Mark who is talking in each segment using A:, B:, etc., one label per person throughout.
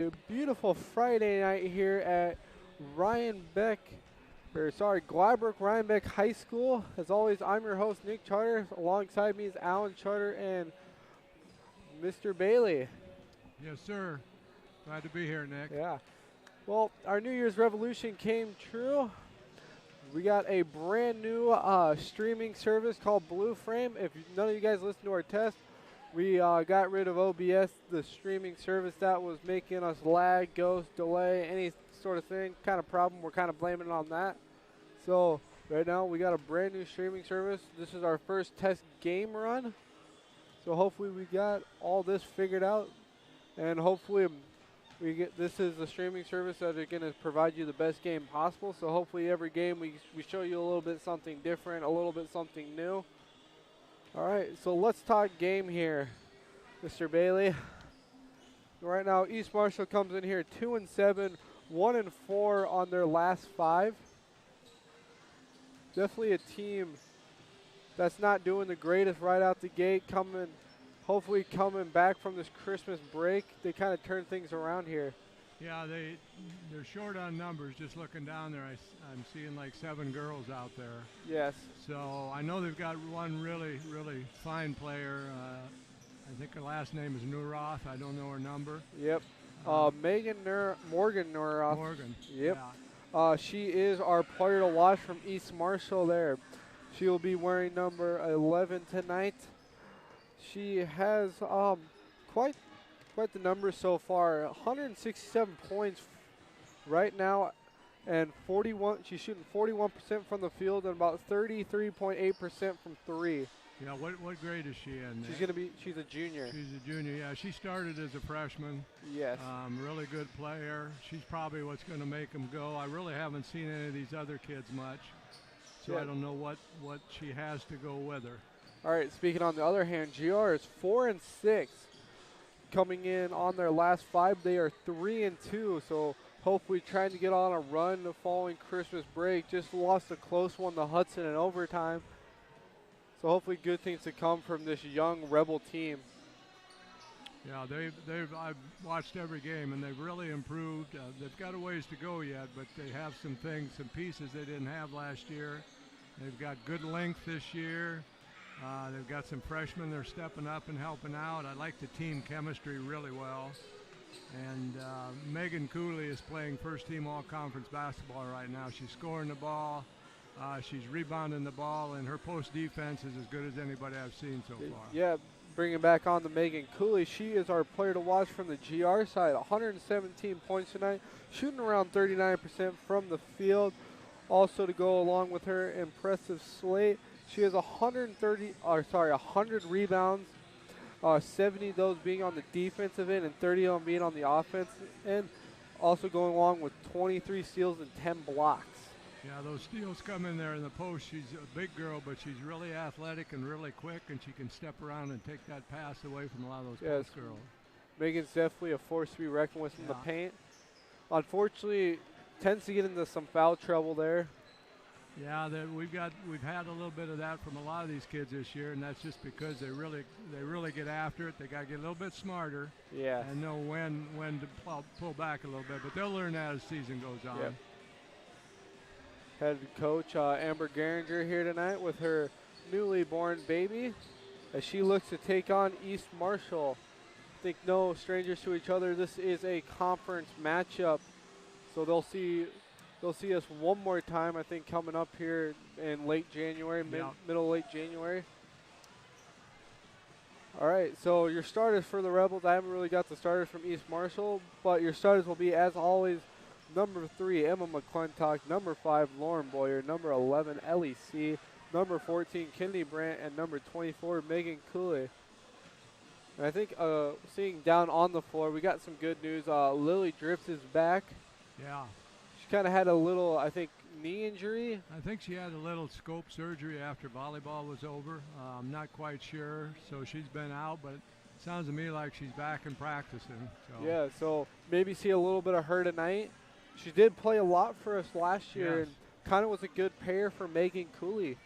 A: A beautiful Friday night here at Glybrook Rhinebeck High School. As always, I'm your host, Nick Charter. Alongside me is Alan Charter and Mr. Bailey.
B: Yes, sir. Glad to be here, Nick.
A: Yeah. Well, our New Year's revolution came true. We got a brand new streaming service called Blue Frame. If none of you guys listened to our test, we got rid of OBS, the streaming service that was making us lag, ghost, delay, any sort of thing, kind of problem. We're kind of blaming it on that. So right now we got a brand new streaming service. This is our first test game run. So hopefully we got all this figured out, and hopefully this is a streaming service that is going to provide you the best game possible. So hopefully every game we show you a little bit something different, a little bit something new. All right, so let's talk game here, Mr. Bailey. Right now, East Marshall comes in here 2-7, 1-4 on their last 5. Definitely a team that's not doing the greatest right out the gate. Hopefully coming back from this Christmas break, they kind of turn things around here.
B: Yeah, they're short on numbers. Just looking down there, I'm seeing like 7 girls out there.
A: Yes.
B: So I know they've got one really fine player. I think her last name is Nuroth. I don't know her number.
A: Yep. Morgan Nuroth.
B: Morgan.
A: Yep.
B: Yeah.
A: She is our player to watch from East Marshall there. She will be wearing number 11 tonight. She has quite the numbers so far. 167 points right now, and 41. She's shooting 41% from the field and about 33.8% from 3.
B: Yeah. What grade is she in?
A: She's a junior.
B: She's a junior. Yeah. She started as a freshman.
A: Yes.
B: Really good player. She's probably what's going to make them go. I really haven't seen any of these other kids much, so
A: Yeah.
B: I don't know what she has to go with her.
A: All right, speaking on the other hand, GR is 4-6. Coming in on their last 5, they are 3-2. So hopefully trying to get on a run the following Christmas break. Just lost a close one to Hudson in overtime. So hopefully good things to come from this young Rebel team.
B: Yeah, I've watched every game, and they've really improved. They've got a ways to go yet, but they have some pieces they didn't have last year. They've got good length this year. They've got some freshmen. They're stepping up and helping out. I like the team chemistry really well. And Megan Cooley is playing first-team all-conference basketball right now. She's scoring the ball. She's rebounding the ball, and her post defense is as good as anybody I've seen so far.
A: Yeah, bringing back on the Megan Cooley. She is our player to watch from the GR side. 117 points tonight, shooting around 39% from the field. Also to go along with her impressive slate, she has 100 rebounds, 70 of those being on the defensive end and 30 of them being on the offensive end. Also going along with 23 steals and 10 blocks.
B: Yeah, those steals come in there in the post. She's a big girl, but she's really athletic and really quick, and she can step around and take that pass away from a lot of those post girls.
A: Megan's definitely a force to be reckoned with in the paint. Unfortunately, tends to get into some foul trouble there.
B: Yeah, we've had a little bit of that from a lot of these kids this year, and that's just because they really get after it. They got to get a little bit smarter.
A: Yeah.
B: And know when to pull back a little bit, but they'll learn that as the season goes on.
A: Yep. Head coach Amber Geringer here tonight with her newly born baby as she looks to take on East Marshall. I think no strangers to each other. This is a conference matchup, so they'll see us one more time, I think, coming up here in late January, middle late January. All right, so your starters for the Rebels, I haven't really got the starters from East Marshall, but your starters will be, as always, number 3, Emma McClintock, number 5, Lauren Boyer, number 11, Ellie C., number 14, Kennedy Brandt, and number 24, Megan Cooley. And I think seeing down on the floor, we got some good news. Lily Drips is back.
B: Yeah.
A: Kind of had a little, I think, knee injury.
B: I think she had a little scope surgery after volleyball was over. I'm not quite sure. So she's been out, but it sounds to me like she's back and practicing. So.
A: Yeah, so maybe see a little bit of her tonight. She did play a lot for us last year, and kind of was a good pair for Megan Cooley.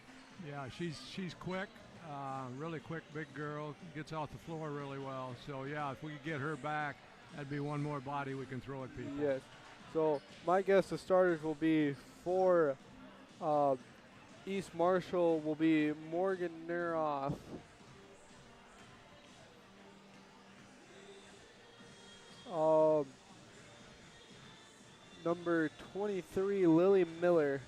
B: Yeah, she's quick, really quick, big girl, gets off the floor really well. So, yeah, if we could get her back, That'd be one more body we can throw at people.
A: Yes. So my guess the starters will be for uh, East Marshall will be Morgan Neroff. Um, number 23, Lily Miller.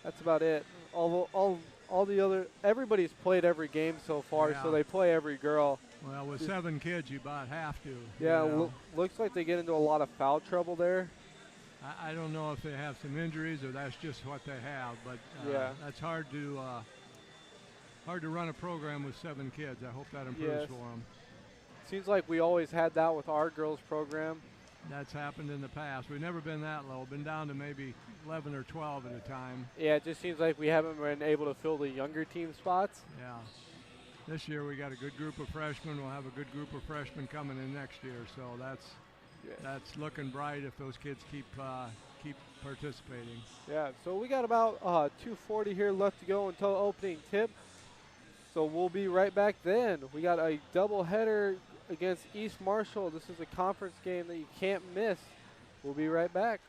A: That's about it. All the other, everybody's played every game so far,
B: Yeah.
A: so they play every girl.
B: Well, with 7 kids, you about have to.
A: Yeah,
B: You know.
A: looks like they get into a lot of foul trouble there.
B: I don't know if they have some injuries or that's just what they have, but
A: Yeah.
B: that's hard to run a program with 7 kids. I hope that improves
A: Yes.
B: for them.
A: Seems like we always had that with our girls program.
B: That's happened in the past. We've never been that low. Been down to maybe 11 or 12 at a time.
A: Yeah, it just seems like we haven't been able to fill the younger team spots.
B: Yeah. This year we got a good group of freshmen. We'll have a good group of freshmen coming in next year. So that's looking bright if those kids keep participating.
A: Yeah, so we got about 2:40 here left to go until opening tip. So we'll be right back then. We got a doubleheader against East Marshall. This is a conference game that you can't miss. We'll be right back.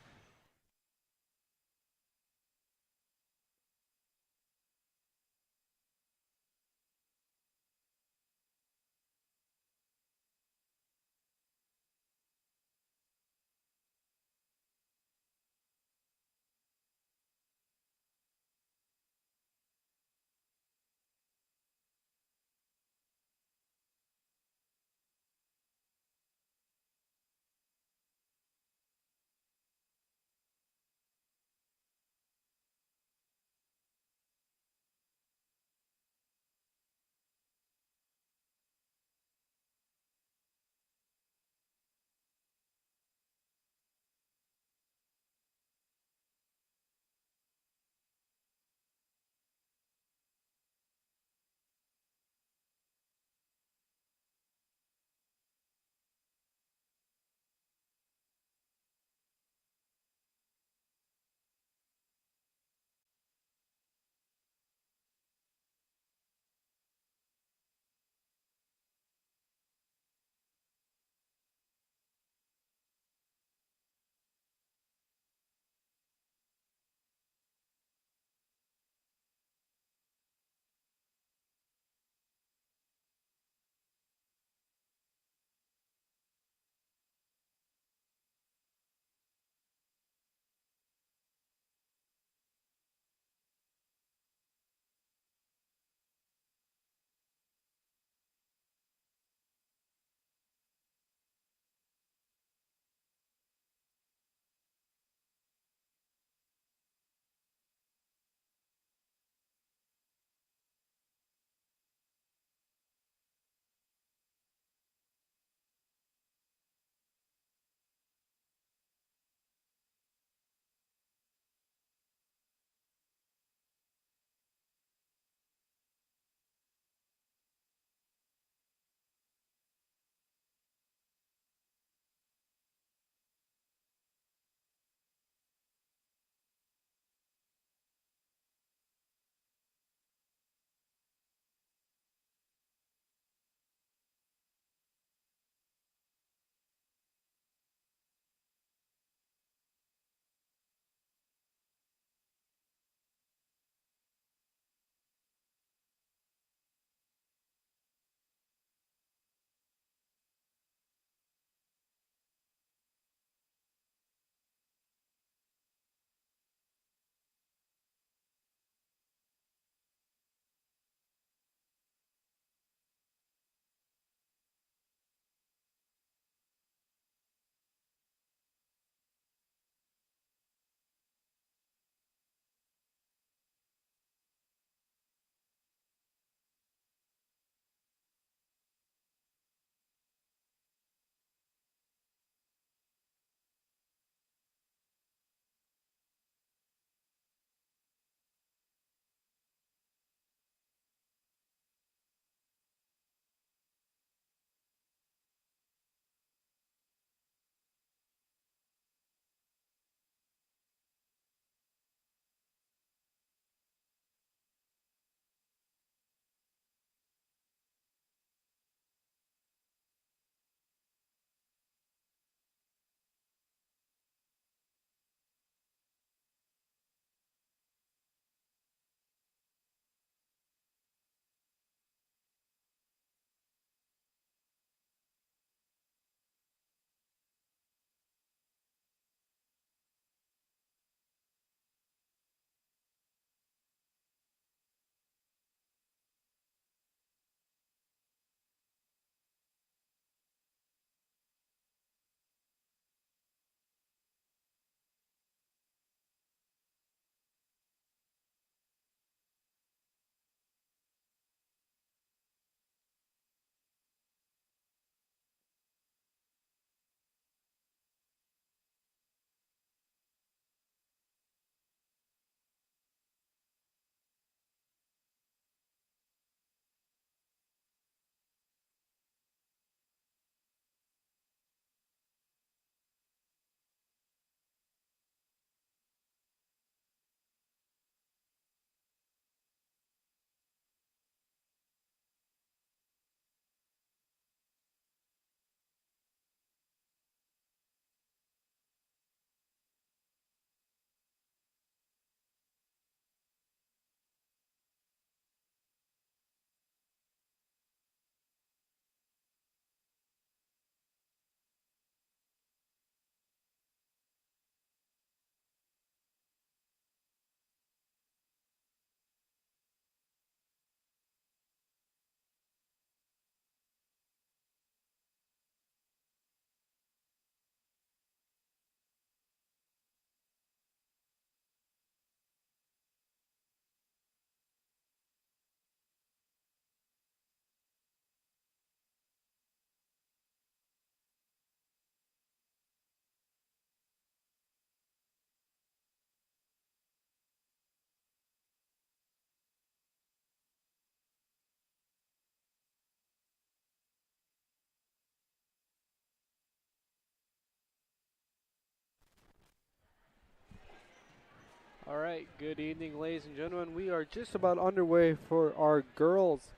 A: All right, good evening, ladies and gentlemen. We are just about underway for our girls'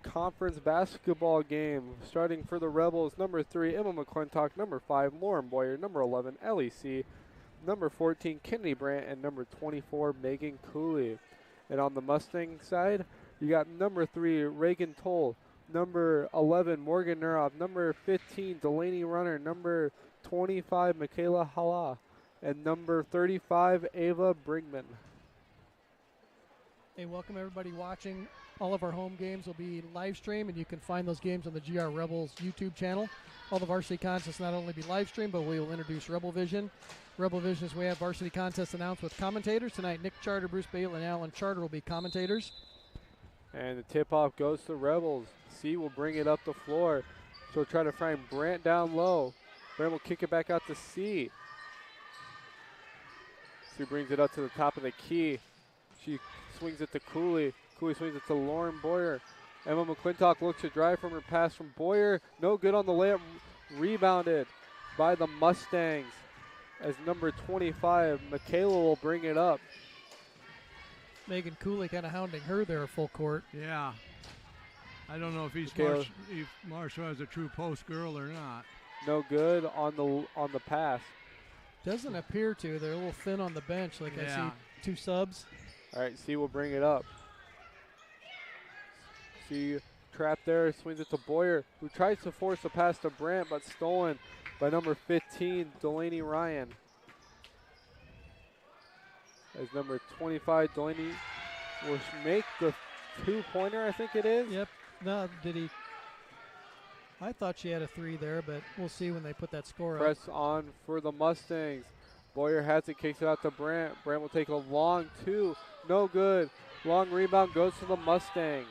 A: conference basketball game. Starting for the Rebels, number 3, Emma McClintock, number 5, Lauren Boyer, number 11, LEC, number 14, Kennedy Brandt, and number 24, Megan Cooley. And on the Mustang side, you got number 3, Reagan Toll, number 11, Morgan Neroff, number 15, Delaney Runner, number 25, Michaela Hala, and number 35, Ava Brigman.
C: Hey, welcome everybody watching. All of our home games will be live streamed, and you can find those games on the GR Rebels YouTube channel. All the varsity contests not only be live streamed, but we will introduce Rebel Vision. Rebel Vision is we have varsity contests announced with commentators. Tonight, Nick Charter, Bruce Bale, and Alan Charter will be commentators.
A: And the tip-off goes to Rebels. C will bring it up the floor. She'll try to find Brandt down low. Brandt will kick it back out to C. C brings it up to the top of the key. She swings it to Cooley. Cooley swings it to Lauren Boyer. Emma McClintock looks to drive from her pass from Boyer. No good on the layup. Rebounded by the Mustangs as number 25, Michaela, will bring it up.
C: Megan Cooley kind of hounding her there full court.
B: Yeah. I don't know if if Marshall has a true post girl or not.
A: No good on the pass.
C: Doesn't appear to. They're a little thin on the bench. Like I see two subs.
A: All right, C will bring it up. C trapped there, swings it to Boyer, who tries to force a pass to Brandt, but stolen by number 15, Delaney Ryan. As number 25, Delaney will make the two-pointer, I think it is.
C: Yep. No, did he? I thought she had a 3 there, but we'll see when they put that score up.
A: Press on for the Mustangs. Boyer has it, kicks it out to Brandt. Brandt will take a long 2. No good. Long rebound goes to the Mustangs.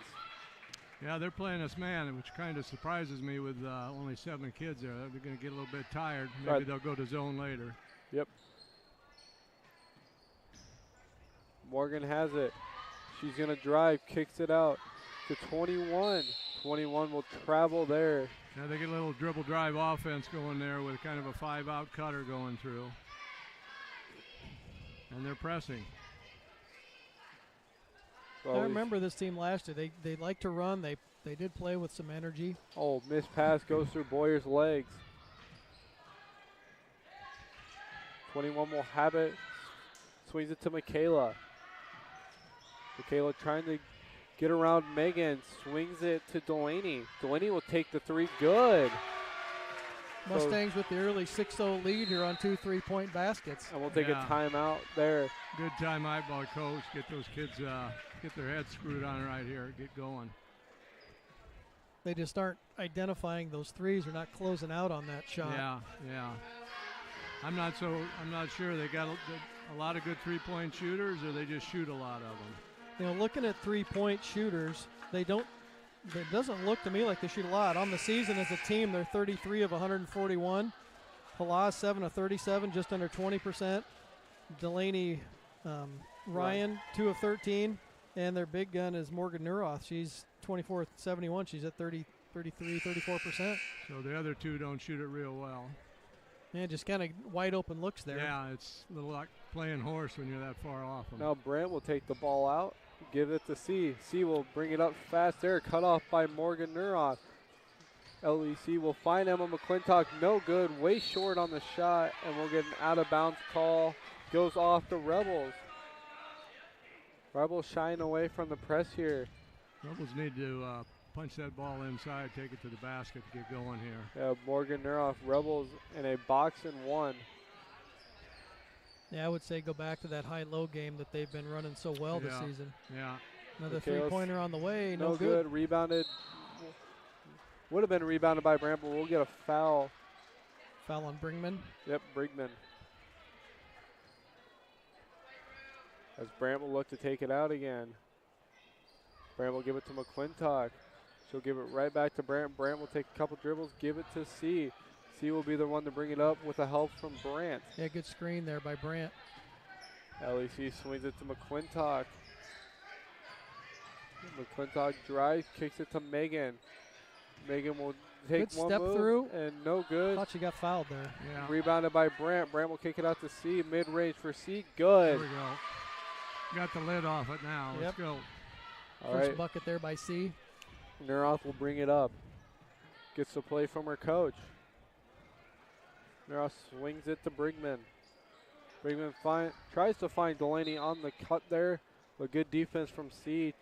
B: Yeah, they're playing us man, which kind of surprises me with only 7 kids there. They're going to get a little bit tired. Maybe they'll go to zone later.
A: Yep. Morgan has it. She's going to drive, kicks it out to 21. 21 will travel there.
B: Now they get a little dribble drive offense going there with kind of a 5-out cutter going through. And they're pressing.
C: I remember this team last year. They like to run. They did play with some energy.
A: Oh, missed pass goes through Boyer's legs. 21 will have it. Swings it to Michaela. Michaela trying to get around Megan. Swings it to Delaney. Delaney will take the 3. Good.
C: Mustangs with the early 6-0 lead here on 2 3-point baskets.
A: And we'll take a timeout there.
B: Good timeout by coach. Get those kids, get their heads screwed on right here. Get going.
C: They just aren't identifying those threes. They're not closing out on that shot.
B: Yeah. I'm not sure they got a lot of good 3-point shooters, or they just shoot a lot of them.
C: You know, looking at 3-point shooters, it doesn't look to me like they shoot a lot. On the season as a team, they're 33 of 141. Halas 7 of 37, just under 20%. Delaney Ryan 2 of 13. And their big gun is Morgan Neroth. She's 24 of 71. She's at 33, 34%.
B: So the other 2 don't shoot it real well.
C: Yeah, just kind of wide open looks there.
B: Yeah, it's a little like playing horse when you're that far off them.
A: Now Brandt will take the ball out, give it to C. C will bring it up fast there, cut off by Morgan Neroth. LEC will find Emma McClintock, no good, way short on the shot, and we'll get an out-of-bounds call. Goes off the Rebels. Rebels shying away from the press here.
B: Rebels need to punch that ball inside, take it to the basket to get going here.
A: Yeah, Morgan Neroff, Rebels in a box and 1.
C: Yeah, I would say go back to that high-low game that they've been running so well this season.
B: Yeah.
C: Another 3-pointer on the way, no
A: good. Rebounded. Would have been rebounded by Brandt, but we'll get a foul.
C: Foul on Brigman.
A: Yep, Brigman. As Brandt will look to take it out again. Brandt will give it to McClintock. She'll give it right back to Brandt. Brandt will take a couple dribbles, give it to C. C will be the one to bring it up with the help from Brandt.
C: Yeah, good screen there by Brandt.
A: LEC swings it to McClintock. McClintock drives, kicks it to Megan. Megan will take
C: good
A: one
C: step
A: move
C: through.
A: And no good.
C: Thought she got fouled there.
B: Yeah.
A: Rebounded by Brandt. Brandt will kick it out to C. Mid-range for C. Good.
B: There we go. got the lid off it now.
C: Yep.
B: Let's go.
A: All
C: First
A: right,
C: bucket there by C.
A: Neuroth will bring it up. Gets the play from her coach. Neuroth swings it to Brigman. Brigman tries to find Delaney on the cut there, but good defense from C.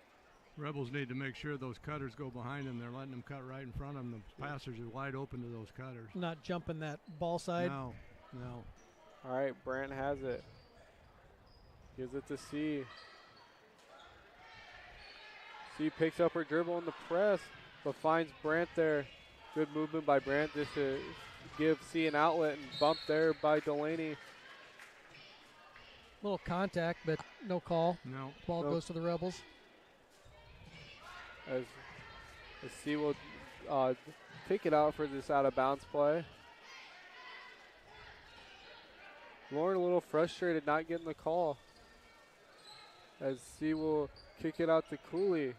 B: Rebels need to make sure those cutters go behind them. They're letting them cut right in front of them. The passers are wide open to those cutters.
C: Not jumping that ball side.
B: No.
A: All right, Brandt has it. Gives it to C. C picks up her dribble in the press, but finds Brandt there. Good movement by Brandt just to give C an outlet, and bump there by Delaney.
C: Little contact, but no call.
B: No.
C: Ball goes to the Rebels.
A: As C will take it out for this out of bounds play. Lauren a little frustrated not getting the call. As C will kick it out to Cooley.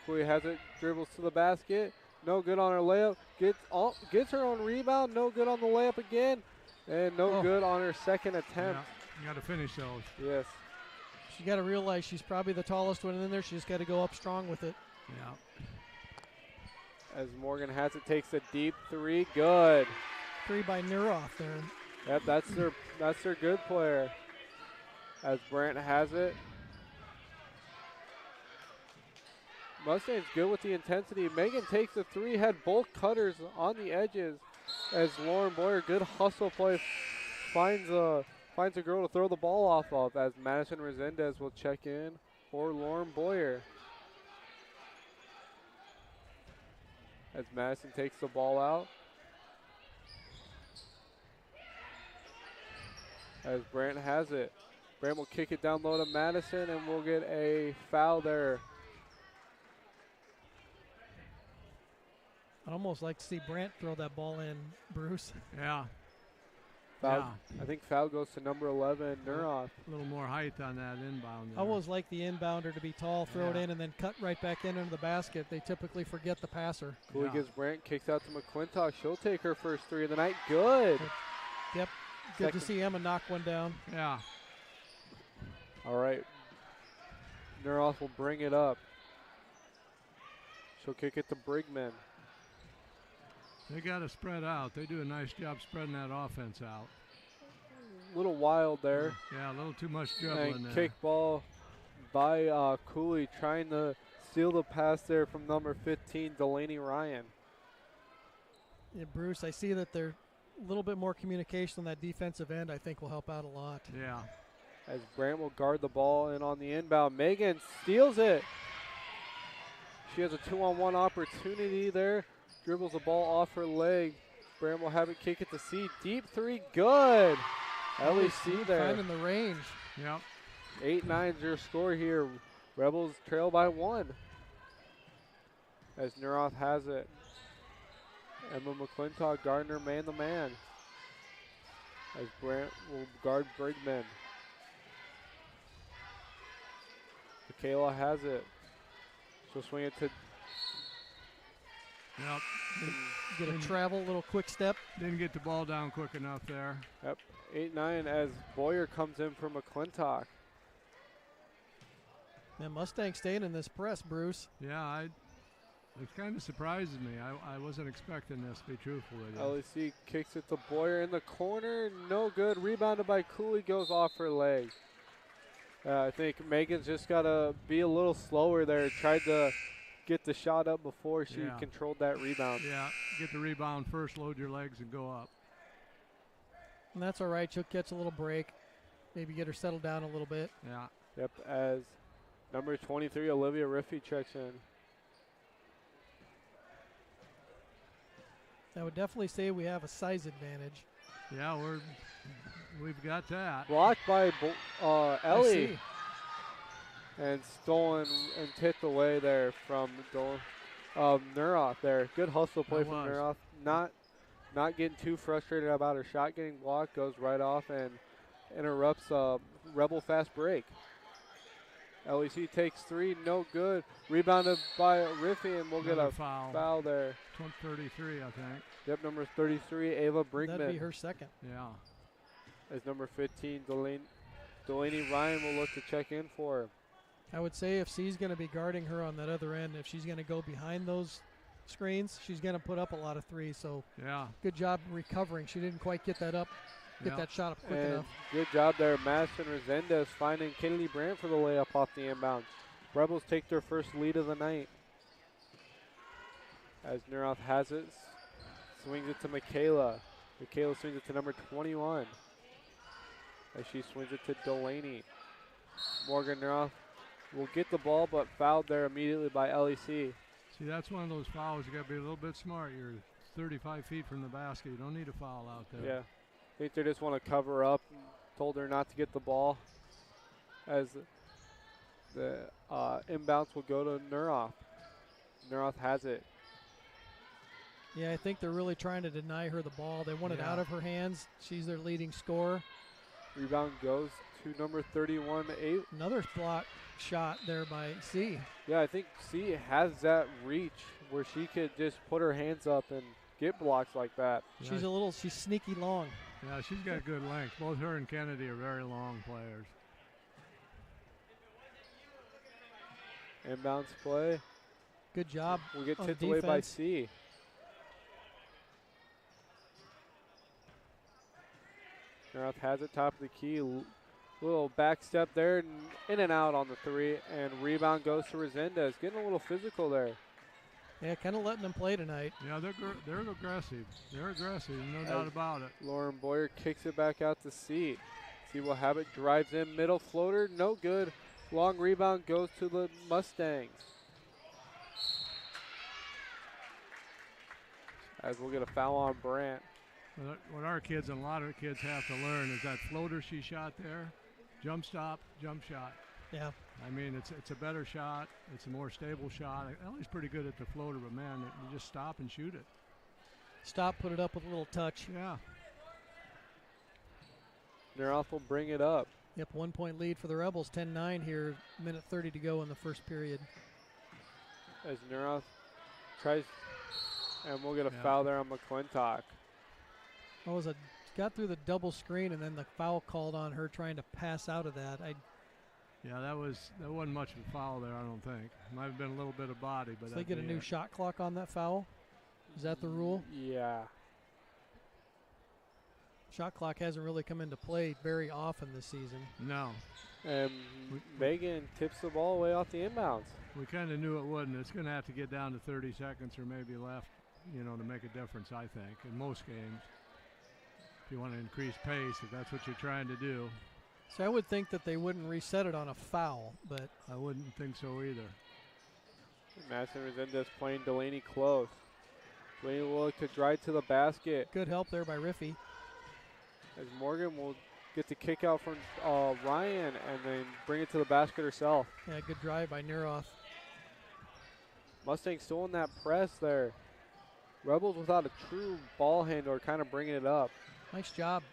A: Cooley has it, dribbles to the basket. No good on her layup. Gets her own rebound. No good on the layup again. And no good on her second attempt.
B: Yeah, you got to finish those.
A: Yes.
C: She's got to realize she's probably the tallest one in there. She's got to go up strong with it.
B: Yeah.
A: As Morgan has it, takes a deep three. Good.
C: 3 by Neuroth there.
A: Yep, that's their good player. As Brandt has it. Mustang's good with the intensity. Megan takes a three, had both cutters on the edges. As Lauren Boyer, good hustle play, finds a girl to throw the ball off of. As Madison Resendez will check in for Lauren Boyer. As Madison takes the ball out. As Brandt has it. Brandt will kick it down low to Madison, and we'll get a foul there.
C: I'd almost like to see Brandt throw that ball in, Bruce.
B: Yeah.
A: Foul,
B: Yeah.
A: I think foul goes to number 11, Neuroth.
B: A little more height on that inbound
C: I
B: there.
C: always like the inbounder to be tall, throw it
B: Yeah.
C: in, and then cut right back into the basket. They typically forget the passer.
A: Cooley
B: Yeah.
A: gives Brandt, kicks out to McClintock. She'll take her first three of the night. Good.
C: Yep. Good
A: Second.
C: to see Emma knock one down.
B: Yeah.
A: All right. Neuroth will bring it up. She'll kick it to Brigman.
B: They got to spread out. They do a nice job spreading that offense out.
A: Little wild there.
B: Yeah, a little too much dribbling
A: And
B: there.
A: kick ball by Cooley, trying to steal the pass there from number 15, Delaney Ryan.
C: Yeah, Bruce, I see that they're a little bit more communication on that defensive end. I think will help out a lot.
B: Yeah.
A: As Brandt will guard the ball in on the inbound. Megan steals it. She has a 2-on-1 opportunity there. Dribbles the ball off her leg. Brandt will have it, kick it to C. Deep three, good. LEC there.
C: Finding the range.
B: Yep.
A: 8-9 is your score here. Rebels trail by 1. As Neuroth has it. Emma McClintock, Gardner, man the man. As Brandt will guard Brigman. Michaela has it. She'll swing it to.
B: Yep.
C: Get a travel, little quick step.
B: Didn't get the ball down quick enough there.
A: Yep, 8-9 as Boyer comes in for McClintock.
C: And Mustang staying in this press, Bruce.
B: Yeah, it kind of surprises me. I wasn't expecting this, to be truthful with you.
A: LEC kicks it to Boyer in the corner. No good. Rebounded by Cooley. Goes off her leg. I think Megan's just got to be a little slower there. Tried to get the shot up before she controlled that rebound.
B: Yeah, get the rebound first, load your legs, and go up.
C: And that's all right. She'll catch a little break. Maybe get her settled down a little bit.
B: Yeah.
A: Yep, as number 23, Olivia Riffey, checks in.
C: I would definitely say we have a size advantage.
B: Yeah, we've got that.
A: Blocked by
C: I
A: Ellie.
C: see.
A: And stolen and tipped away there from Neuroth there. Good hustle play
B: That
A: from
B: was.
A: Neuroth. Not getting too frustrated about her shot getting blocked. Goes right off and interrupts a Rebel fast break. LEC takes three, no good. Rebounded by Riffey, and we'll get
B: Another
A: a
B: foul.
A: foul there.
B: 33, I think.
A: Yep, number 33, Ava Brinkman.
C: That'd be her second.
B: Yeah.
A: As number 15, Delaney Ryan will look to check in for her.
C: I would say if C's going to be guarding her on that other end, if she's going to go behind those screens, she's going to put up a lot of threes. So good job recovering. She didn't quite get that shot up quick enough.
A: Good job there, Madison Resendez finding Kaylee Brandt for the layup off the inbound. Rebels take their first lead of the night. As Neuroth has it, swings it to Michaela. Michaela swings it to number 21. As she swings it to Delaney. Morgan Neuroth will get the ball, but fouled there immediately by LEC.
B: See, that's one of those fouls. You got to be a little bit smart. You're 35 feet from the basket. You don't need a foul out there.
A: Yeah. I think they just want to cover up. Told her not to get the ball. As the inbounds will go to Neuroth. Neuroth has it.
C: Yeah, I think they're really trying to deny her the ball. They want it out of her hands. She's their leading scorer.
A: Rebound goes to number 31, 8.
C: Another block shot there by C.
A: Yeah, I think C has that reach where she could just put her hands up and get blocks like that.
C: Yeah. She's sneaky long.
B: Yeah, she's got good length. Both her and Kennedy are very long players.
A: Inbounds play.
C: Good job.
A: We'll get tipped away by C. Neuroth has it top of the key. Little back step there, and in and out on the three, and rebound goes to Resendez. Getting a little physical there.
C: Yeah, kind of letting them play tonight.
B: Yeah, they're aggressive. They're aggressive, no doubt about it.
A: Lauren Boyer kicks it back out to C. C will have it, drives in, middle floater, no good. Long rebound goes to the Mustangs. As we'll get a foul on Brandt.
B: What our kids and a lot of kids have to learn is that floater she shot there, jump stop, jump shot.
C: Yeah.
B: I mean, it's a better shot. It's a more stable shot. Ellie's pretty good at the floater, but man, you just stop and shoot it.
C: Stop, put it up with a little touch.
B: Yeah.
A: Neuroth will bring it up.
C: Yep, 1 point lead for the Rebels. 10-9 here, minute 30 to go in the first period.
A: As Neuroth tries, and we'll get a foul there on McClintock.
C: Got through the double screen and then the foul called on her trying to pass out of that.
B: Yeah, that wasn't much of a foul there, I don't think. Might have been a little bit of body, but
C: so they get a new shot clock on that foul? Is that the rule?
A: Yeah.
C: Shot clock hasn't really come into play very often this season.
B: No.
A: And Megan tips the ball away off the inbounds.
B: We kind of knew it wouldn't. It's going to have to get down to 30 seconds or maybe left, to make a difference, I think, in most games. If you want to increase pace, if that's what you're trying to do.
C: So I would think that they wouldn't reset it on a foul, but
B: I wouldn't think so either.
A: Madison Resendez playing Delaney close. Delaney will look to drive to the basket.
C: Good help there by Riffy.
A: As Morgan will get the kick out from Ryan and then bring it to the basket herself.
C: Yeah, good drive by Neuroth.
A: Mustang still in that press there. Rebels without a true ball handler kind of bringing it up.
C: Nice job.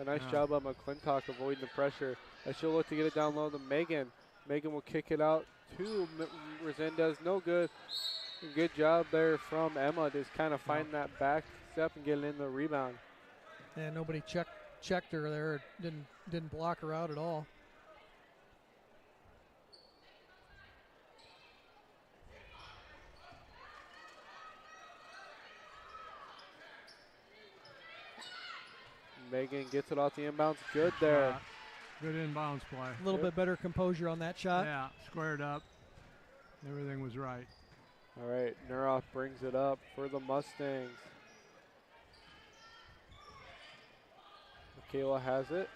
A: A nice job by McClintock avoiding the pressure. As she'll look to get it down low to Megan. Megan will kick it out to Resendez. No good. Good job there from Emma, just kind of finding that back step and getting in the rebound.
C: And nobody checked her there. Didn't block her out at all.
A: Megan gets it off the inbounds. Good there.
B: Good inbounds play.
C: A little bit better composure on that shot.
B: Yeah, squared up. Everything was right.
A: All right, Neuroth brings it up for the Mustangs. Michaela has it.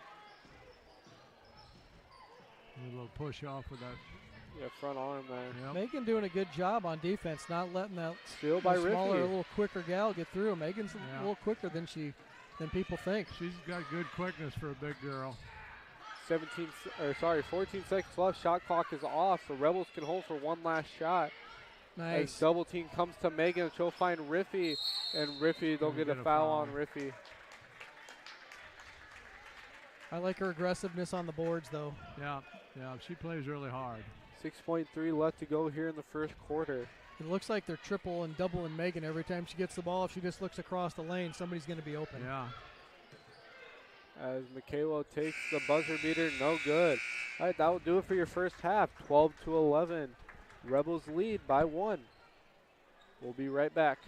B: A little push off with that.
A: Yeah, front arm there.
C: Yep. Megan doing a good job on defense, not letting that
A: steal by
C: smaller,
A: Riffy.
C: A little quicker gal get through. Megan's a little quicker than people think.
B: She's got good quickness for a big girl.
A: 14 seconds left. Shot clock is off, so Rebels can hold for one last shot.
C: Nice.
A: As double team comes to Megan, she'll find Riffy, and Riffy, they'll get a foul on Riffy.
C: I like her aggressiveness on the boards, though.
B: Yeah, she plays really hard.
A: 6.3 left to go here in the first quarter.
C: It looks like they're triple and doubling Megan every time she gets the ball. If she just looks across the lane, somebody's going to be open.
B: Yeah.
A: as Michaela takes the buzzer beater, no good. All right, that will do it for your first half, 12-11. Rebels lead by 1. We'll be right back.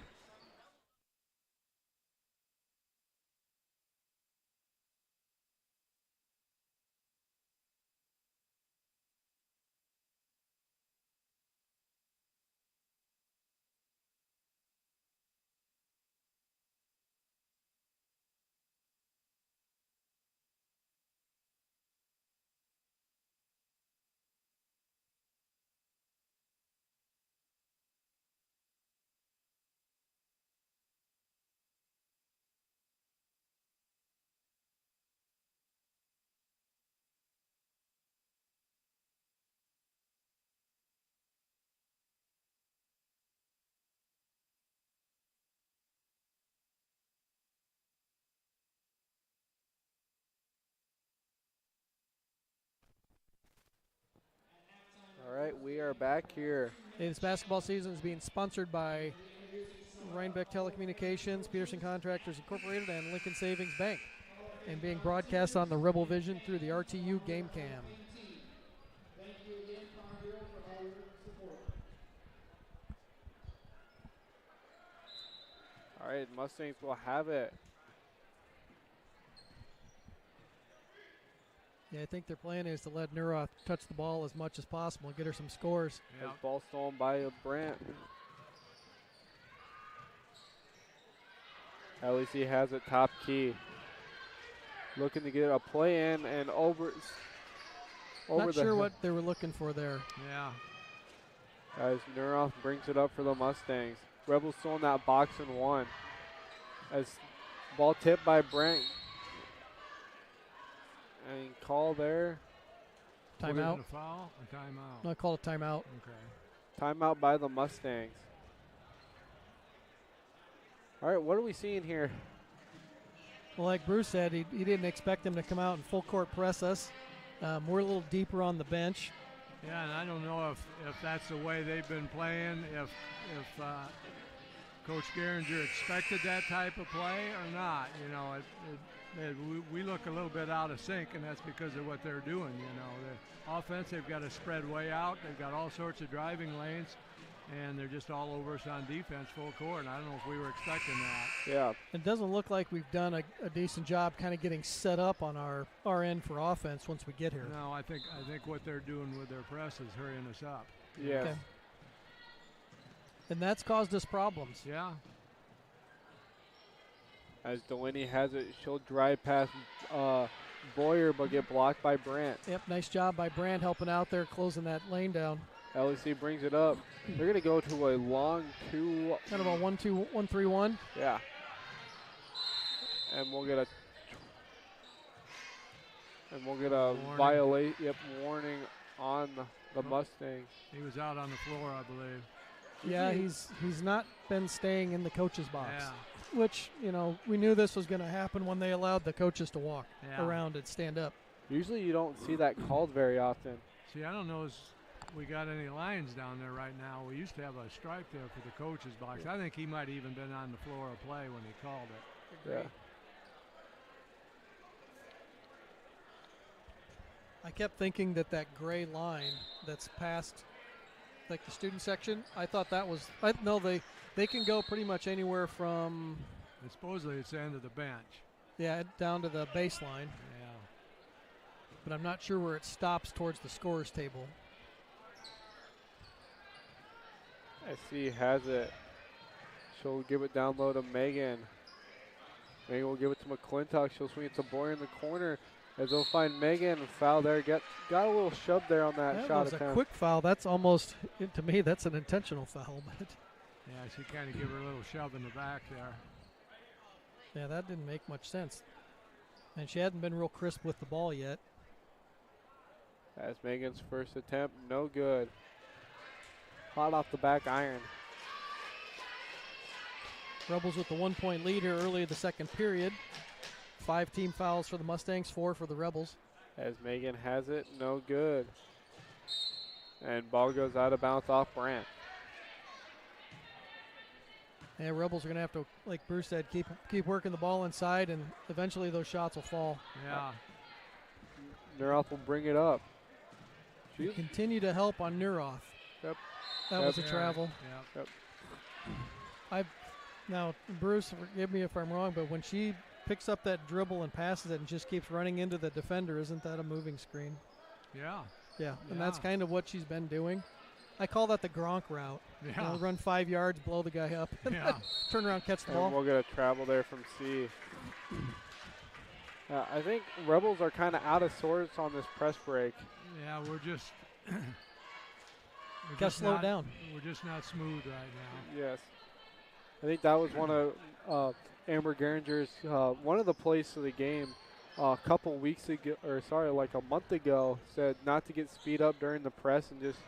A: All right, we are back here.
C: Hey, this basketball season is being sponsored by Rhinebeck Telecommunications, Peterson Contractors Incorporated, and Lincoln Savings Bank, and being broadcast on the Rebel Vision through the RTU Game Cam.
A: All right, Mustangs will have it.
C: Yeah, I think their plan is to let Nuroth touch the ball as much as possible and get her some scores.
A: As ball stolen by Brandt. LEC has it top key. Looking to get a play in and over
C: Not sure what they were looking for there.
B: Yeah.
A: As Nuroth brings it up for the Mustangs. Rebels still in that box and 1. As ball tipped by Brandt. And call there.
C: Timeout.
B: A foul? A timeout?
C: No, I call it timeout.
B: Okay.
A: Timeout by the Mustangs. All right, what are we seeing here?
C: Well, like Bruce said, he didn't expect them to come out and full court press us. We're a little deeper on the bench.
B: Yeah, and I don't know if that's the way they've been playing, if Coach Geringer expected that type of play or not. You know, we look a little bit out of sync, and that's because of what they're doing. You know, the offense, they've got to spread way out. They've got all sorts of driving lanes, and they're just all over us on defense full court, and I don't know if we were expecting that.
A: Yeah.
C: It doesn't look like we've done a decent job kind of getting set up on our end for offense once we get here.
B: No, I think what they're doing with their press is hurrying us up.
A: Yes.
C: Okay. And that's caused us problems.
B: Yeah.
A: As Delaney has it, she'll drive past Boyer, but get blocked by Brandt.
C: Yep, nice job by Brandt helping out there, closing that lane down.
A: LEC brings it up. They're going to go to a long 2.
C: Kind of a 1-2-1-3-1.
A: Yeah. And we'll get a warning on the Mustang.
B: He was out on the floor, I believe.
C: Yeah, he's not been staying in the coach's box.
B: Yeah.
C: Which, you know, we knew this was going to happen when they allowed the coaches to walk around and stand up.
A: Usually you don't see that called very often.
B: See, I don't know if we got any lines down there right now. We used to have a stripe there for the coach's box. I think he might have even been on the floor of play when he called it.
A: Yeah.
C: I kept thinking that gray line that's past, like the student section, I thought that was, they can go pretty much anywhere from.
B: And supposedly it's the end of the bench.
C: Yeah, down to the baseline.
B: Yeah.
C: But I'm not sure where it stops towards the scorer's table.
A: SC has it. She'll give it down low to Megan. Megan will give it to McClintock. She'll swing it to Boyer in the corner. As they'll find Megan, foul there. Got a little shove there on that shot attempt.
C: That was a quick foul. That's almost, to me, that's an intentional foul. But
B: yeah, she kind of gave her a little shove in the back there.
C: Yeah, that didn't make much sense. And she hadn't been real crisp with the ball yet.
A: That's Megan's first attempt. No good. Hot off the back iron.
C: Rebels with the 1-point lead here early in the second period. 5 team fouls for the Mustangs, 4 for the Rebels.
A: As Megan has it, no good. And ball goes out of bounds off Brandt.
C: Yeah, Rebels are going to have to, like Bruce said, keep working the ball inside, and eventually those shots will fall.
B: Yeah.
A: Neuroth will bring it up.
C: You continue to help on Neuroth.
A: Yep.
C: That was a travel.
B: Yep.
C: Now, Bruce, forgive me if I'm wrong, but when she picks up that dribble and passes it and just keeps running into the defender, isn't that a moving screen?
B: Yeah.
C: Yeah, and that's kind of what she's been doing. I call that the Gronk route.
B: Yeah.
C: You know, run 5 yards, blow the guy up, and
B: Yeah.
C: turn around, catch the
A: And
C: ball.
A: we'll get a travel there from C. I think Rebels are kind of out of sorts on this press break.
B: Yeah, we're just.
C: Got to slow it down.
B: We're just not smooth right now.
A: Yes. I think that was one of Amber Geringer's, one of the plays of the game a couple weeks ago, like a month ago, said not to get speed up during the press and just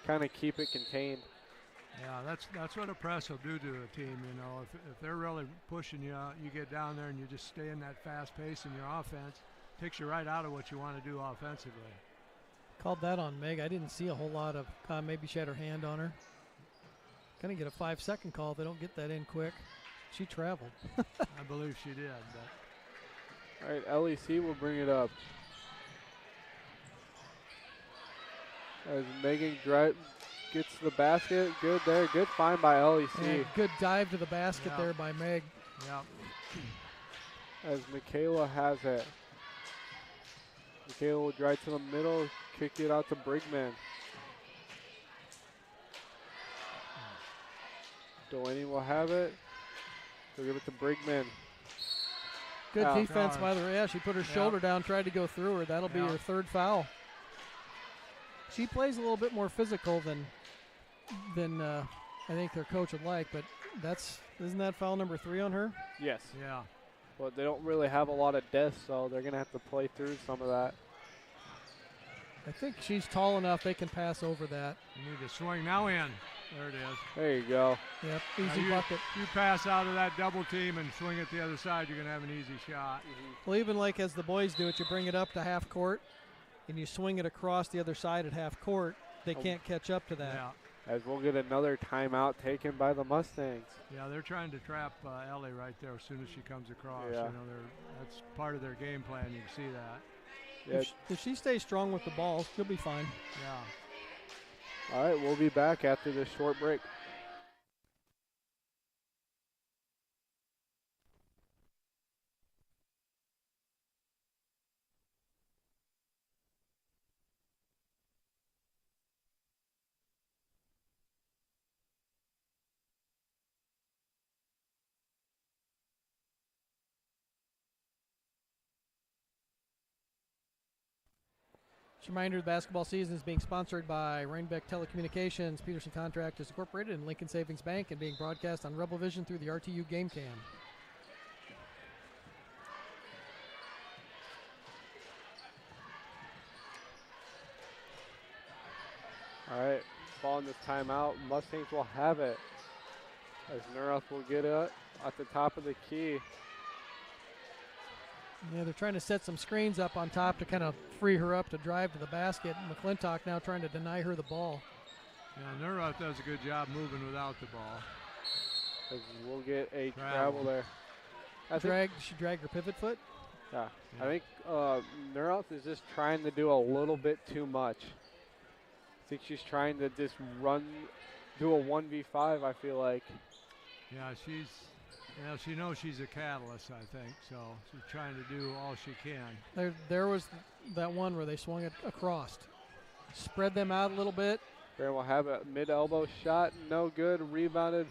A: kind of keep it contained.
B: Yeah, that's what a press will do to a team, you know. If they're really pushing you, you get down there and you just stay in that fast pace in your offense, takes you right out of what you want to do offensively.
C: Called that on Meg. I didn't see a whole lot of, maybe she had her hand on her. Kind of get a 5-second call if they don't get that in quick. She traveled.
B: I believe she did. But.
A: All right, LEC will bring it up. As Megan gets the basket, good there, good find by LEC.
C: And good dive to the basket there by Meg.
B: Yep.
A: As Michaela has it. Michaela will drive to the middle, kick it out to Brigman. Delaney will have it. She'll give it to Brigman.
C: Good defense by the way. She put her shoulder down, tried to go through her. That'll be her third foul. She plays a little bit more physical than I think their coach would like, but isn't that foul number 3 on her?
A: Yes.
B: Yeah.
A: Well, they don't really have a lot of depth, so they're going to have to play through some of that.
C: I think she's tall enough they can pass over that.
B: You need to swing now in. There it is.
A: There you go.
C: Yep, easy bucket.
B: You pass out of that double team and swing it the other side, you're going to have an easy shot.
C: Well, even like as the boys do it, you bring it up to half court and you swing it across the other side at half court. They can't catch up to that.
B: Yeah.
A: As we'll get another timeout taken by the Mustangs.
B: Yeah, they're trying to trap Ellie right there as soon as she comes across.
A: Yeah.
B: You know, that's part of their game plan. You can see that.
A: Yeah.
C: If she stays strong with the ball, she'll be fine.
B: Yeah.
A: All right, we'll be back after this short break.
C: Just a reminder, the basketball season is being sponsored by Rhinebeck Telecommunications, Peterson Contractors Incorporated, and Lincoln Savings Bank, and being broadcast on Rebel Vision through the RTU Game Cam.
A: All right, following this timeout, Mustangs will have it. As Neuroth will get it at the top of the key.
C: Yeah, they're trying to set some screens up on top to kind of free her up to drive to the basket. McClintock now trying to deny her the ball.
B: Yeah, Neuroth does a good job moving without the ball.
A: As we'll get a travel there.
C: Did she drag her pivot foot?
A: Yeah. I think Neuroth is just trying to do a little bit too much. I think she's trying to just do a 1v5, I feel like.
B: Yeah, she knows she's a catalyst, I think, so she's trying to do all she can.
C: There was that one where they swung it across. Spread them out a little bit.
A: Graham will have a mid-elbow shot, no good, rebounded.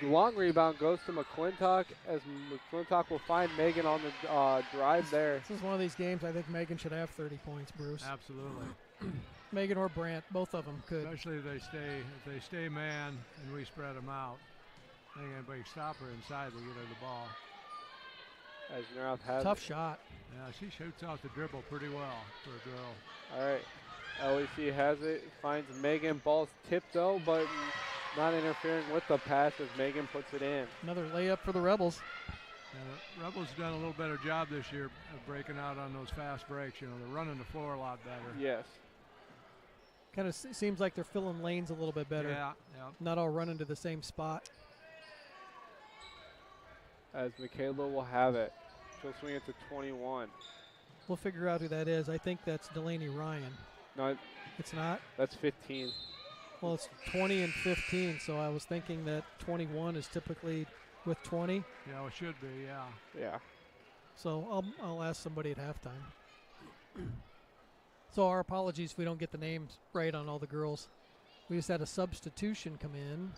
A: Long rebound goes to McClintock, as McClintock will find Megan on the drive there.
C: This is one of these games I think Megan should have 30 points, Bruce.
B: Absolutely.
C: Megan or Brandt, both of them could.
B: Especially if they stay man and we spread them out. I think anybody can stop her inside will get her the ball.
A: As Neuroth has
C: Tough shot.
B: Yeah, she shoots out the dribble pretty well for a girl.
A: All right, LEC has it, finds Megan, ball's tipped though, but not interfering with the pass as Megan puts it in.
C: Another layup for the Rebels.
B: Yeah, the Rebels done a little better job this year of breaking out on those fast breaks. You know, they're running the floor a lot better.
A: Yes.
C: Kind of seems like they're filling lanes a little bit better.
B: Yeah, yeah.
C: Not all running to the same spot.
A: as Michaela will have it. She'll swing it to 21.
C: We'll figure out who that is. I think that's Delaney Ryan.
A: No,
C: It's not?
A: that's 15.
C: Well, it's 20 and 15, so I was thinking that 21 is typically with 20.
B: Yeah, it should be, yeah.
A: Yeah.
C: So I'll ask somebody at halftime. So our apologies if we don't get the names right on all the girls. We just had a substitution come in.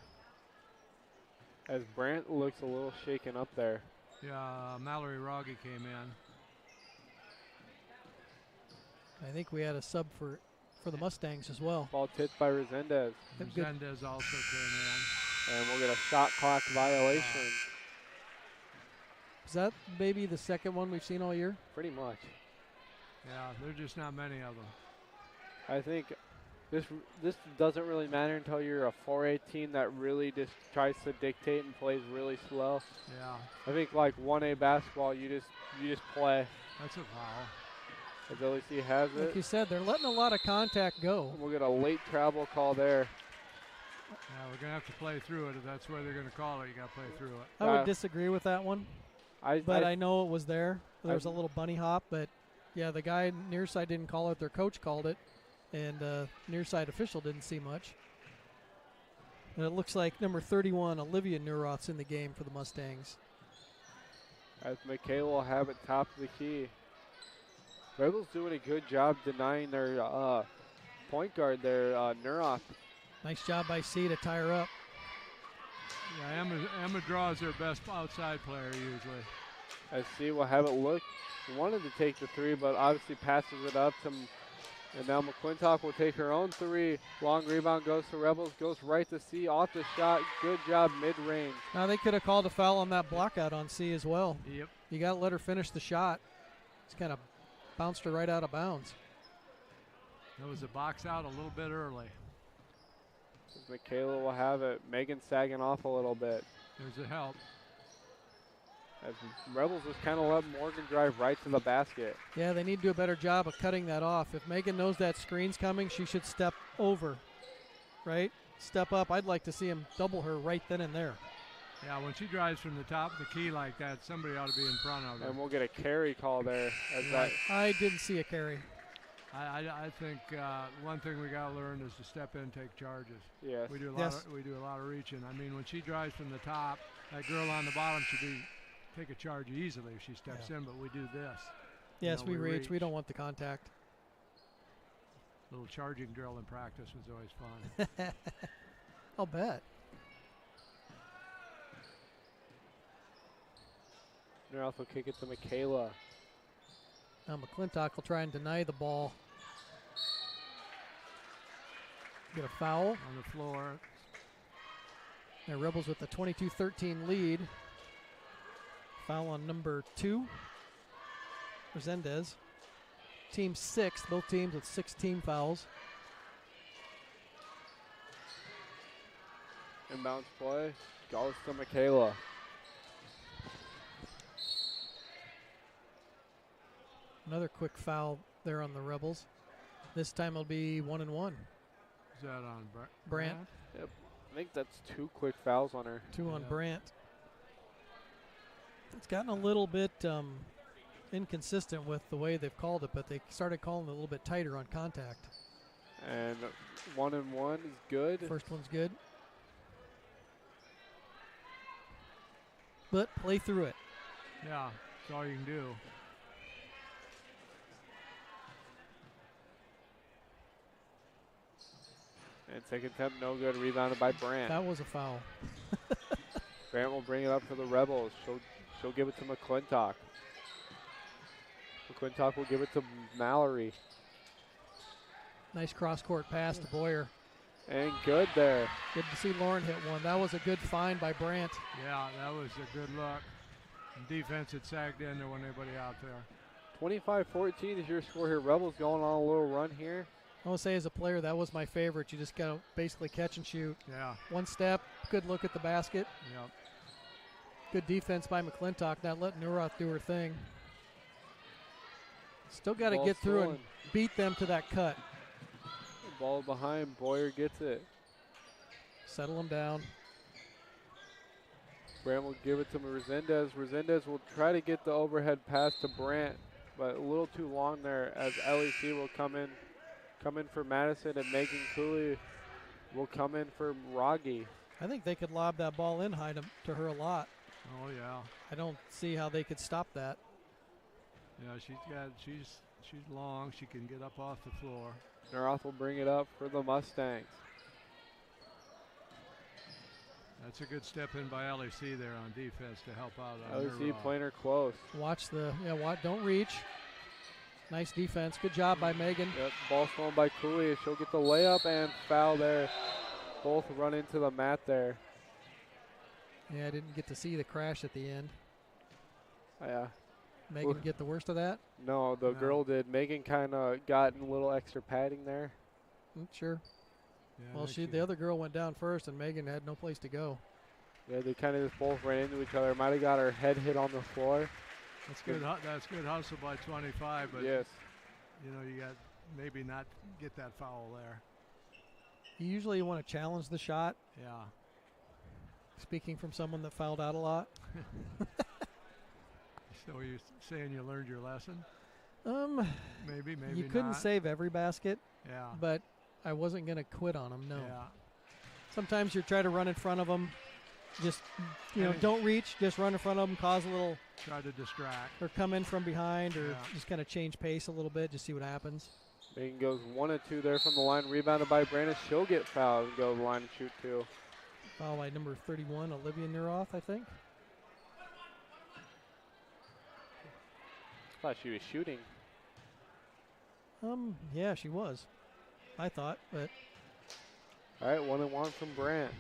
A: As Brandt looks a little shaken up there.
B: Yeah, Mallory Rogge came in.
C: I think we had a sub for the Mustangs as well.
A: Ball tipped by Resendez.
B: Resendez also came
A: And we'll get a shot clock violation.
C: Is that maybe the second one we've seen all year?
A: Pretty much.
B: in. Yeah, there's just not many of them.
A: I think this doesn't really matter until you're a 4A team that really just tries to dictate and plays really slow.
B: Yeah,
A: I think like 1A basketball, you just play.
B: that's a foul.
A: As LEC has
C: Like
A: it.
C: you said, they're letting a lot of contact go.
A: We'll get a late travel call there.
B: Yeah, we're going to have to play through it. If that's where they're going to call it, you got to play through it.
C: I would disagree with that one, but I know it was there. There was a little bunny hop, but yeah, the guy near side didn't call it. Their coach called it, and near side official didn't see much. And it looks like number 31, Olivia Neuroth's in the game for the Mustangs.
A: As Michaela will have it top of the key. Rebels doing a good job denying their point guard, their Neuroth.
C: Nice job by C to tie her up.
B: Yeah, Emma draws their best outside player usually.
A: As C will have it look. Wanted to take the three, but obviously passes it up to. And now McClintock will take her own three. Long rebound goes to Rebels, goes right to C, off the shot. Good job mid-range.
C: Now they could have called a foul on that block out on C as well.
B: Yep.
C: You got to let her finish the shot. It's kind of bounced her right out of bounds.
B: That was a box out a little bit early.
A: Michaela will have it. Megan sagging off a little bit.
B: There's a help.
A: As Rebels just kind of let Morgan drive right to the basket.
C: Yeah, they need to do a better job of cutting that off. If Megan knows that screen's coming, she should step over, right? Step up. I'd like to see him double her right then and there.
B: Yeah, when she drives from the top of the key like that, somebody ought to be in front of her.
A: And we'll get a carry call there. As
B: Yeah.
C: I didn't see a carry.
B: I think one thing we got to learn is to step in, take charges.
A: Yes.
B: We do
C: Yes.
B: we do a lot of reaching. I mean, when she drives from the top, that girl on the bottom should take a charge easily if she steps in. But we do this.
C: Yes, we reach.
B: reach.
C: We don't want the contact.
B: Little charging drill in practice was always fun.
C: I'll bet.
A: Neuroth will kick it to Michaela.
C: Now McClintock will try and deny the ball. Get a foul.
B: On the floor.
C: And Rebels with the 22-13 lead. Foul on number 2. Resendez. Team 6, both teams with 6 team fouls.
A: Inbounds play goes to Michaela.
C: Another quick foul there on the Rebels. This time it'll be 1-1.
B: Is that on
C: Brandt.
A: Yep. I think that's 2 quick fouls on her.
C: 2 on
B: Yeah.
C: Brandt. It's gotten a little bit inconsistent with the way they've called it, but they started calling it a little bit tighter on contact.
A: And 1-1 is good.
C: First one's good. But play through it.
B: Yeah, that's all you can do.
A: And second attempt, no good. Rebounded by Brandt.
C: That was a foul.
A: Brandt will bring it up for the Rebels. She'll give it to McClintock. McClintock will give it to Mallory.
C: Nice cross-court pass to Boyer.
A: And good there.
C: Good to see Lauren hit one. That was a good find by Brandt.
B: Yeah, that was a good look. And defense had sagged in. There wasn't anybody out there.
A: 25-14 is your score here. Rebels going on a little run here.
C: I want to say as a player, that was my favorite. You just got to basically catch and shoot.
B: Yeah.
C: One step, good look at the basket.
B: Yep.
C: Good defense by McClintock, not letting Neuroth do her thing. Still got to
A: Ball
C: get through
A: stolen.
C: and beat them to that cut.
A: Ball behind. Boyer gets it.
C: Settle them down.
A: Brant will give it to Resendez. Resendez will try to get the overhead pass to Brant, but a little too long there as LEC will come in for Madison, and Megan Cooley will come in for Rogge.
C: I think they could lob that ball in high to her a lot.
B: Oh yeah.
C: I don't see how they could stop that.
B: Yeah, she's long. She can get up off the floor.
A: Neroth will bring it up for the Mustangs.
B: That's a good step in by LEC there on defense to help out.
A: LEC playing her close.
C: Watch don't reach. Nice defense. Good job by Megan.
A: Yep, ball stolen by Cooley. She'll get the layup and foul there. Both run into the mat there.
C: Yeah, I didn't get to see the crash at the end.
A: Yeah.
C: Megan get the worst of that?
A: No, the girl did. Megan kind of got in a little extra padding there.
C: Sure.
B: Yeah,
C: well, the other girl went down first, and Megan had no place to go.
A: Yeah, they kind of just both ran into each other. Might have got her head hit on the floor.
B: That's good. That's good hustle by 25. But
A: yes,
B: you got maybe not get that foul there.
C: You usually want to challenge the shot.
B: Yeah.
C: Speaking from someone that fouled out a lot.
B: So you're saying you learned your lesson? Maybe
C: you couldn't save every basket.
B: Yeah.
C: But I wasn't going to quit on them, no.
B: Yeah.
C: Sometimes you try to run in front of them. Just, don't reach. Just run in front of them, cause a little.
B: Try to distract.
C: Or come in from behind, or just kind of change pace a little bit, just see what happens.
A: Megan goes 1 of 2 there from the line. Rebounded by Brandon. She'll get fouled and go to the line and shoot 2.
C: Foul by number 31, Olivia Neroth, I think.
A: I thought she was shooting.
C: Yeah, she was. I thought, but.
A: All right, 1 and 1 from Brant.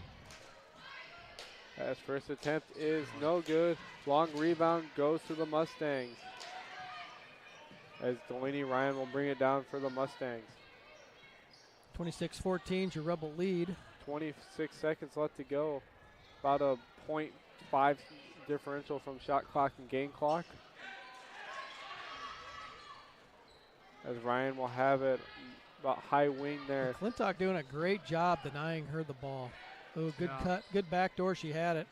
A: As first attempt is no good. Long rebound goes to the Mustangs. As Delaney Ryan will bring it down for the Mustangs.
C: 26-14 your Rebel lead.
A: 26 seconds left to go. About a .5 differential from shot clock and game clock. As Ryan will have it about high wing there.
C: McClintock doing a great job denying her the ball. Oh, good cut, good backdoor. She had it.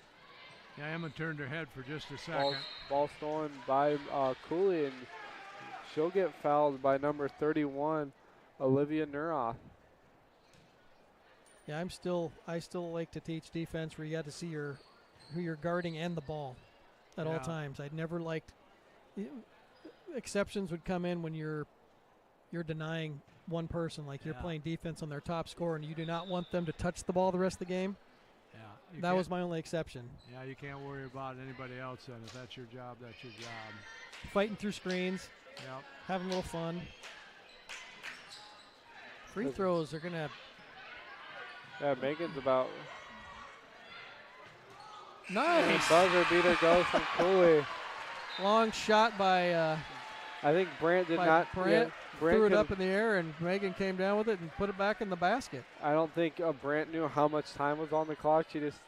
B: Yeah, Emma turned her head for just a second.
A: Ball stolen by Cooley, and she'll get fouled by number 31, Olivia Neroth.
C: Yeah, I still like to teach defense where you got to see who you're guarding and the ball at all times. I'd never liked exceptions would come in when you're denying one person, like you're playing defense on their top scorer, and you do not want them to touch the ball the rest of the game.
B: Yeah,
C: that was my only exception.
B: Yeah, you can't worry about anybody else then. If that's your job, that's your job.
C: Fighting through screens.
B: Yep.
C: Having a little fun. Free throws are gonna.
A: Yeah, Megan's about.
C: Nice.
A: Buzzer beater goes from Cooley.
C: Long shot by.
A: I think Brant did not.
C: Brant threw it up in the air, and Megan came down with it and put it back in the basket.
A: I don't think Brant knew how much time was on the clock. She just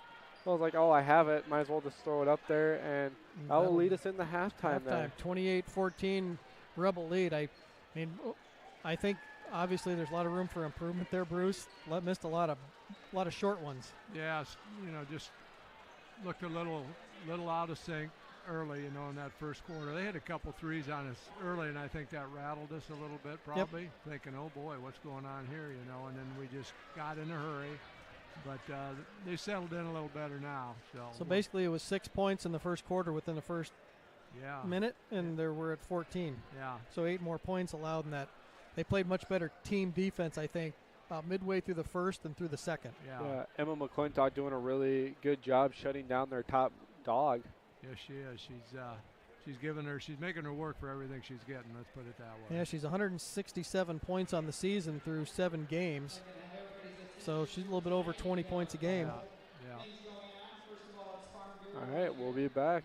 A: was like, "Oh, I have it. Might as well just throw it up there," and that will lead us into halftime. There,
C: 28-14, Rebel lead. I think obviously there's a lot of room for improvement there. Bruce missed a lot of short ones.
B: Yeah, just looked a little out of sync early, in that first quarter. They had a couple threes on us early, and I think that rattled us a little bit, probably, thinking, oh boy, what's going on here, and then we just got in a hurry. But they settled in a little better now. So
C: basically it was 6 points in the first quarter within the first minute, and we're at 14.
B: Yeah.
C: So 8 more points allowed in that. They played much better team defense, I think, about midway through the first and through the second.
A: Yeah. Emma McClintock doing a really good job shutting down their top dog.
B: Yes, she is. She's making her work for everything she's getting. Let's put it that way.
C: Yeah, she's 167 points on the season through 7 games. So she's a little bit over 20 points a game.
B: Yeah.
A: All right, we'll be back.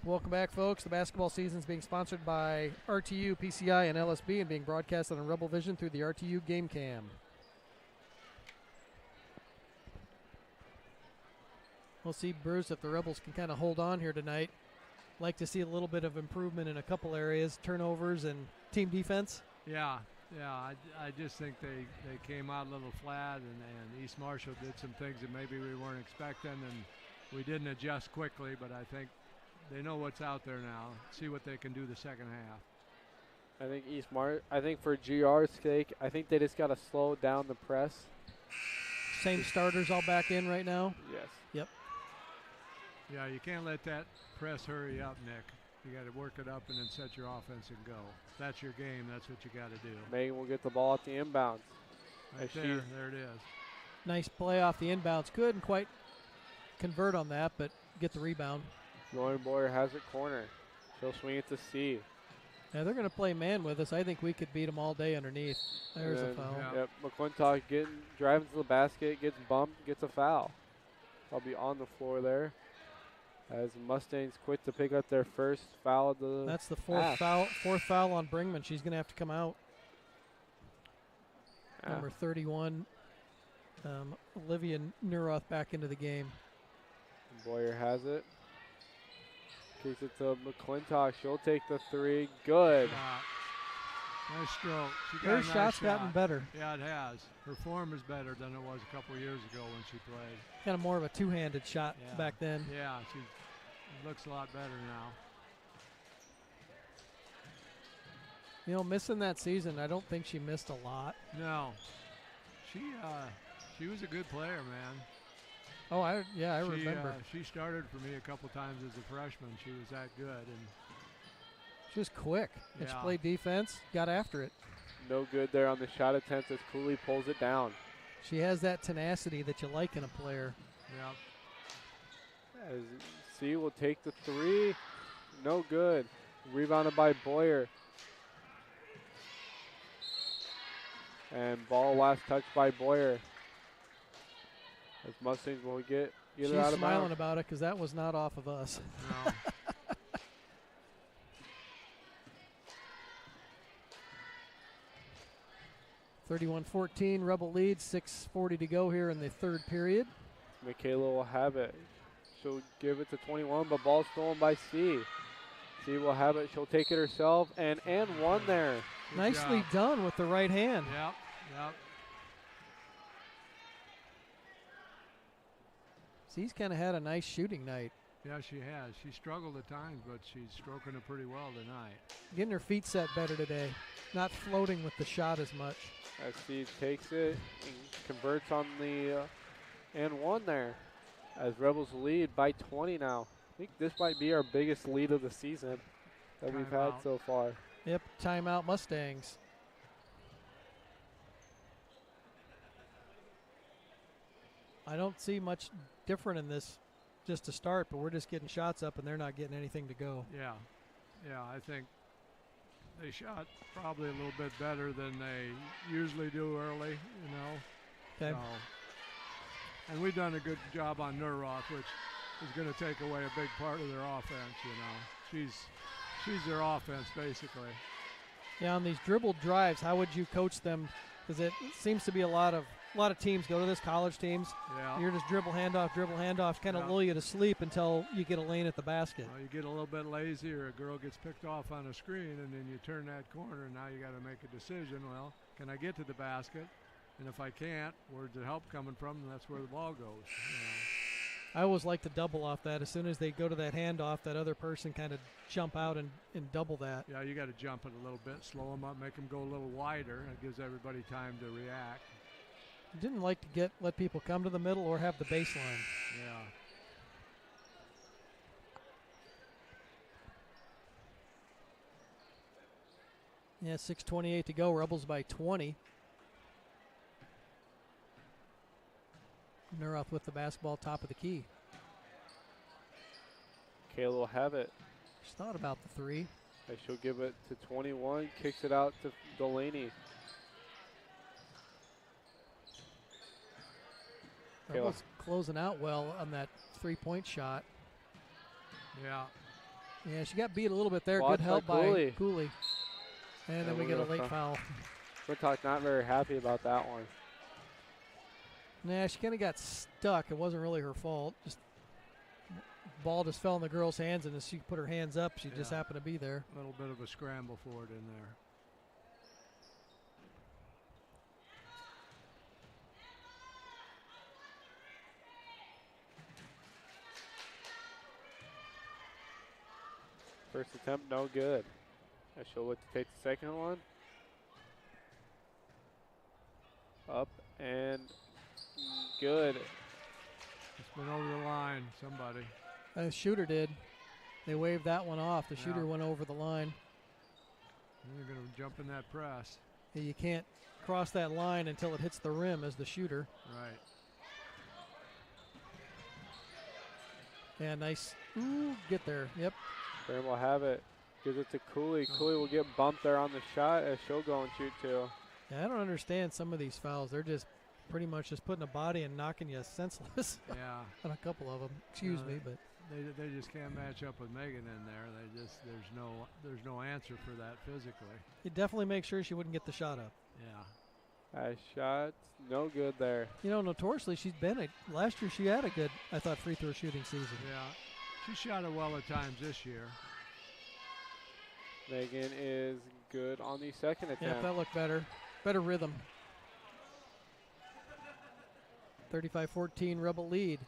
C: Welcome back, folks. The basketball season is being sponsored by RTU, PCI, and LSB and being broadcast on Rebel Vision through the RTU Game Cam. We'll see, Bruce, if the Rebels can kind of hold on here tonight. Like to see a little bit of improvement in a couple areas, turnovers and team defense.
B: Yeah. I just think they came out a little flat, and East Marshall did some things that maybe we weren't expecting, and we didn't adjust quickly, but I think they know what's out there now. See what they can do the second half.
A: I think for GR's sake, I think they just got to slow down the press.
C: Same starters all back in right now?
A: Yes.
C: Yep.
B: Yeah, you can't let that press hurry up, Nick. You got to work it up and then set your offense and go. That's your game. That's what you got to do.
A: Megan will get the ball at the inbounds.
B: Right there it is.
C: Nice play off the inbounds. Couldn't quite convert on that, but get the rebound.
A: Lauren Boyer has it corner. She'll swing it to C.
C: Yeah, they're going to play man with us. I think we could beat them all day underneath. There's a foul.
A: Yep, McClintock driving to the basket, gets bumped, gets a foul. I'll be on the floor there as Mustangs quit to pick up their first foul.
C: That's the fourth foul on Bringman. She's going to have to come out. Yeah. Number 31, Olivia Neuroth back into the game.
A: Boyer has it. Kicks it to McClintock. She'll take the three. Good.
B: Nice stroke.
C: Her shot's gotten better.
B: Yeah, it has. Her form is better than it was a couple years ago when she played.
C: Kind of more of a two-handed shot back then.
B: Yeah, she looks a lot better now.
C: You know, missing that season, I don't think she missed a lot.
B: No. She was a good player, man.
C: Oh, I remember.
B: She started for me a couple times as a freshman. She was that good, and
C: she was quick. And she played defense, got after it.
A: No good there on the shot attempt as Cooley pulls it down.
C: She has that tenacity that you like in a player.
B: Yep.
A: As C will take the three. No good. Rebounded by Boyer. And ball last touched by Boyer. As Mustangs will get
C: She's
A: out of
C: smiling
A: bounds.
C: about it because that was not off of us.
B: No.
C: (31-14) Rebel leads. 6:40 to go here in the third period.
A: Michaela will have it. She'll give it to 21, but ball stolen by C. C will have it. She'll take it herself, and one there.
B: Good
C: Nicely
B: job.
C: done with the right hand.
B: Yep.
C: C's kind of had a nice shooting night.
B: Yeah, she has. She struggled at times, but she's stroking it pretty well tonight.
C: Getting her feet set better today. Not floating with the shot as much.
A: As C takes it and converts on the and one there. As Rebels lead by 20 now. I think this might be our biggest lead of the season that we've had so far.
C: Yep, timeout Mustangs. I don't see much different in this just to start, but we're just getting shots up and they're not getting anything to go.
B: Yeah, I think they shot probably a little bit better than they usually do early, you know.
C: Okay.
B: So, and we've done a good job on Neuroth, which is going to take away a big part of their offense, you know. She's their offense, basically. Yeah,
C: on these dribble drives, how would you coach them? Because it seems to be a lot of teams go to this, college teams.
B: Yeah.
C: You're just dribble handoff, kind of lull you to sleep until you get a lane at the basket.
B: Well, you get a little bit lazy, or a girl gets picked off on a screen, and then you turn that corner, and now you got to make a decision. Well, can I get to the basket? And if I can't, where's the help coming from? And that's where the ball goes. You know.
C: I always like to double off that. As soon as they go to that handoff, that other person kind of jump out and double that.
B: Yeah, you got to jump it a little bit, slow them up, make them go a little wider. It gives everybody time to react.
C: Didn't like to let people come to the middle or have the baseline. Yeah, 6:28 to go. Rebels by 20. Neuroth with the basketball, top of the key.
A: Kayla will have it.
C: Just thought about the three.
A: And she'll give it to 21, kicks it out to Delaney.
C: Rebels closing out well on that three-point shot.
B: Yeah.
C: Yeah, she got beat a little bit there.
A: Blocked
C: Good help
A: by
C: by Cooley. And then we get a late foul.
A: McClintock not very happy about that one.
C: Nah, she kind of got stuck. It wasn't really her fault. Just ball just fell in the girl's hands, and as she put her hands up, she just happened to be there.
B: A little bit of a scramble for it in there.
A: First attempt, no good. And she'll look to take the second one. Up and good.
B: It's been over the line, somebody.
C: The shooter did. They waved that one off. The shooter went over the line.
B: You're going to jump in that press.
C: Yeah, you can't cross that line until it hits the rim as the shooter.
B: Right.
C: Yeah, nice. Ooh, get there. Yep.
A: Graham will have it. Gives it to Cooley. Cooley will get bumped there on the shot as she'll go and shoot too.
C: Yeah, I don't understand some of these fouls. They're just pretty much just putting a body and knocking you senseless.
B: Yeah.
C: On a couple of them. Excuse me, but
B: they just can't match up with Megan in there. They just there's no answer for that physically.
C: you definitely make sure she wouldn't get the shot up.
B: Yeah.
A: Nice shots. No good there.
C: You know, notoriously, she's been last year she had a good, I thought, free throw shooting season.
B: Yeah. She shot it well at times this year.
A: Megan is good on the second attempt.
C: Yeah, that looked better. Better rhythm. 35-14 Rebel lead.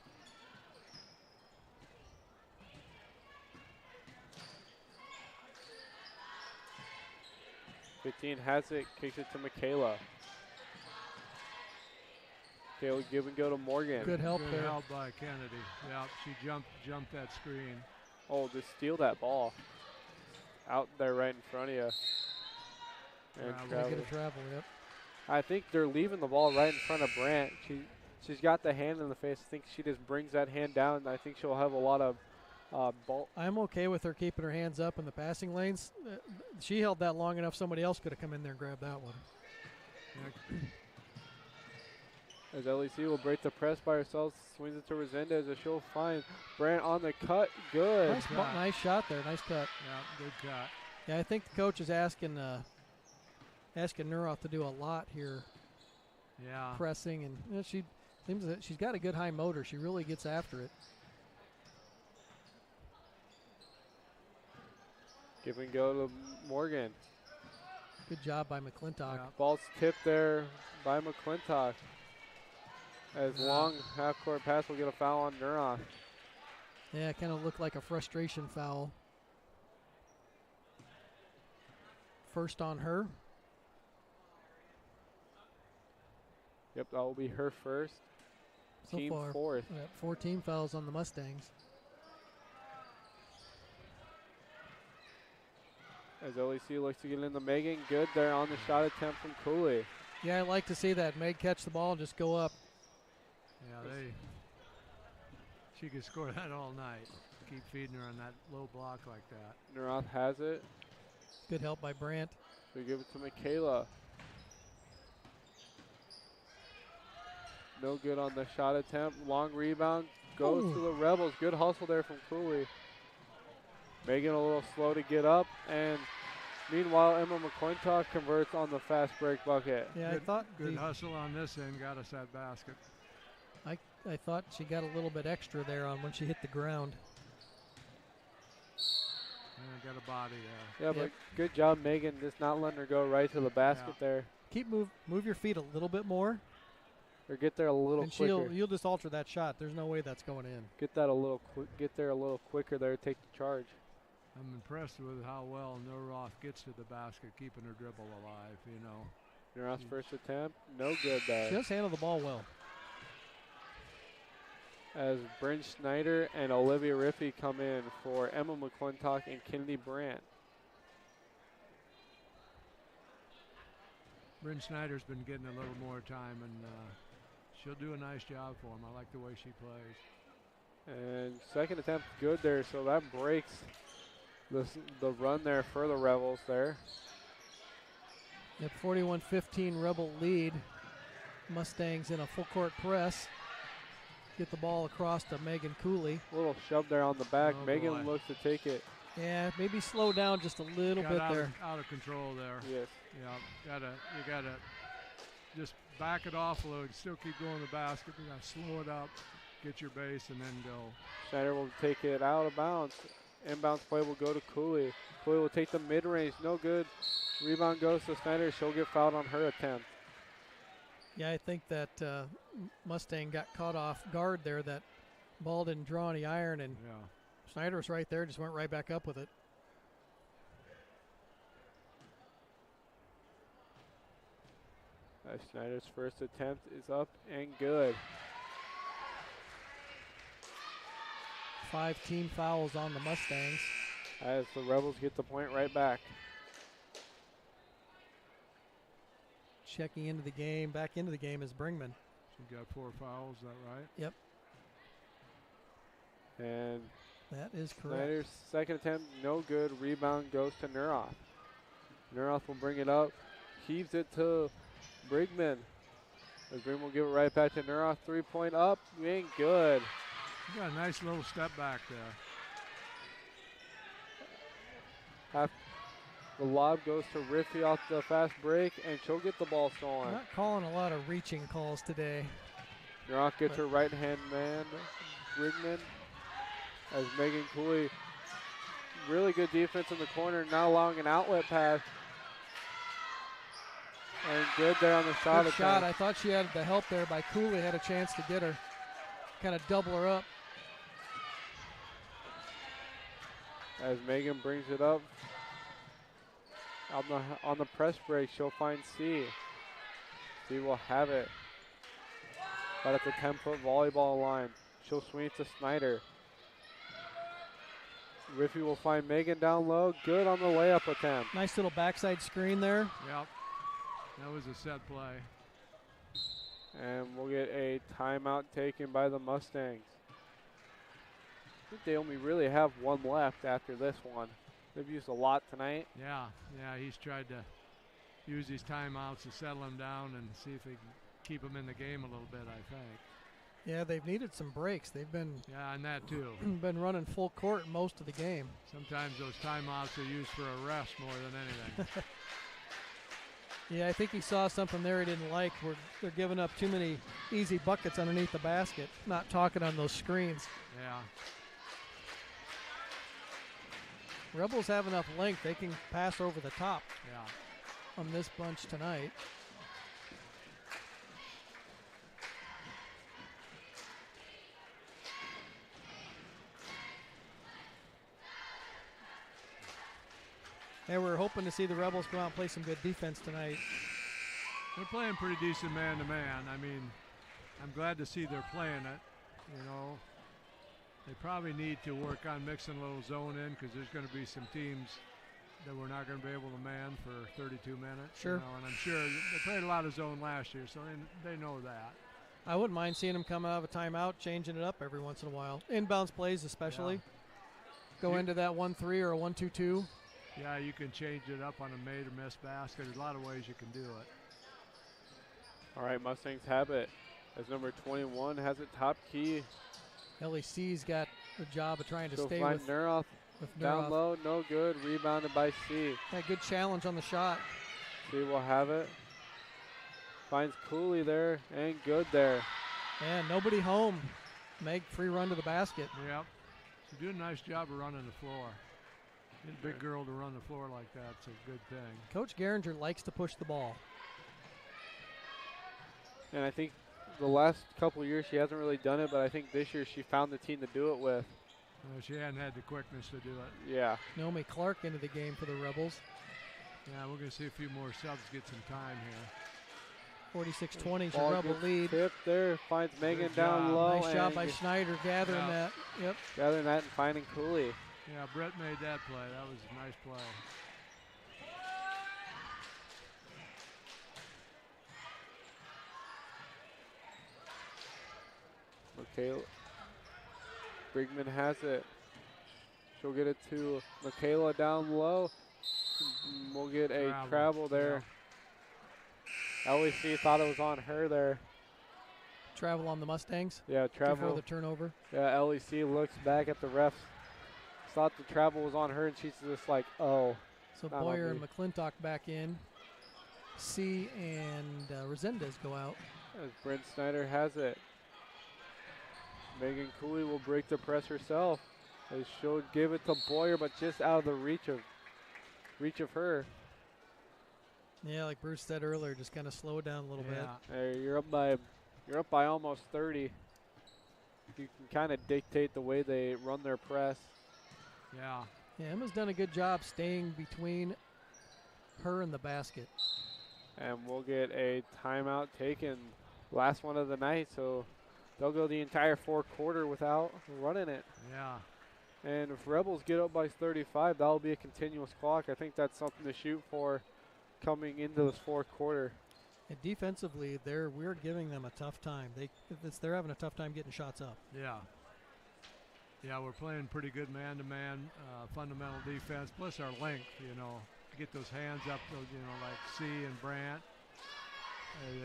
A: Fifteen has it, kicks it to Michaela. Michaela give and go to Morgan.
C: Good help
B: Good
C: there.
B: help by Kennedy. Yeah, she jumped that screen.
A: Oh, just steal that ball. Out there right in front of you. And
B: Travel.
C: Get a travel, yep.
A: I think they're leaving the ball right in front of Brandt. She's got the hand in the face. I think she just brings that hand down. I think she'll have a lot of ball.
C: I'm okay with her keeping her hands up in the passing lanes. She held that long enough. Somebody else could have come in there and grabbed that one.
A: As LEC will break the press by herself, swings it to Resendez as she'll find Brandt on the cut. Good.
C: Nice shot there. Nice cut.
B: Yeah, good cut.
C: Yeah, I think the coach is asking Nuroff to do a lot here.
B: Yeah.
C: Pressing, and she seems that she's got a good high motor. She really gets after it.
A: Give and go to Morgan.
C: Good job by McClintock.
B: Yeah.
A: Ball's tipped there by McClintock. As long half-court pass will get a foul on Nuroff.
C: Yeah, it kind of looked like a frustration foul. First on her.
A: Yep, that will be her first.
C: So
A: team
C: far,
A: fourth.
C: 4 team fouls on the Mustangs.
A: As LEC looks to get in the Megan. Good there on the shot attempt from Cooley.
C: Yeah, I like to see that. Meg catch the ball and just go up.
B: Yeah, she could score that all night. Keep feeding her on that low block like that.
A: Nuroff has it.
C: Good help by Brandt.
A: We give it to Michaela. No good on the shot attempt. Long rebound. Goes to the Rebels. Good hustle there from Cooley. Megan a little slow to get up. And meanwhile, Emma McClintock converts on the fast break bucket.
C: Yeah,
B: Good,
C: I thought
B: good hustle on this end got us that basket.
C: I thought she got a little bit extra there on when she hit the ground.
B: Got a body there.
A: Yeah, but good job, Megan, just not letting her go right to the basket there.
C: Move your feet a little bit more.
A: Or get there a little
C: and
A: quicker.
C: You'll just alter that shot. There's no way that's going in.
A: Get that a little get there a little quicker there. Take the charge.
B: I'm impressed with how well Nuroff gets to the basket, keeping her dribble alive. You know.
A: Nuroff's first attempt, no good there.
C: She does handle the ball well.
A: As Bryn Schneider and Olivia Riffey come in for Emma McClintock and Kennedy Brandt.
B: Bryn Snyder's been getting a little more time, and she'll do a nice job for him. I like the way she plays.
A: And second attempt good there, so that breaks the run there for the Rebels there.
C: Yep, 41-15 Rebel lead. Mustangs in a full court press. Get the ball across to Megan Cooley.
A: A little shove there on the back.
B: Oh,
A: Megan
B: boy.
A: looks to take it.
C: Yeah, maybe slow down just a little bit there.
B: Out of control there.
A: Yes.
B: Yeah, you gotta just back it off a little. Still keep going to the basket. You gotta slow it up, get your base, and then go.
A: Schneider will take it out of bounds. Inbounds play will go to Cooley. Cooley will take the mid-range. No good. Rebound goes to Schneider. She'll get fouled on her attempt.
C: Yeah, I think that Mustang got caught off guard there. That ball didn't draw any iron, and Schneider was right there, just went right back up with it.
A: Schneider's first attempt is up and good.
C: 5 team fouls on the Mustangs.
A: As the Rebels get the point right back.
C: Checking into the game, back into the game is Bringman.
B: She got 4 fouls, is that right?
C: Yep.
A: And
C: that is correct.
A: Schneider's second attempt, no good. Rebound goes to Neuroth. Neuroth will bring it up, heaves it to Brigman. As Brigman will give it right back to Neuroth. 3-point up, ain't good.
B: You got a nice little step back there.
A: The lob goes to Riffy off the fast break, and she'll get the ball stolen.
C: Not calling a lot of reaching calls today.
A: Neuroth gets her right-hand man, Brigman. As Megan Cooley, really good defense in the corner, not allowing an outlet pass. And good there on the shot.
C: Good shot. I thought she had the help there by Cooley, had a chance to get her, kind of double her up.
A: As Megan brings it up. On the press break, she'll find C. C will have it. But at the 10-foot volleyball line, she'll swing it to Snyder. Riffy will find Megan down low. Good on the layup attempt.
C: Nice little backside screen there.
B: Yep. That was a set play.
A: And we'll get a timeout taken by the Mustangs. I think they only really have one left after this one. They've used a lot tonight.
B: Yeah, he's tried to use these timeouts to settle him down and see if he can keep him in the game a little bit, I think.
C: Yeah, they've needed some breaks. They've been
B: and that too.
C: been running full court most of the game.
B: Sometimes those timeouts are used for a rest more than anything.
C: Yeah, I think he saw something there he didn't like. They're giving up too many easy buckets underneath the basket, not talking on those screens.
B: Yeah.
C: Rebels have enough length. They can pass over the top
B: Yeah.
C: on this bunch tonight. And we're hoping to see the Rebels go out and play some good defense tonight.
B: They're playing pretty decent man-to-man. I mean, I'm glad to see they're playing it, you know. They probably need to work on mixing a little zone in because there's going to be some teams that we're not going to be able to man for 32 minutes.
C: Sure.
B: You know, and I'm sure they played a lot of zone last year, so they know that.
C: I wouldn't mind seeing them come out of a timeout, changing it up every once in a while. Inbounds plays especially. Go into that 1-3 or a 1-2-2.
B: Yeah, you can change it up on a made or missed basket. There's a lot of ways you can do it.
A: All right, Mustangs have it. As number 21 has it top key.
C: LEC's got the job of trying to
A: She'll
C: stay
A: find
C: with
A: Neuroth. Down low, no good. Rebounded by C.
C: Had a good challenge on the shot.
A: C will have it. Finds Cooley there, and good there.
C: And nobody home. Meg, free run to the basket.
B: Yep. She's doing a nice job of running the floor. Getting a big girl to run the floor like that's a good thing.
C: Coach Geringer likes to push the ball.
A: And I think the last couple of years she hasn't really done it, but I think this year she found the team to do it with.
B: She hadn't had the quickness to do it.
A: Yeah.
C: Naomi Clark into the game for the Rebels.
B: Yeah, we're going to see a few more subs get some time here.
C: 46-20 is your Rebel lead.
A: Tip there, finds Megan
B: Good
A: down
B: job.
A: low.
C: Nice job by Schneider gathering that. Yep.
A: Gathering that and finding Cooley.
B: Yeah, Brett made that play. That was a nice play.
A: Michaela. Brigman has it. She'll get it to Michaela down low. We'll get a travel there. LEC thought it was on her there.
C: Travel on the Mustangs.
A: Yeah, travel.
C: Before the turnover.
A: Yeah, LEC looks back at the refs thought the travel was on her, and she's just like, oh.
C: So
A: not on
C: Boyer and
A: me.
C: McClintock back in. C and Resendez go out.
A: As Brent Snyder has it. Megan Cooley will break the press herself. As she'll give it to Boyer, but just out of the reach of her.
C: Yeah, like Bruce said earlier, just kind of slow it down a little bit.
A: There, you're up by almost 30. You can kind of dictate the way they run their press.
B: Yeah.
C: Yeah, Emma's done a good job staying between her and the basket.
A: And we'll get a timeout taken. Last one of the night, so they'll go the entire fourth quarter without running it.
B: Yeah.
A: And if Rebels get up by 35, that'll be a continuous clock. I think that's something to shoot for coming into this fourth quarter.
C: And defensively, we're giving them a tough time. They're having a tough time getting shots up.
B: Yeah. Yeah, we're playing pretty good man-to-man fundamental defense, plus our length, you know, to get those hands up, you know, like C and Brandt.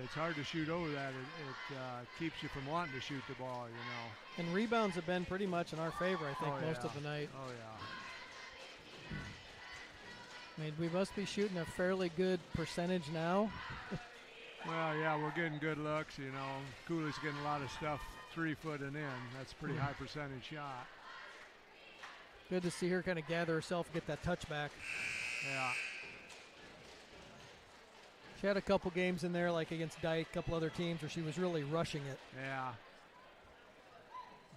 B: It's hard to shoot over that. It keeps you from wanting to shoot the ball, you know.
C: And rebounds have been pretty much in our favor, I think, most of the night.
B: Oh, yeah.
C: I mean, we must be shooting a fairly good percentage now.
B: Well, yeah, we're getting good looks, you know. Cooley's getting a lot of stuff 3 foot and in. That's a pretty high percentage shot.
C: Good to see her kind of gather herself, get that touch back.
B: Yeah.
C: She had a couple games in there, like against Dyke, a couple other teams, where she was really rushing it.
B: Yeah.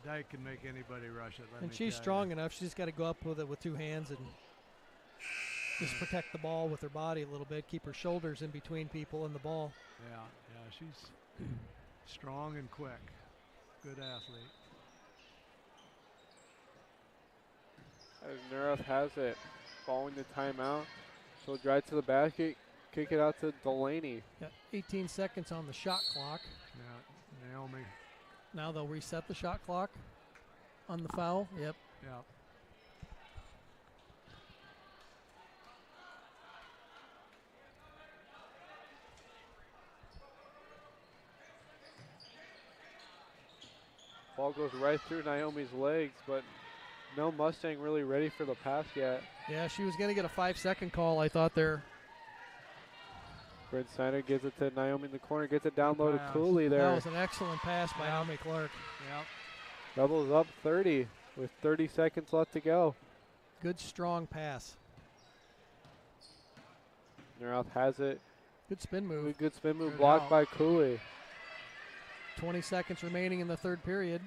B: Dyke can make anybody rush it.
C: And she's strong enough. She's just got to go up with it with 2 hands and just protect the ball with her body a little bit, keep her shoulders in between people and the ball.
B: Yeah, she's strong and quick. Good athlete.
A: As Neurath has it, following the timeout, she'll drive to the basket, kick it out to Delaney.
C: Got 18 seconds on the shot clock.
B: Yeah, Naomi.
C: Now they'll reset the shot clock on the foul. Yep.
B: Yeah.
A: Ball goes right through Naomi's legs, but no Mustang really ready for the pass yet.
C: Yeah, she was going to get a 5-second call, I thought there.
A: Brent Snyder gives it to Naomi in the corner, gets it down low to Cooley there.
C: That was an excellent pass by Naomi Clark.
B: Yep.
A: Rebels up 30 with 30 seconds left to go.
C: Good, strong pass.
A: Neurath has it.
C: Good spin move.
A: Good spin move,
B: Good
A: blocked
B: help.
A: by Cooley.
C: 20 seconds remaining in the third period.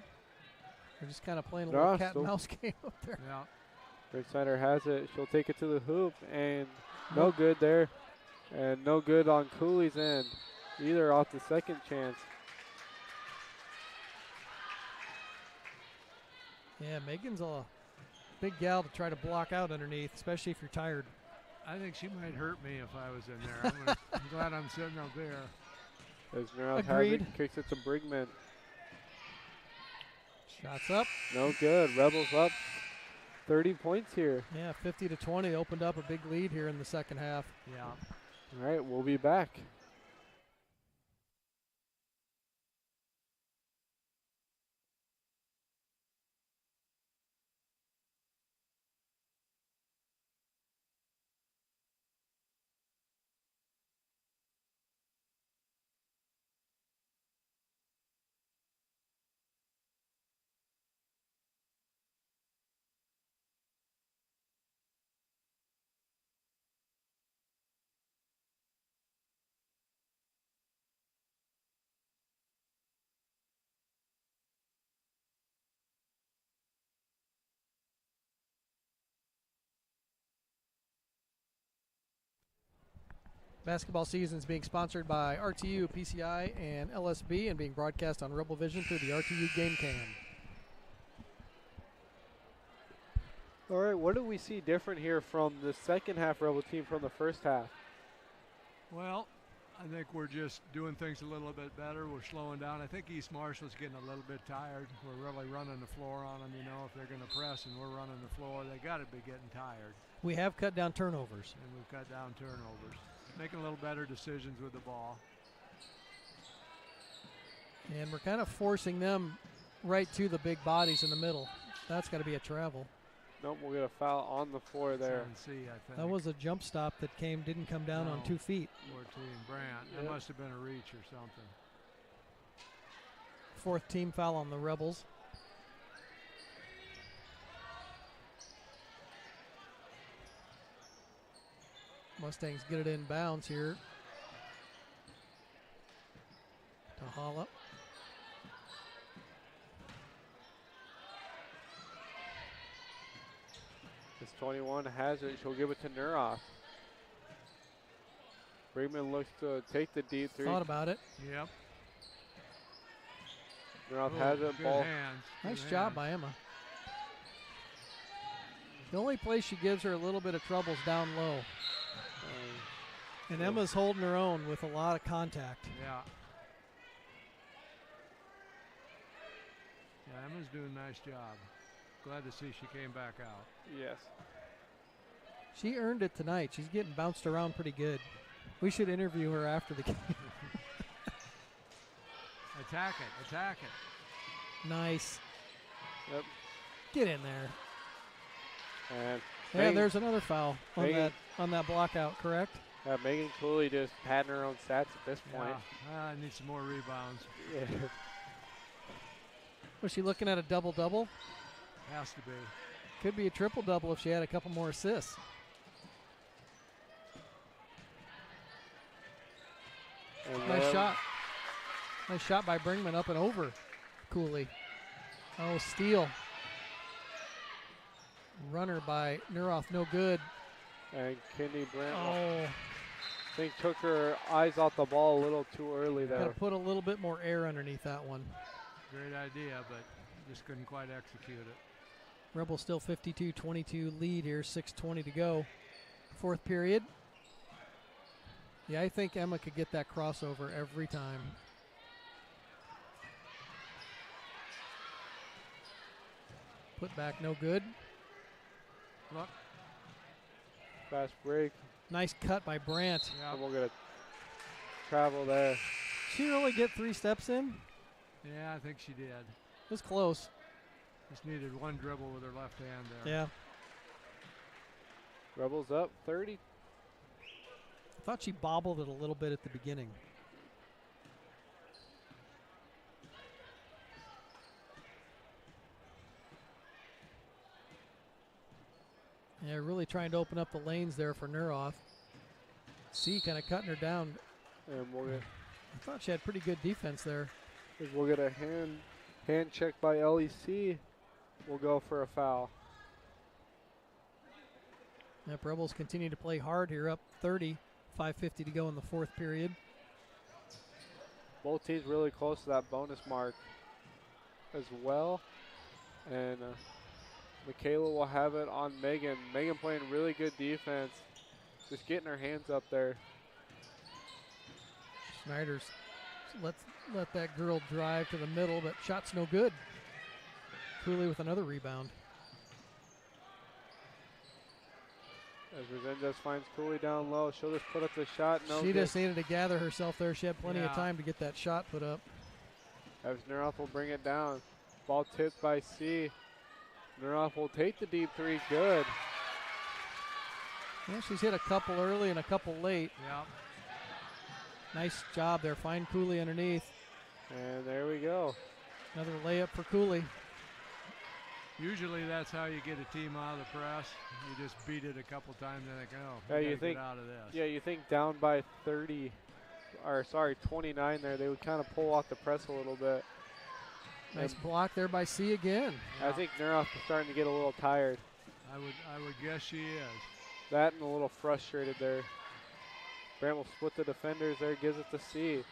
C: They're just kind of playing a little cat and mouse game up there.
B: Yeah.
A: Brent Snyder has it. She'll take it to the hoop, and no good there. And no good on Cooley's end, either off the second chance.
C: Yeah, Megan's a big gal to try to block out underneath, especially if you're tired.
B: I think she might hurt me if I was in there. I'm glad I'm sitting up there.
A: As Neurath has
C: Agreed.
A: it, kicks it to Brigman.
C: Shots up.
A: No good. Rebels up 30 points here.
C: Yeah, 50-20 opened up a big lead here in the second half.
B: Yeah.
A: All right, we'll be back.
C: Basketball season is being sponsored by RTU, PCI, and LSB and being broadcast on Rebel Vision through the RTU Game Cam.
A: All right, what do we see different here from the second half Rebel team from the first half?
B: Well, I think we're just doing things a little bit better. We're slowing down. I think East Marshall's getting a little bit tired. We're really running the floor on them, you know. If they're going to press and we're running the floor, they got to be getting tired.
C: We have cut down turnovers.
B: And we've cut down turnovers. Making a little better decisions with the ball.
C: And we're kind of forcing them right to the big bodies in the middle. That's got to be a travel.
A: Nope, we'll get a foul on the floor there.
B: C, I think.
C: That was a jump stop that didn't come down on
B: No.
C: 2 feet.
B: 14, Brandt. That
A: Yep.
B: must have been a reach or something.
C: 4th team foul on the Rebels. Mustangs get it in bounds here to Holla.
A: This 21 has it. She'll give it to Nuroff. Brinkman looks to take the deep three.
C: Thought about it.
B: Yep.
A: Nuroff
B: Ooh,
A: has it.
B: good
A: Ball.
B: hands.
C: Nice
B: Good
C: job
B: hands.
C: by Emma. The only place she gives her a little bit of trouble is down low. And
A: Yeah.
C: Emma's holding her own with a lot of contact.
B: Yeah. Yeah, Emma's doing a nice job. Glad to see she came back out.
A: Yes.
C: She earned it tonight. She's getting bounced around pretty good. We should interview her after the game.
B: Attack it. Attack it.
C: Nice.
A: Yep.
C: Get in there.
A: And
C: Yeah,
A: Megan-
C: there's another foul on
A: Megan-
C: that block out, correct?
A: Megan Cooley just patting her own stats at this point.
B: Yeah. I need some more rebounds.
A: Yeah.
C: Was she looking at a double-double?
B: Has to be.
C: Could be a triple-double if she had a couple more assists.
A: And
C: Nice
A: then-
C: shot. Nice shot by Brinkman up and over Cooley. Oh, steal. Runner by Nuroff, no good.
A: And Kidney Brandt,
C: Oh,
A: I think, took her eyes off the ball a little too early
C: got
A: there.
C: to put a little bit more air underneath that one.
B: Great idea, but just couldn't quite execute it.
C: Rebels still 52-22 lead here, 6:20 to go. 4th period. Yeah, I think Emma could get that crossover every time. Put back, no good.
B: Look.
A: Fast break.
C: Nice cut by Brandt.
B: Yeah.
A: And we'll get a travel there.
C: She really get 3 steps in?
B: Yeah, I think she did.
C: It was close.
B: Just needed one dribble with her left hand there.
C: Yeah.
A: Rebels up 30.
C: I thought she bobbled it a little bit at the beginning. Yeah, really trying to open up the lanes there for Nuroff. C kind of cutting her down.
A: And
C: I thought she had pretty good defense there.
A: we'll get a hand check by LEC. We'll go for a foul.
C: Yep, Rebels continue to play hard here, up 30, 5:50 to go in the 4th period.
A: Both teams really close to that bonus mark as well. And Michaela will have it on Megan. Megan playing really good defense. Just getting her hands up there.
C: Snyder's let that girl drive to the middle, but shot's no good. Cooley with another rebound.
A: As Resendez finds Cooley down low, she'll just put up the shot. No
C: She
A: good.
C: just needed to gather herself there. She had plenty of
B: Yeah.
C: time to get that shot put up.
A: As Nuroff will bring it down. Ball tipped by C. Nuroff will take the deep three. Good.
C: Yeah, she's hit a couple early and a couple late.
B: Yeah.
C: Nice job there. Find Cooley underneath.
A: And there we go.
C: Another layup for Cooley.
B: Usually that's how you get a team out of the press. You just beat it a couple times and think, oh,
A: Yeah,
B: we
A: you
B: gotta
A: think-
B: get out of this.
A: Yeah, you think down by 30, or sorry, 29 there, they would kind of pull off the press a little bit.
C: Nice block there by C again.
A: I think Nuroff is starting to get a little tired.
B: I would guess she is.
A: That and a little frustrated there. Brandt will split the defenders there, gives it to C.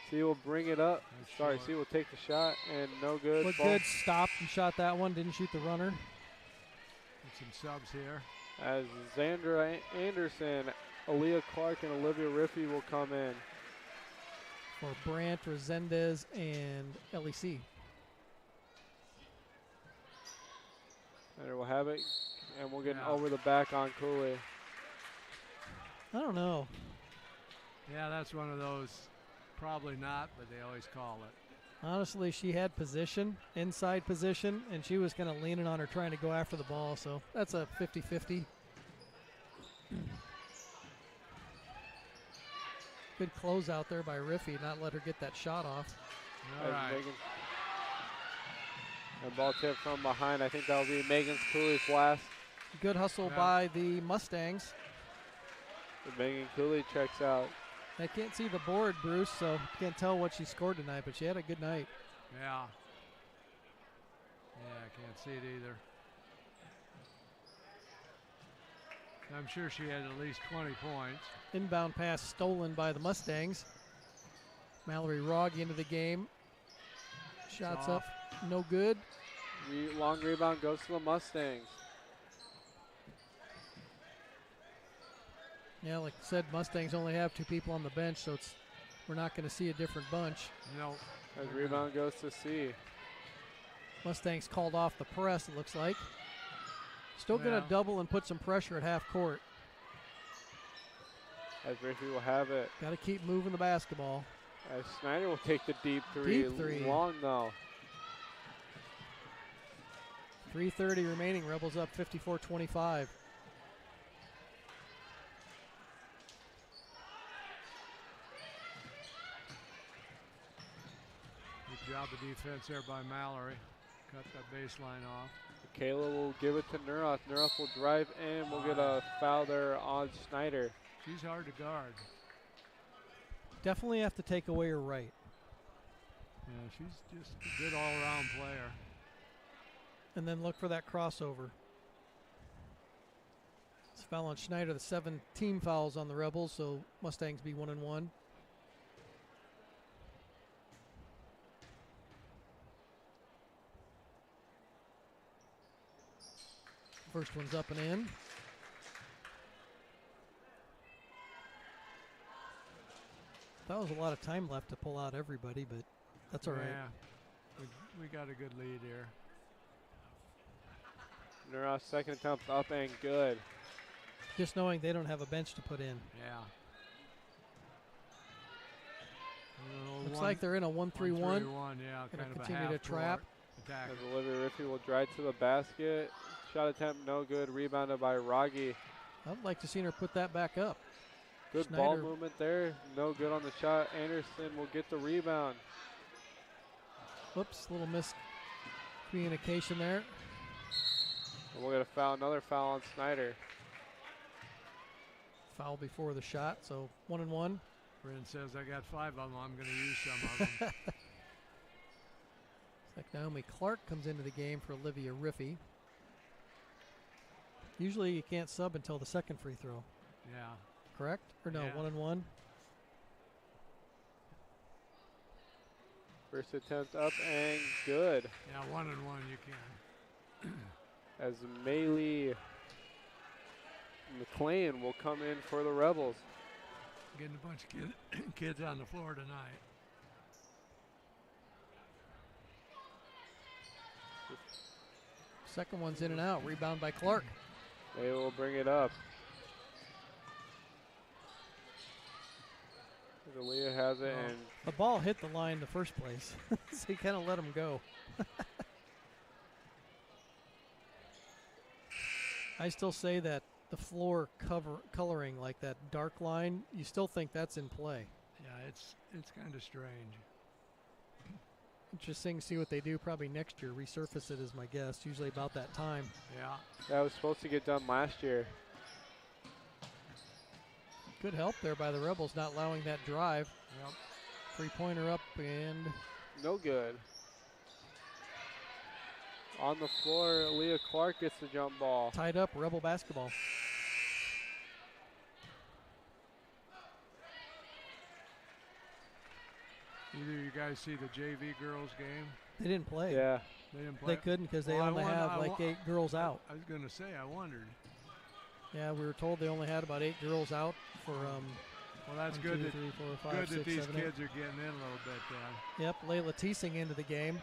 A: C will bring it up.
B: That's
A: Sorry,
B: short.
A: C will take the shot, and no good.
C: Looked
A: Ball-
C: good. Stopped and shot that one. Didn't shoot the runner.
B: Get some subs here.
A: As Zandra Anderson, Aaliyah Clark, and Olivia Riffey will come in.
C: For Brandt, Resendez, and LEC.
A: There we'll have it, and we'll get an
B: Yeah.
A: over the back on Cooley.
C: I don't know.
B: Yeah, that's one of those. Probably not, but they always call it.
C: Honestly, she had position, inside position, and she was kind of leaning on her trying to go after the ball. So that's a 50-50. Good close out there by Riffy, not let her get that shot off.
B: All right.
A: And ball tip from behind. I think that'll be Megan Cooley's last.
C: Good hustle by the Mustangs.
A: Megan Cooley checks out.
C: I can't see the board, Bruce, so can't tell what she scored tonight, but she had a good night.
B: Yeah. Yeah, I can't see it either. I'm sure she had at least 20 points.
C: Inbound pass stolen by the Mustangs. Mallory Rogge into the game. Shots up, no good.
A: Long rebound goes to the Mustangs.
C: Yeah, like I said, Mustangs only have 2 people on the bench, so we're not going to see a different bunch.
B: No.
A: As rebound goes to C.
C: Mustangs called off the press, it looks like. Still going to double and put some pressure at half court.
A: As Riffy will have it.
C: Got to keep moving the basketball.
A: As Snyder will take the deep three.
C: Deep three.
A: Long though.
C: 3:30 remaining. Rebels up 54-25.
B: Good job of defense there by Mallory. Cut that baseline off.
A: Kayla will give it to Nuroth. Nuroth will drive in. We'll get a foul there on Snyder.
B: She's hard to guard.
C: Definitely have to take away her right.
B: Yeah, she's just a good all-around player.
C: And then look for that crossover. It's foul on Schneider, the 7 team fouls on the Rebels, so Mustangs be 1-1. First one's up and in. That was a lot of time left to pull out everybody, but that's all right.
B: Yeah, we got a good lead here.
A: Nuroth's second attempt up and good.
C: Just knowing they don't have a bench to put in.
B: Yeah.
C: Looks like they're in a 1-3-1.
B: 1-3-1, yeah,
C: Gonna
B: kind of a
C: continue to trap.
B: attack.
A: As Olivia Riffy will drive to the basket. Shot attempt no good. Rebounded by Rogge.
C: I'd like to see her put that back up.
A: Good
C: Schneider.
A: ball movement there. No good on the shot. Anderson will get the rebound.
C: Whoops, little miscommunication there.
A: And we'll get a foul, another foul on Snyder.
C: Foul before the shot, so 1-1.
B: Bryn says, I got 5 of them. I'm going to use some of them.
C: It's like Naomi Clark comes into the game for Olivia Riffy. Usually you can't sub until the second free throw.
B: Yeah.
C: Correct? Or no,
B: Yeah.
C: 1-1.
A: First attempt up and good.
B: Yeah, 1-1 you can.
A: As Maylee McLean will come in for the Rebels.
B: Getting a bunch of kids on the floor tonight.
C: Second one's in and out. Rebound by Clark.
A: They will bring it up. Aaliyah has it, and
C: The ball hit the line in the first place, so he kind of let him go. I still say that the floor coloring, like that dark line, you still think that's in play.
B: Yeah, it's kind of strange.
C: Interesting to see what they do probably next year. Resurface it is my guess, usually about that time.
B: Yeah.
A: that was supposed to get done last year.
C: Good help there by the Rebels, not allowing that drive.
B: Yep.
C: Three-pointer up and
A: No good. On the floor, Leah Clark gets the jump ball.
C: tied up, Rebel basketball.
B: Either you guys see the JV girls game?
C: They didn't play.
A: Yeah,
B: They didn't play.
C: They couldn't because they
B: Well, I
C: only
B: won-
C: have
B: I
C: like
B: won-
C: 8 girls out.
B: I was going to say, I wondered.
C: Yeah, we were told they only had about 8 girls out for
B: Well, that's
C: 1,
B: good
C: 2,
B: that,
C: 3, 4, 5,
B: good that
C: 6,
B: these
C: 7, 8.
B: kids are getting in a little bit then.
C: Yep, Layla Teesing into the game.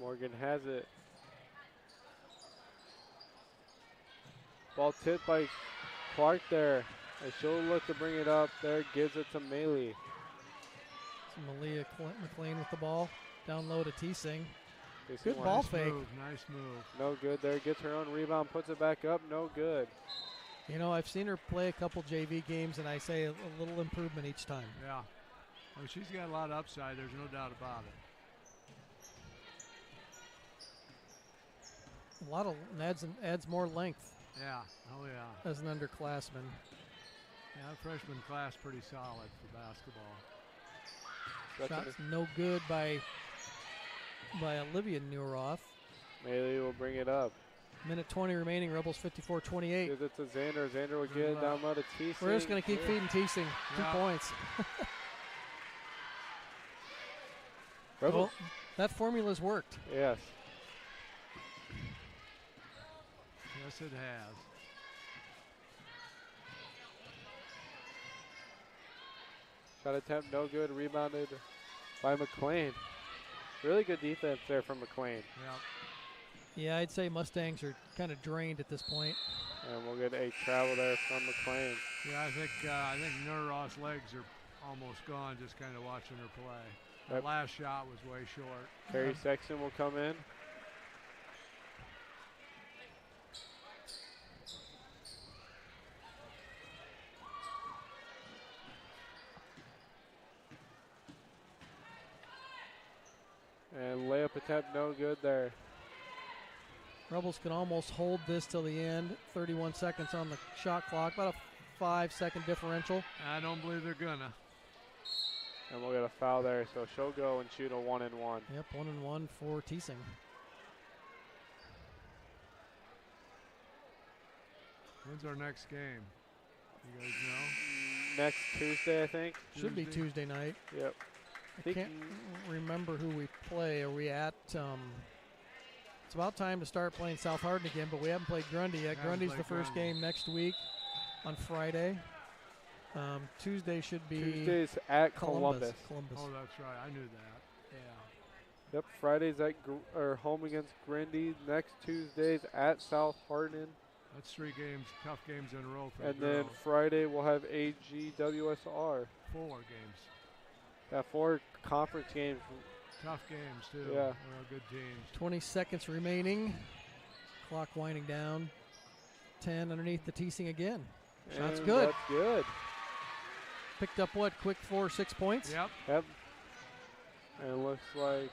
A: Morgan has it. Ball tipped by Clark there. And she'll look to bring it up there. Gives it to Maley.
C: It's Malia McLean with the ball. Down low to T-Sing.
A: T-Sing
C: Good ball fake.
B: Nice move.
A: No good there. Gets her own rebound. Puts it back up. No good.
C: You know, I've seen her play a couple JV games, and I say a little improvement each time.
B: Yeah. Well, she's got a lot of upside. There's no doubt about it.
C: A lot of adds more length.
B: Yeah. Oh, yeah.
C: As an underclassman.
B: Yeah, freshman class pretty solid for basketball.
C: Shots no good by Olivia Neuroth.
A: Maley will bring it up.
C: Minute 20 remaining. Rebels 54-28.
A: Gives it to Xander. Xander will get it down low to T-Sing.
C: We're just going to keep feeding T-Sing. 2 points.
A: Rebels.
C: Well, that formula's worked.
A: Yes.
B: Yes, it has.
A: Shot attempt no good. Rebounded by McLean. Really good defense there from McLean.
B: Yep.
C: Yeah, I'd say Mustangs are kind of drained at this point.
A: And we'll get a travel there from McLean.
B: Yeah, I think Neuroth's legs are almost gone just kind of watching her play. That last shot was way short.
A: Carrie Sexton will come in. And layup attempt no good there.
C: Rebels can almost hold this till the end. 31 seconds on the shot clock, about a 5-second differential.
B: I don't believe they're gonna.
A: And we'll get a foul there, so she'll go and shoot a 1-and-1.
C: Yep, 1-and-1 for T-Sing.
B: When's our next game? You guys know?
A: Next Tuesday, I think.
C: Should be Tuesday night.
A: Yep.
C: I can't remember who we play. Are we at? It's about time to start playing South Hardin again, but we haven't played Grundy yet. Grundy's the first game next week on Friday. Tuesday should be
A: Tuesday's at Columbus.
B: Oh, that's right. I knew that. Yeah.
A: Yep. Friday's at home against Grundy. Next Tuesday's at South Hardin.
B: That's 3 games, tough games in a row for
A: And
B: the
A: then
B: girls.
A: Friday we'll have AGWSR.
B: 4 games.
A: Got 4 conference games.
B: Tough games too.
A: Yeah.
B: They're good teams.
C: 20 seconds remaining. Clock winding down. 10 underneath the T-Sing again. Shot's
A: And
C: good.
A: That's good.
C: Picked up what? Quick 6 points?
B: Yep.
A: Yep. And it looks like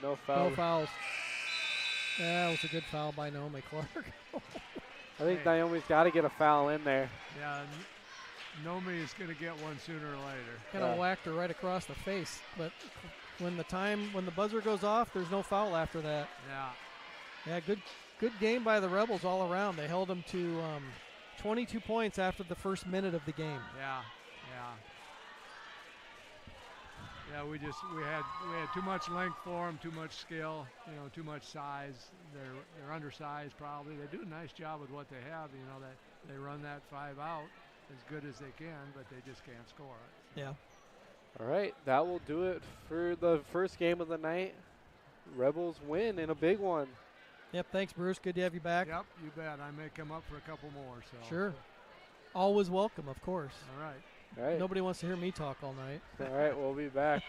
A: no foul.
C: No fouls. Yeah, it was a good foul by Naomi Clark.
A: I think Naomi's got to get a foul in there.
B: Yeah. Nomi is going to get one sooner or later.
C: Kind of whacked her right across the face, but when the buzzer goes off, there's no foul after that.
B: Yeah.
C: Yeah, good game by the Rebels all around. They held them to 22 points after the first minute of the game.
B: Yeah. Yeah, we had too much length for them, too much skill, too much size. They're undersized probably. They do a nice job with what they have. That they run that 5 out as good as they can, but they just can't score it.
C: Yeah.
A: All right, that will do it for the first game of the night. Rebels win in a big one.
C: Yep, thanks, Bruce. Good to have you back.
B: Yep, you bet. I may come up for a couple more. So
C: Sure. Always welcome, of course.
B: All right.
A: All right.
C: Nobody wants to hear me talk all night.
A: All right, we'll be back.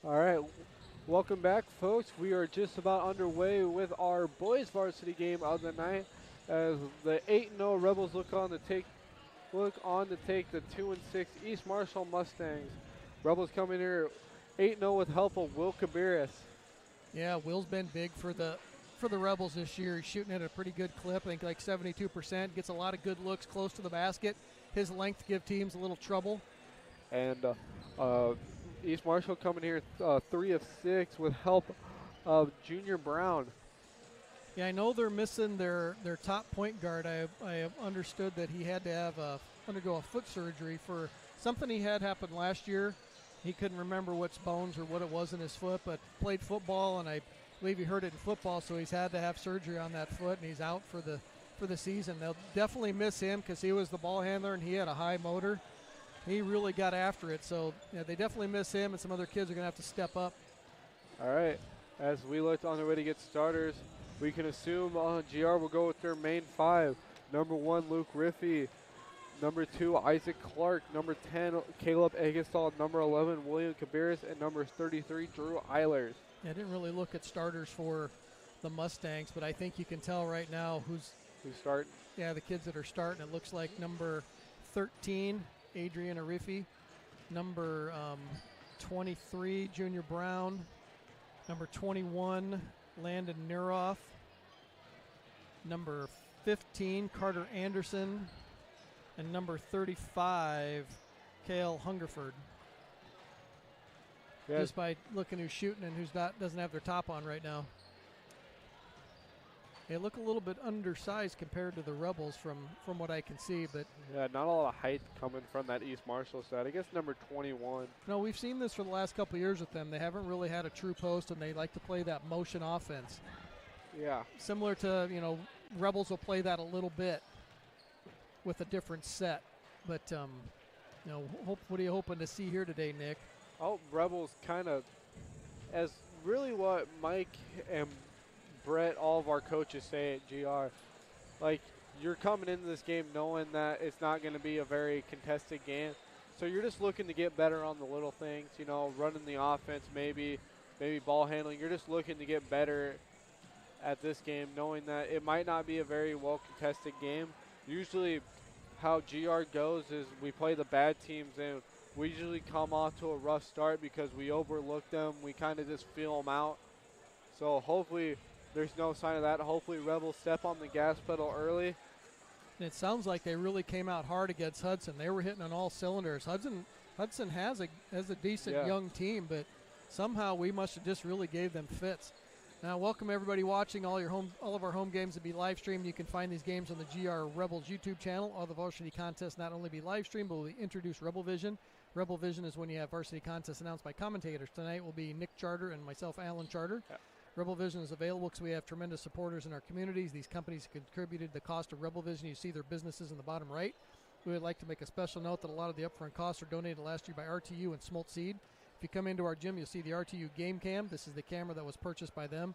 A: All right, welcome back, folks. We are just about underway with our boys varsity game of the night as the 8-0 Rebels look on to take the 2-6 East Marshall Mustangs. Rebels coming here 8-0 with help of Will Cabarrus.
C: Yeah, Will's been big for the Rebels this year. He's shooting at a pretty good clip, I think like 72%. Gets a lot of good looks close to the basket. His length give teams a little trouble.
A: And East Marshall coming here 3 of 6 with help of Junior Brown.
C: Yeah, I know they're missing their top point guard. I have understood that he had to undergo a foot surgery for something he had happened last year. He couldn't remember which bones or what it was in his foot, but played football, and I believe he hurt it in football, so he's had to have surgery on that foot, and he's out for the season. They'll definitely miss him because he was the ball handler and he had a high motor. He really got after it, so yeah, they definitely miss him, and some other kids are going to have to step up.
A: All right, as we look on the way to get starters, we can assume GR will go with their main 5. Number 1, Luke Riffey. Number 2, Isaac Clark. Number 10, Caleb Egestall. Number 11, William Cabarrus. And number 33, Drew Eilers.
C: Yeah, I didn't really look at starters for the Mustangs, but I think you can tell right now who's
A: starting.
C: Yeah, the kids that are starting. It looks like number 13, Adrian Arifi. Number 23, Junior Brown. Number 21, Landon Neuroff. Number 15, Carter Anderson. And number 35, Cale Hungerford.
A: Yes.
C: Just by looking who's shooting and doesn't have their top on right now. They look a little bit undersized compared to the Rebels from what I can see, but
A: yeah, not a lot of height coming from that East Marshall side. I guess number 21.
C: No, we've seen this for the last couple of years with them. They haven't really had a true post, and they like to play that motion offense.
A: Yeah.
C: Similar to, Rebels will play that a little bit with a different set. But, what are you hoping to see here today, Nick?
A: Oh, Rebels kind of, as really what Mike and Brett, all of our coaches say at GR, like, you're coming into this game knowing that it's not going to be a very contested game. So you're just looking to get better on the little things, running the offense, maybe ball handling. You're just looking to get better at this game, knowing that it might not be a very well-contested game. Usually how GR goes is we play the bad teams, and we usually come off to a rough start because we overlook them. We kind of just feel them out. So hopefully there's no sign of that. Hopefully Rebels step on the gas pedal early.
C: It sounds like they really came out hard against Hudson. They were hitting on all cylinders. Hudson has a decent young team, but somehow we must have just really gave them fits. Now, welcome everybody watching. All of our home games will be live streamed. You can find these games on the GR Rebels YouTube channel. All the varsity contests not only be live streamed, but we introduce Rebel Vision. Rebel Vision is when you have varsity contests announced by commentators. Tonight will be Nick Charter and myself, Alan Charter. Yeah. Rebel Vision is available because we have tremendous supporters in our communities. These companies contributed the cost of Rebel Vision. You see their businesses in the bottom right. We would like to make a special note that a lot of the upfront costs are donated last year by RTU and Smolt Seed. If you come into our gym, you'll see the RTU Game Cam. This is the camera that was purchased by them.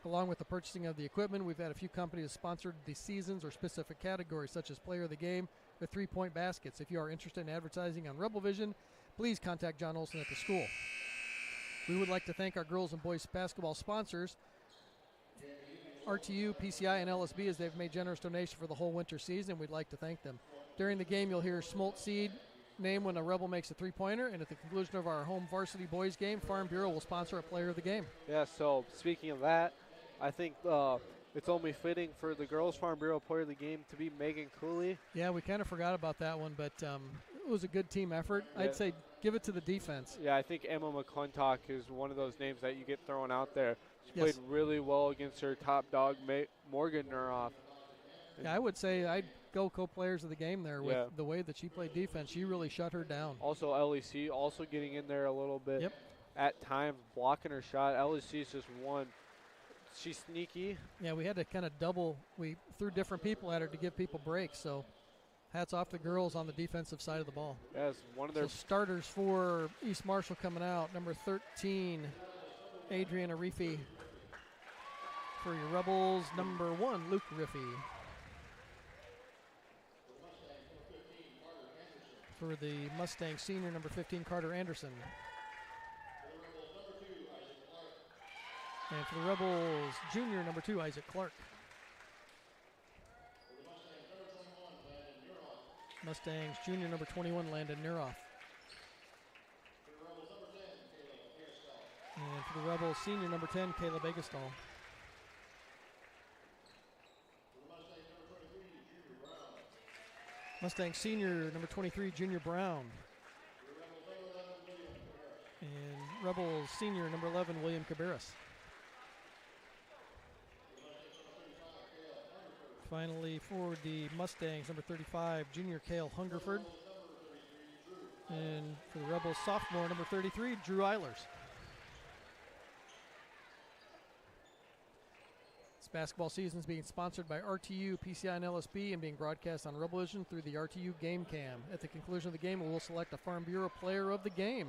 C: Along with the purchasing of the equipment, we've had a few companies sponsored the seasons or specific categories, such as Player of the Game or 3-point baskets. If you are interested in advertising on Rebel Vision, please contact John Olson at the school. We would like to thank our girls and boys basketball sponsors, RTU, PCI, and LSB, as they've made generous donations for the whole winter season. We'd like to thank them. During the game, you'll hear Smolt Seed name when a Rebel makes a three-pointer, and at the conclusion of our home varsity boys game, Farm Bureau will sponsor a player of the game. Yeah, so speaking of that, I think it's only fitting for the girls Farm Bureau player of the game to be Megan Cooley. Yeah, we kind of forgot about that one, but it was a good team effort. Yeah. I'd say give it to the defense. Yeah, I think Emma McClintock is one of those names that you get thrown out there. She played really well against her top dog, Morgan Neuroff. Yeah, I would say I'd go co-players of the game there with the way that she played defense. She really shut her down. Also, LEC also getting in there a little bit. Yep. At times, blocking her shot. LEC's just one. She's sneaky. Yeah, we had to kind of we threw different people at her to give people breaks, so hats off to girls on the defensive side of the ball. Yes, one of their starters for East Marshall coming out. Number 13, Adrian Arifi. For your Rebels, number 1, Luke Riffey. For the Mustang senior, number 15, Carter Anderson. And for the Rebels, junior number 2, Isaac Clark. Mustangs, junior number 21, Landon Neroff. And for the Rebels, senior number 10, Caleb Egestall. Mustang senior number 23, Junior Brown. And Rebels senior number 11, William Cabarrus. Finally, for the Mustangs, number 35, junior Cale Hungerford. And for the Rebels, sophomore, number 33, Drew Eilers. This basketball season is being sponsored by RTU, PCI, and LSB, and being broadcast on Rebelvision through the RTU Game Cam. At the conclusion of the game, we will select a Farm Bureau Player of the Game.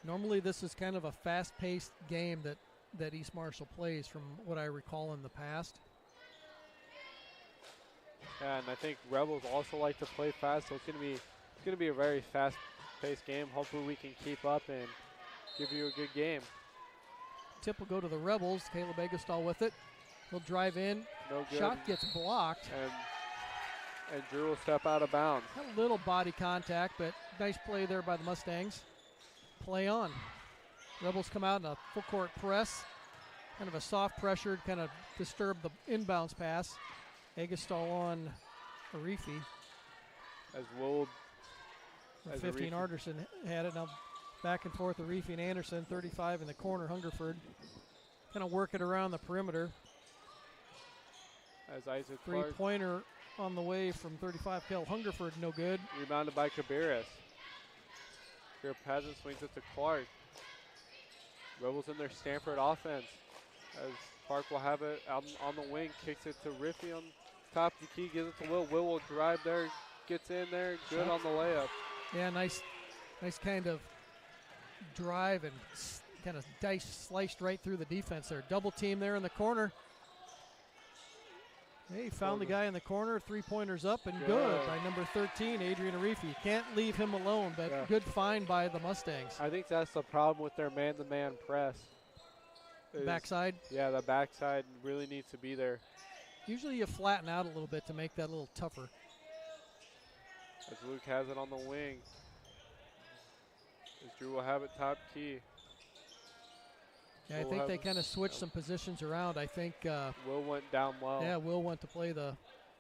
C: Normally this is kind of a fast-paced game that East Marshall plays from what I recall in the past.
A: Yeah, and I think Rebels also like to play fast, so it's gonna be a very fast-paced game. Hopefully we can keep up and give you a good game.
C: Tip will go to the Rebels. Caleb Egestall with it. He'll drive in.
A: No good.
C: Shot gets blocked.
A: And Drew will step out of bounds.
C: Had a little body contact, but nice play there by the Mustangs. Play on. Rebels come out in a full court press. Kind of a soft pressure, kind of disturb the inbounds pass. Egestall on Arifi.
A: As Will.
C: 15 Arderson had it. Now back and forth Arifi and Anderson. 35 in the corner, Hungerford. Kind of work it around the perimeter.
A: As Isaac Clark.
C: Three-pointer on the way from 35, Cale Hungerford, no good.
A: Rebounded by Cabarrus. Kirkpatrick swings it to Clark. Rebels in their Stanford offense. As Clark will have it out on the wing, kicks it to Riffy on top of the key, gives it to Will. Will will drive there, gets in there, good on the layup.
C: Yeah, nice kind of drive and kind of sliced right through the defense there. Double team there in the corner. Hey, found the guy in the corner, three-pointers up and good by number 13, Adrian Arifi. You can't leave him alone, but good find by the Mustangs.
A: I think that's the problem with their man-to-man press.
C: Backside?
A: Yeah, the backside really needs to be there.
C: Usually you flatten out a little bit to make that a little tougher.
A: As Luke has it on the wing. As Drew will have it top key.
C: Yeah, I think they kind of switched some positions around. I think
A: Will went down low.
C: Yeah, Will went to play the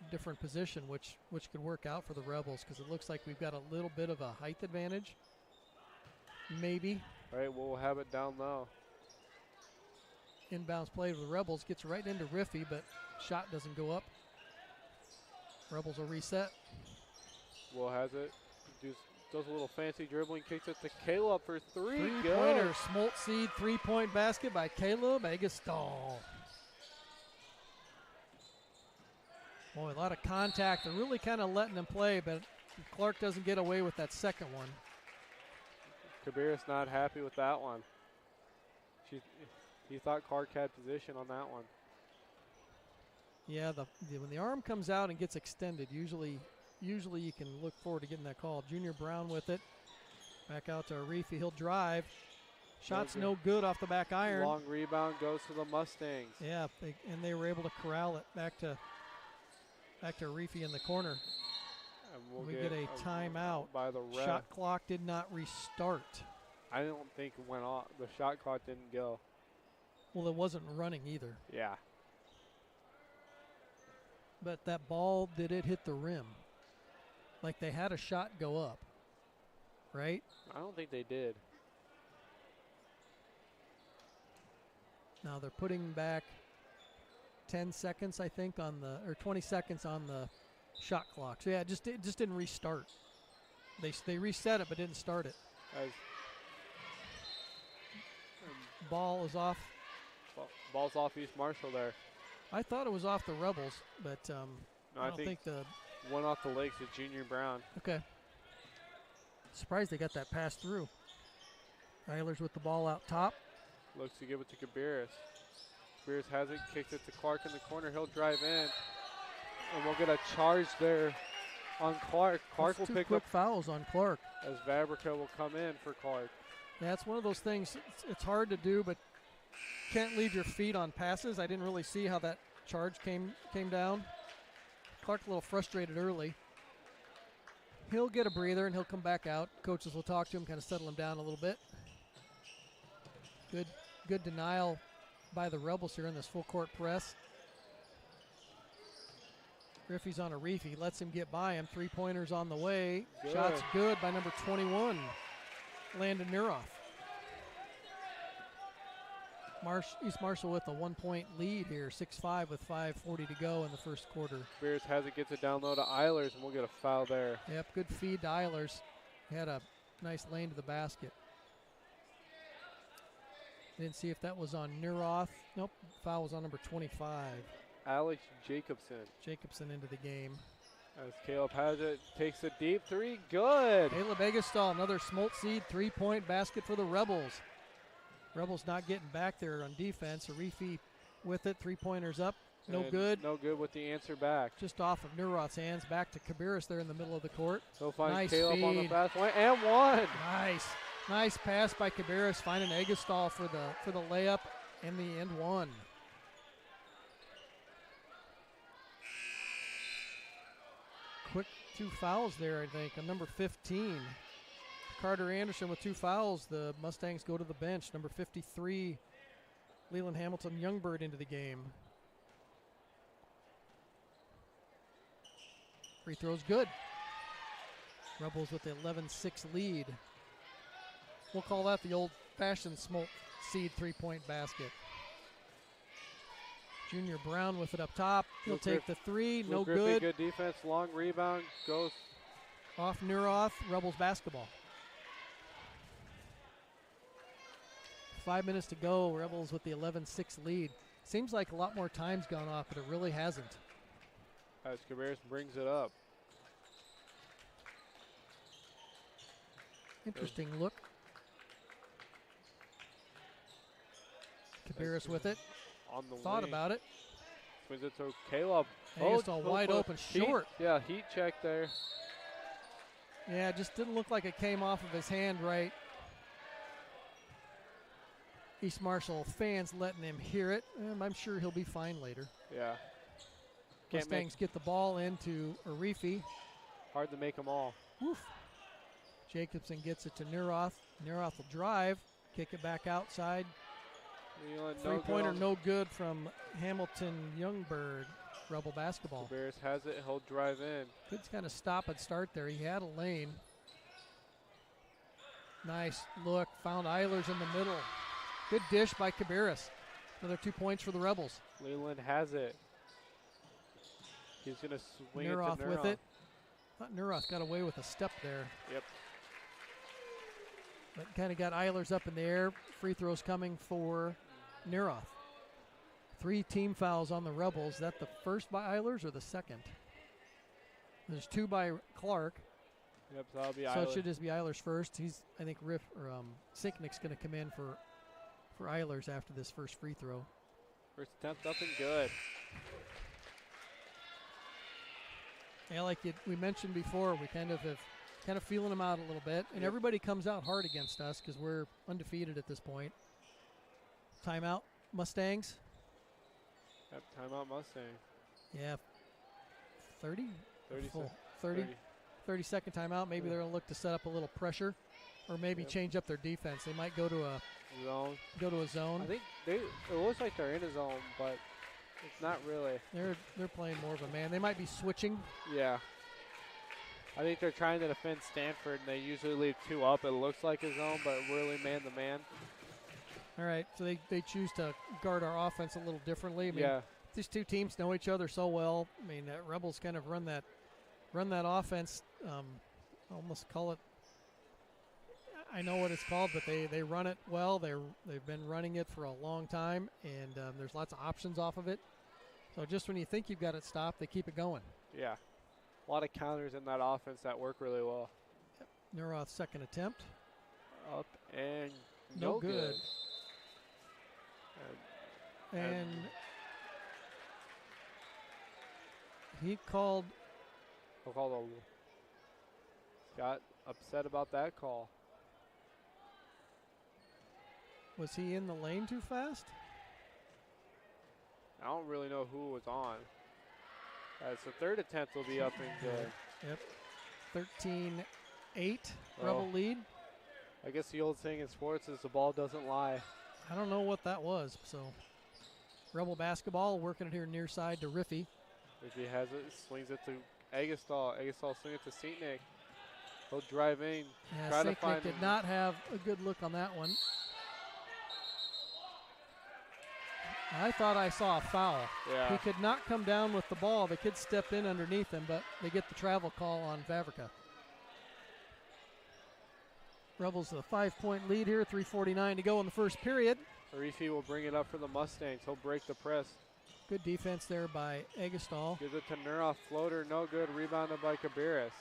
C: different position, which could work out for the Rebels because it looks like we've got a little bit of a height advantage. Maybe.
A: All right, we'll have it down low.
C: Inbounds play to the Rebels, gets right into Riffy, but shot doesn't go up. Rebels will reset.
A: Will has it. Does a little fancy dribbling, kicks it to Caleb for three.
C: Three-pointer, Smolt Seed, three-point basket by Caleb Egestall. Boy, a lot of contact. They're really kind of letting them play, but Clark doesn't get away with that second one.
A: Cabarrus not happy with that one. He thought Clark had position on that one.
C: Yeah, when the arm comes out and gets extended, usually you can look forward to getting that call. Junior Brown with it. Back out to Arifi. He'll drive. Shot's no good off the back iron.
A: Long rebound goes to the Mustangs.
C: Yeah, and they were able to corral it back to Arifi in the corner.
A: And
C: we get a timeout.
A: By the ref.
C: Shot clock did not restart.
A: I don't think it went off. The shot clock didn't go.
C: Well, it wasn't running either.
A: Yeah.
C: But that ball, did it hit the rim? Like they had a shot go up, right?
A: I don't think they did.
C: Now they're putting back 10 seconds, I think, or 20 seconds on the shot clock. So yeah, it just didn't restart. They reset it but didn't start it. Ball is off.
A: Ball's off East Marshall there.
C: I thought it was off the Rebels, but
A: no,
C: I don't think the
A: one off the legs to Junior Brown.
C: Okay. Surprised they got that pass through. Eilers with the ball out top.
A: Looks to give it to Cabarrus. Cabarrus has it, kicks it to Clark in the corner. He'll drive in. And we'll get a charge there on Clark. Clark will
C: Two
A: pick
C: quick
A: up
C: fouls on Clark.
A: as Vabrica will come in for Clark.
C: That's one of those things. It's hard to do, but can't leave your feet on passes. I didn't really see how that charge came down. Clark a little frustrated early. He'll get a breather and he'll come back out. Coaches will talk to him, kind of settle him down a little bit. Good denial by the Rebels here in this full court press. Griffey's on a reef. He lets him get by him. 3-pointers on the way.
A: Good.
C: Shots good by number 21, Landon Nuroff. East Marshall with a 1-point lead here, 6-5 with 5:40 to go in the first quarter.
A: Spears has it, gets it down low to Eilers, and we'll get a foul there.
C: Yep, good feed to Eilers. He had a nice lane to the basket. Didn't see if that was on Nuroff. Nope, foul was on number 25.
A: Alex Jacobson.
C: Jacobson into the game.
A: As Caleb has it, takes a deep three, good.
C: Caleb Egestall, another Smolt seed 3-point basket for the Rebels. Rebels not getting back there on defense. Arifi with it, 3-pointers up, no
A: And
C: good.
A: No good with the answer back.
C: Just off of Nuroth's hands, back to Kabiris there in the middle of the court.
A: So finds
C: Nice
A: Caleb on the
C: feed.
A: fast one, and one.
C: Nice pass by Kabiris, finding Egestall for the layup and the end one. Quick 2 fouls there, I think, on number 15. Carter Anderson with 2 fouls. The Mustangs go to the bench. Number 53, Leland Hamilton Youngbird into the game. Free throw's good. Rebels with the 11-6 lead. We'll call that the old-fashioned Smolt seed 3-point basket. Junior Brown with it up top. He'll take the three. No good.
A: Good defense. Long rebound. Goes
C: off Nuroth. Rebels basketball. 5 minutes to go. Rebels with the 11-6 lead. Seems like a lot more time's gone off, but it really hasn't.
A: As Cabarrus brings it up.
C: Interesting look. Cabarrus with it.
A: On the
C: Thought
A: wing.
C: about it.
A: Swings it to Caleb.
C: It's all wide open, short.
A: Heat check there.
C: Yeah, it just didn't look like it came off of his hand right. East Marshall fans letting him hear it. I'm sure he'll be fine later.
A: Yeah.
C: Mustangs get the ball into Arifi.
A: Hard to make them all.
C: Woof. Jacobson gets it to Nuroth. Nuroth will drive, kick it back outside. Three-pointer no good from Hamilton Youngbird. Rebel basketball.
A: Cabarrus has it. He'll drive in.
C: Good kind of stop and start there. He had a lane. Nice look. Found Eilers in the middle. Good dish by Cabarrus. Another 2 points for the Rebels.
A: Leland has it. He's going to swing
C: Nuroth
A: it to Nuroth.
C: with it. Thought Nuroth got away with a step there.
A: Yep.
C: But kind of got Eilers up in the air. Free throws coming for Nuroth. 3 team fouls on the Rebels. Is that the first by Eilers or the second? There's 2 by Clark.
A: Yep, so that'll be
C: So
A: Eilers.
C: it should just be Eilers first. I think Sinknick's going to come in for Eilers after this first free throw.
A: First attempt, nothing good.
C: Yeah, like we mentioned before, we kind of feeling them out a little bit, and everybody comes out hard against us because we're undefeated at this point. Timeout, Mustangs.
A: Yep, timeout Mustang.
C: Yeah, 30?
A: 30
C: Full.
A: seconds.
C: 30-second timeout. Maybe they're going to look to set up a little pressure or maybe change up their defense. They might go to a zone.
A: I think it looks like they're in a zone, but it's not really.
C: They're playing more of a man. They might be switching.
A: Yeah. I think they're trying to defend Stanford, and they usually leave 2 up. It looks like a zone, but really man-to-man.
C: All right, so they choose to guard our offense a little differently. I mean,
A: Yeah.
C: these two teams know each other so well. I mean, Rebels kind of run that offense. Almost call it. I know what it's called, but they run it well. They've been running it for a long time, and there's lots of options off of it. So just when you think you've got it stopped, they keep it going.
A: Yeah. A lot of counters in that offense that work really well.
C: Yep. Nuroth's second attempt.
A: Up and
C: No
A: no
C: good.
A: And
C: And he called
A: Got upset about that call.
C: Was he in the lane too fast?
A: I don't really know who was on. So third attempt will be up and good.
C: Yep. 13-8, Rebel lead.
A: I guess the old saying in sports is the ball doesn't lie.
C: I don't know what that was. So Rebel basketball working it here near side to Riffy.
A: Riffy has it, swings it to Eggestal. Eggestal swings it to Seatnick. He'll drive in.
C: Yeah,
A: try to find
C: Sinknick did
A: him.
C: not have a good look on that one. I thought I saw a foul.
A: Yeah.
C: He could not come down with the ball. The kid stepped in underneath him, but they get the travel call on Vavrica. Rebels with a 5-point lead here, 3:49 to go in the first period.
A: Arifi will bring it up for the Mustangs. He'll break the press.
C: Good defense there by Eggestal.
A: Gives it to Nuroff. Floater, no good. Rebounded by Cabarrus.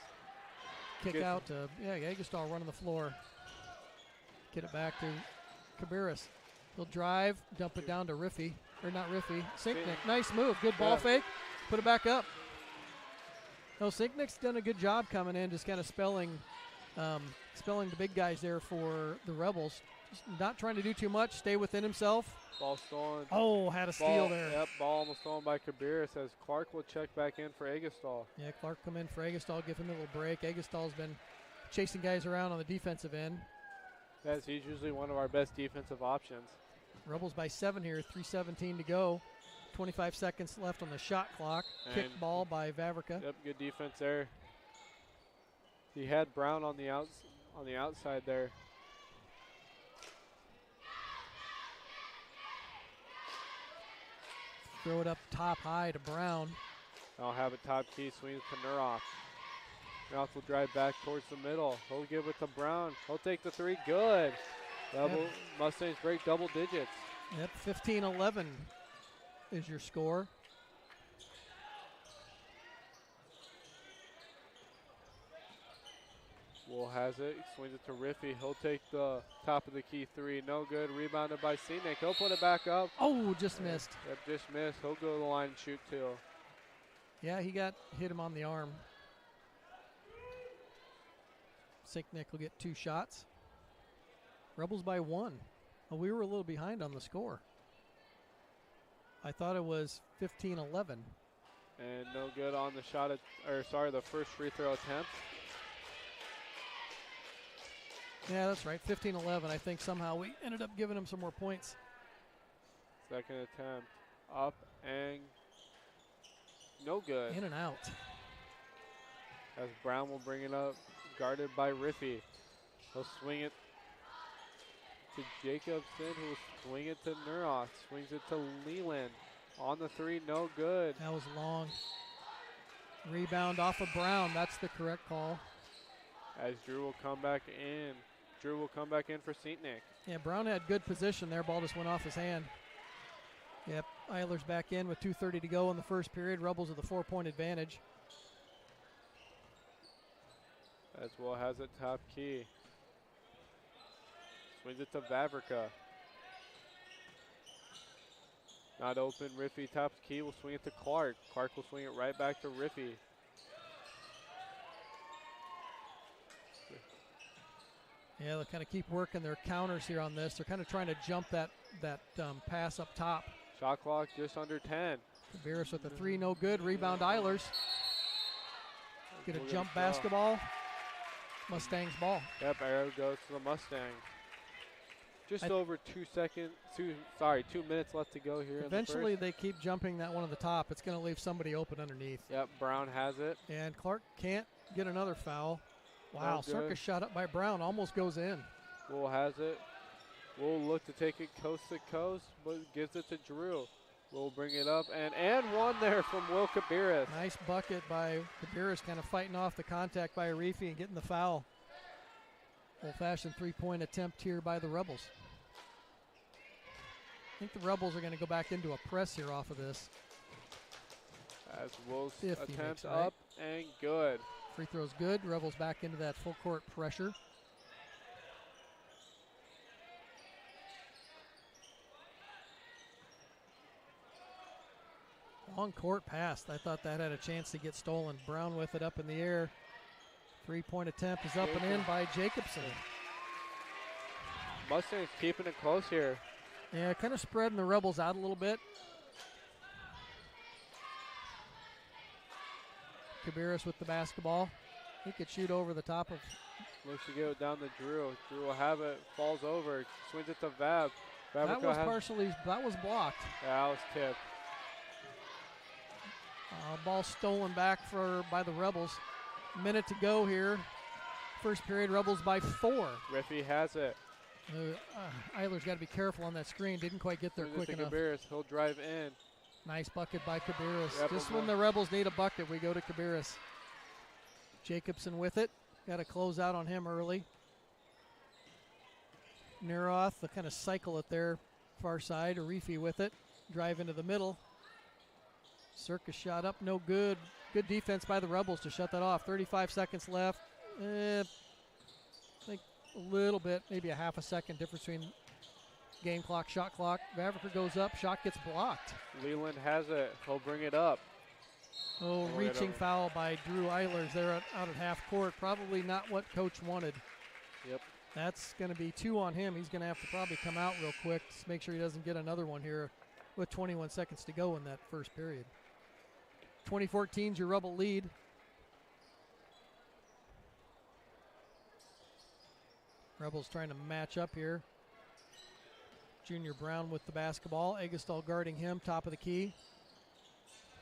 C: Kick out to, Eggestal running the floor. Get it back to Cabarrus. He'll drive, dump it down to Riffy. Or not Riffy, Sinknick. Nice move. Good ball fake. Put it back up. No, Sinknick's done a good job coming in, just kind of spelling the big guys there for the Rebels. Just not trying to do too much, stay within himself.
A: Ball stolen.
C: Oh, had a steal there.
A: Yep, ball almost stolen by Cabarrus as Clark will check back in for Eggestal.
C: Yeah, Clark come in for Eggestal, give him a little break. Eggestal's been chasing guys around on the defensive end.
A: Yes, he's usually one of our best defensive options.
C: Rebels by 7 here, 3:17 to go. 25 seconds left on the shot clock. Kick ball by Vavrica.
A: Yep, good defense there. He had Brown on the outside there.
C: Throw it up top high to Brown.
A: I'll have a top key, swings to Nuroff. Nuroff will drive back towards the middle. He'll give it to Brown. He'll take the three, good. Mustangs break double digits.
C: Yep, 15-11 is your score.
A: Wool has it, swings it to Riffy. He'll take the top of the key three, no good. Rebounded by Seatnick. He'll put it back up.
C: Oh, just missed.
A: Yep, just missed. He'll go to the line and shoot too.
C: Yeah, he hit him on the arm. Sinknick will get 2 shots. Rebels by 1. Well, we were a little behind on the score. I thought it was 15-11.
A: And no good on the the first free throw attempt.
C: Yeah, that's right, 15-11. I think somehow we ended up giving him some more points.
A: Second attempt, up and no good.
C: In and out.
A: As Brown will bring it up, guarded by Riffy. He'll swing it to Jacobson, who will swing it to Nuroff. Swings it to Leland. On the three, no good.
C: That was long. Rebound off of Brown. That's the correct call.
A: As Drew will come back in. Drew will come back in for Seatnick.
C: Yeah, Brown had good position there. Ball just went off his hand. Yep, Eiler's back in with 2:30 to go in the first period. Rebels with a 4-point advantage.
A: As well has it top key. Swings it to Vavrica. Not open. Riffy top key will swing it to Clark. Clark will swing it right back to Riffy.
C: Yeah, they'll kind of keep working their counters here on this. They're kind of trying to jump that pass up top.
A: Shot clock just under 10.
C: Cabarrus with the 3, no good. Rebound Eilers. Get a jump basketball. Mustangs ball.
A: Yep, arrow goes to the Mustangs. Just over 2 minutes left to go here.
C: Eventually they keep jumping that one at the top. It's going to leave somebody open underneath.
A: Yep, Brown has it.
C: And Clark can't get another foul. Wow,
A: No
C: circus shot up by Brown, almost goes in.
A: Wool has it. Wool look to take it coast to coast, but gives it to Drew. We'll bring it up, and one there from Will Cabarrus.
C: Nice bucket by Cabarrus, kind of fighting off the contact by Arifi and getting the foul. Old-fashioned 3-point attempt here by the Rebels. I think the Rebels are going to go back into a press here off of this.
A: As Will's attempt
C: makes, right?
A: up and good.
C: Free throw's good. Rebels back into that full court pressure. long court pass. I thought that had a chance to get stolen. Brown with it up in the air. 3-point attempt is up and in by Jacobson.
A: Mustangs keeping it close here.
C: Yeah, kind of spreading the Rebels out a little bit. Cabarrus with the basketball. He could shoot over the top of.
A: Looks to go down to Drew. Drew will have it, falls over, swings it to Vab.
C: That was blocked.
A: Yeah, that was tipped.
C: Ball stolen back by the Rebels. Minute to go here. First period, Rebels by 4.
A: Riffy has it.
C: Eiler's got to be careful on that screen. Didn't quite get there quick enough.
A: Cabarrus. He'll drive in.
C: Nice bucket by Cabarrus.
A: Yep,
C: Just when the Rebels need a bucket, we go to Cabarrus. Jacobson with it. Got to close out on him early. Neroth, the kind of cycle it there, far side. Arifi with it. Drive into the middle. Circus shot up, no good. Good defense by the Rebels to shut that off. 35 seconds left. I think a little bit, maybe a half a second difference between game clock, shot clock. Vavriker goes up, shot gets blocked.
A: Leland has it. He'll bring it up.
C: Oh, reaching foul by Drew Eilers there out at half court. Probably not what coach wanted.
A: Yep.
C: That's going to be 2 on him. He's going to have to probably come out real quick to make sure he doesn't get another one here with 21 seconds to go in that first period. 2014's your Rebel lead. Rebels trying to match up here. Junior Brown with the basketball. Eggestal guarding him, top of the key.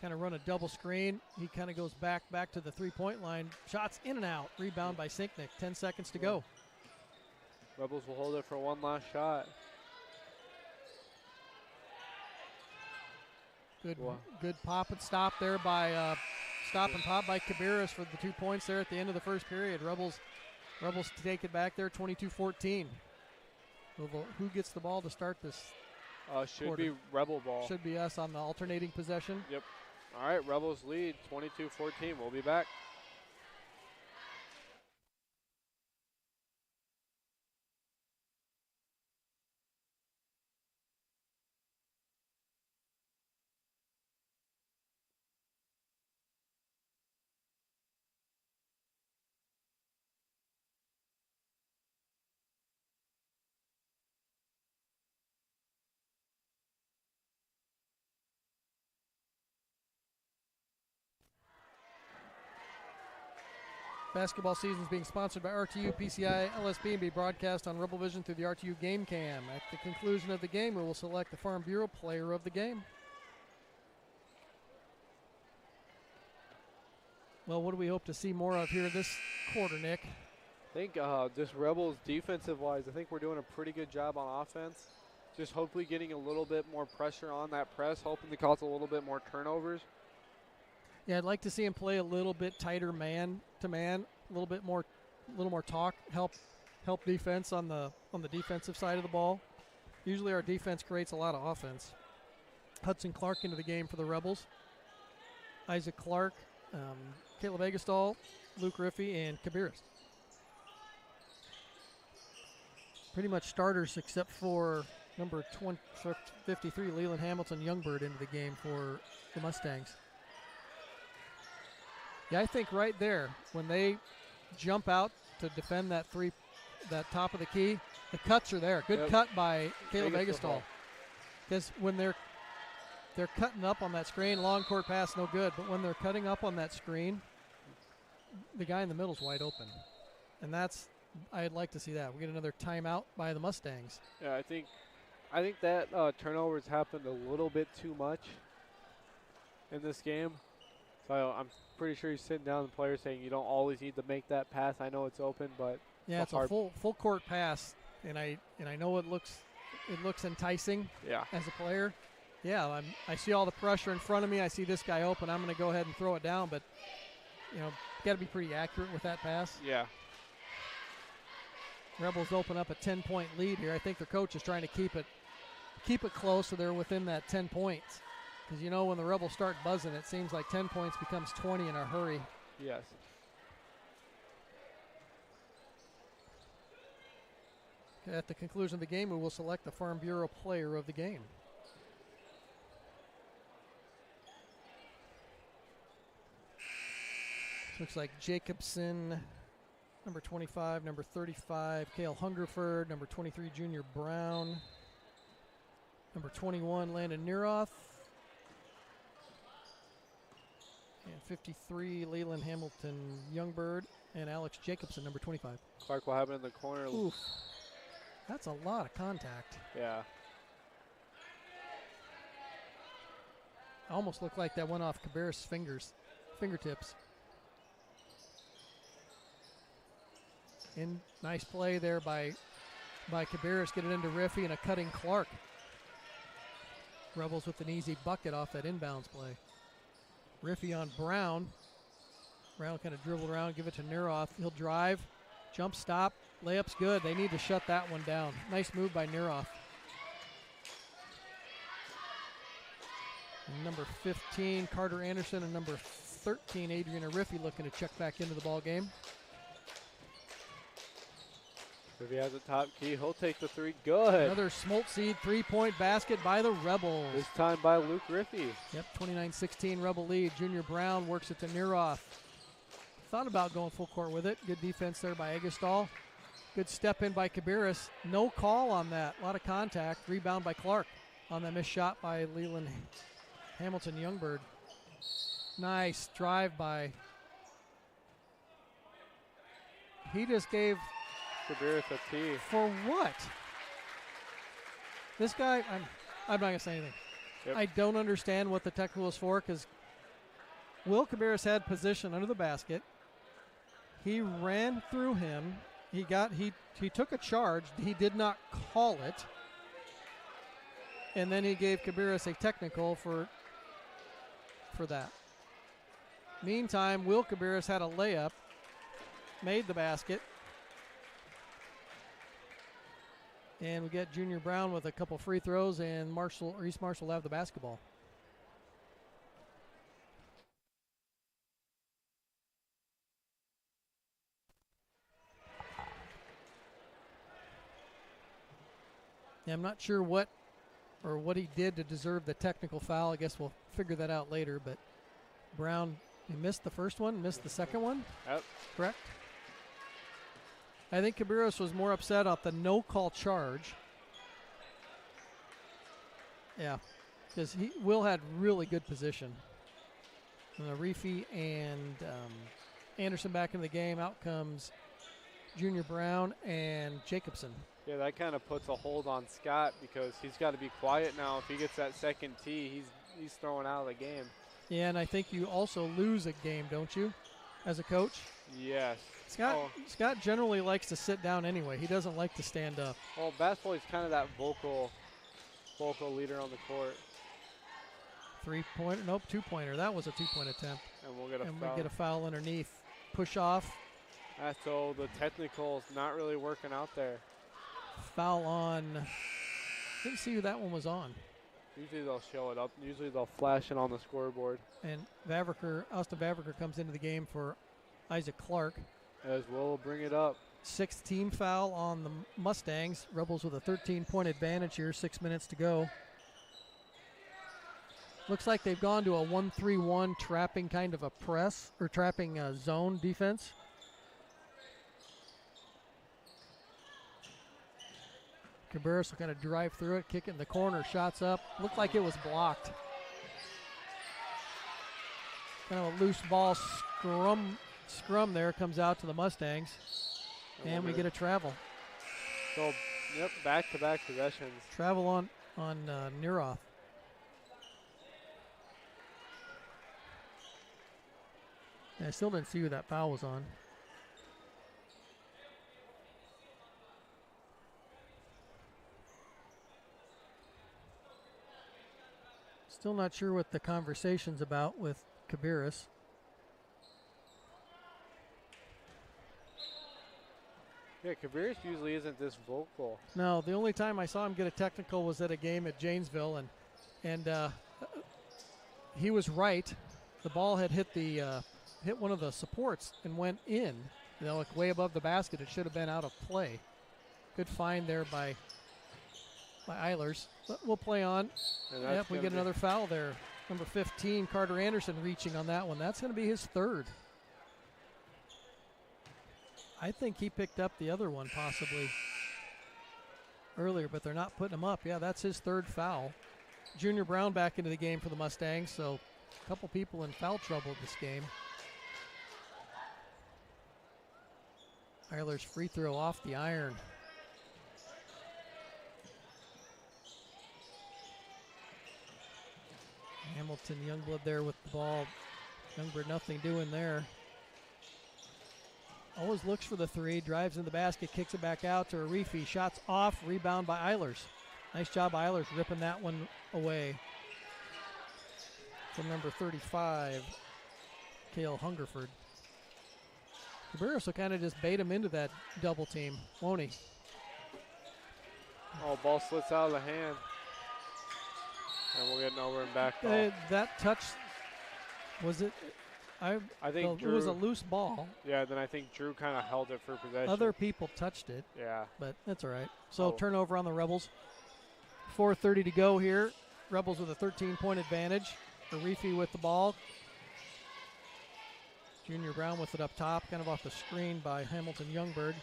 C: Kind of run a double screen. He kind of goes back to the 3-point line. Shots in and out. Rebound by Sinknick. 10 seconds to go.
A: Rebels will hold it for one last shot.
C: Good pop and stop there by stop and pop by Cabarrus for the 2 points there at the end of the first period. Rebels take it back there, 22-14. Who gets the ball to start this?
A: Should
C: quarter?
A: be Rebel ball.
C: Should be us on the alternating possession.
A: Yep. All right, Rebels lead 22-14. We'll be back.
C: Basketball season is being sponsored by RTU, PCI, LSB, and be broadcast on Rebel Vision through the RTU Game Cam. At the conclusion of the game, we will select the Farm Bureau player of the game. Well, what do we hope to see more of here this quarter, Nick?
A: I think just Rebels defensive-wise, I think we're doing a pretty good job on offense. Just hopefully getting a little bit more pressure on that press, hoping to cause a little bit more turnovers.
C: Yeah, I'd like to see him play a little bit tighter man to man, a little more talk, help defense on the defensive side of the ball. Usually our defense creates a lot of offense. Hudson Clark into the game for the Rebels. Isaac Clark, Caleb Eggestal, Luke Riffey, and Cabarrus. Pretty much starters except for number 53, Leland Hamilton Youngberg into the game for the Mustangs. Yeah, I think right there, when they jump out to defend that top of the key, the cuts are there. Good cut by Caleb Eggestal. Because when they're cutting up on that screen, long court pass, no good. But when they're cutting up on that screen, the guy in the middle's wide open. And I'd like to see that. We get another timeout by the Mustangs.
A: Yeah, I think that turnovers happened a little bit too much in this game. So I'm pretty sure he's sitting down the players saying you don't always need to make that pass. I know it's open, but
C: yeah, it's a full court pass, and I know it looks enticing.
A: Yeah.
C: As a player, yeah, I see all the pressure in front of me. I see this guy open. I'm going to go ahead and throw it down, but got to be pretty accurate with that pass.
A: Yeah.
C: Rebels open up a 10-point lead here. I think their coach is trying to keep it close so they're within that 10 points. Because when the Rebels start buzzing, it seems like 10 points becomes 20 in a hurry.
A: Yes.
C: At the conclusion of the game, we will select the Farm Bureau player of the game. Looks like Jacobson, number 25, number 35, Cale Hungerford, number 23, Junior Brown, number 21, Landon Neroth, and 53, Leland Hamilton Youngbird, and Alex Jacobson, number 25.
A: Clark will have it in the corner.
C: Oof. That's a lot of contact.
A: Yeah.
C: Almost looked like that went off Cabarrus' fingertips. And nice play there by Cabarrus. Get it into Riffy and a cutting Clark. Rebels with an easy bucket off that inbounds play. Riffy on Brown. Brown kind of dribbled around, give it to Neroth. He'll drive, jump stop, layup's good. They need to shut that one down. Nice move by Neroth. And number 15, Carter Anderson, and number 13, Adriana Riffy, looking to check back into the ball game.
A: If he has a top key, he'll take the three. Good.
C: Another Smoltz three-point basket by the Rebels.
A: This time by Luke Riffy.
C: Yep, 29-16 Rebel lead. Junior Brown works it to Neroth. Thought about going full court with it. Good defense there by Eggestal. Good step in by Cabarrus. No call on that. A lot of contact. Rebound by Clark on that missed shot by Leland Hamilton Youngbird. Nice drive by. He just gave.
A: Cabarrus a tee.
C: For what? This guy, I'm not going to say anything.
A: Yep.
C: I don't understand what the technical is for, because Will Cabarrus had position under the basket. He ran through him. He took a charge. He did not call it. And then he gave Cabarrus a technical for that. Meantime, Will Cabarrus had a layup, made the basket. And we get Junior Brown with a couple free throws, and East Marshall will have the basketball. Yeah, I'm not sure what he did to deserve the technical foul. I guess we'll figure that out later. But Brown, he missed the first one, missed the second one.
A: Yep.
C: Correct? I think Cabarrus was more upset at the no-call charge. Yeah, because Will had really good position. Reefy and Anderson back in the game. Out comes Junior Brown and Jacobson.
A: Yeah, that kind of puts a hold on Scott, because he's got to be quiet now. If he gets that second tee, he's thrown out of the game.
C: Yeah, and I think you also lose a game, don't you, as a coach?
A: Yes.
C: Scott generally likes to sit down anyway. He doesn't like to stand up.
A: Well, basketball is kind of that vocal leader on the court.
C: Three-pointer, nope, two-pointer. That was a two-point attempt.
A: And we'll get a foul.
C: We get a foul underneath. Push off.
A: So the technical's not really working out there.
C: Foul on. Didn't see who that one was on.
A: Usually they'll show it up. Usually they'll flash it on the scoreboard.
C: And Austin Vavriker comes into the game for Isaac Clark.
A: As Will bring it up.
C: 6th team foul on the Mustangs. Rebels with a 13-point advantage here, 6 minutes to go. Looks like they've gone to a 1-3-1 trapping kind of a press, or trapping zone defense. Cabarrus will kind of drive through it, kick it in the corner, shots up. Looked like it was blocked. Kind of a loose ball scrum there, comes out to the Mustangs. And we get a travel.
A: So, yep, back-to-back possessions.
C: Travel on Neroth. I still didn't see who that foul was on. Still not sure what the conversation's about with Cabarrus.
A: Yeah, Cabarrus usually isn't this vocal.
C: No, the only time I saw him get a technical was at a game at Janesville, and he was right. The ball had hit one of the supports and went in, like way above the basket. It should have been out of play. Good find there by Eilers. But we'll play on. Yep, we get another foul there. Number 15, Carter Anderson reaching on that one. That's going to be his third. I think he picked up the other one possibly earlier, but they're not putting him up. Yeah, that's his third foul. Junior Brown back into the game for the Mustangs, so a couple people in foul trouble this game. Eiler's free throw off the iron. Hamilton Youngblood there with the ball. Youngblood nothing doing there. Always looks for the three, drives in the basket, kicks it back out to Arifi. Shots off, rebound by Eilers. Nice job, Eilers, ripping that one away. From number 35, Cale Hungerford. Cabarrus will kind of just bait him into that double team, won't he?
A: Oh, ball slits out of the hand. And we'll get an over and back ball.
C: That touch, was it? I
A: think
C: Drew, it was a loose ball.
A: Yeah, then I think Drew kind of held it for possession.
C: Other people touched it.
A: Yeah.
C: But that's all right. So turnover on the Rebels. 4:30 to go here. Rebels with a 13-point advantage. Arifi with the ball. Junior Brown with it up top, kind of off the screen by Hamilton Youngberg.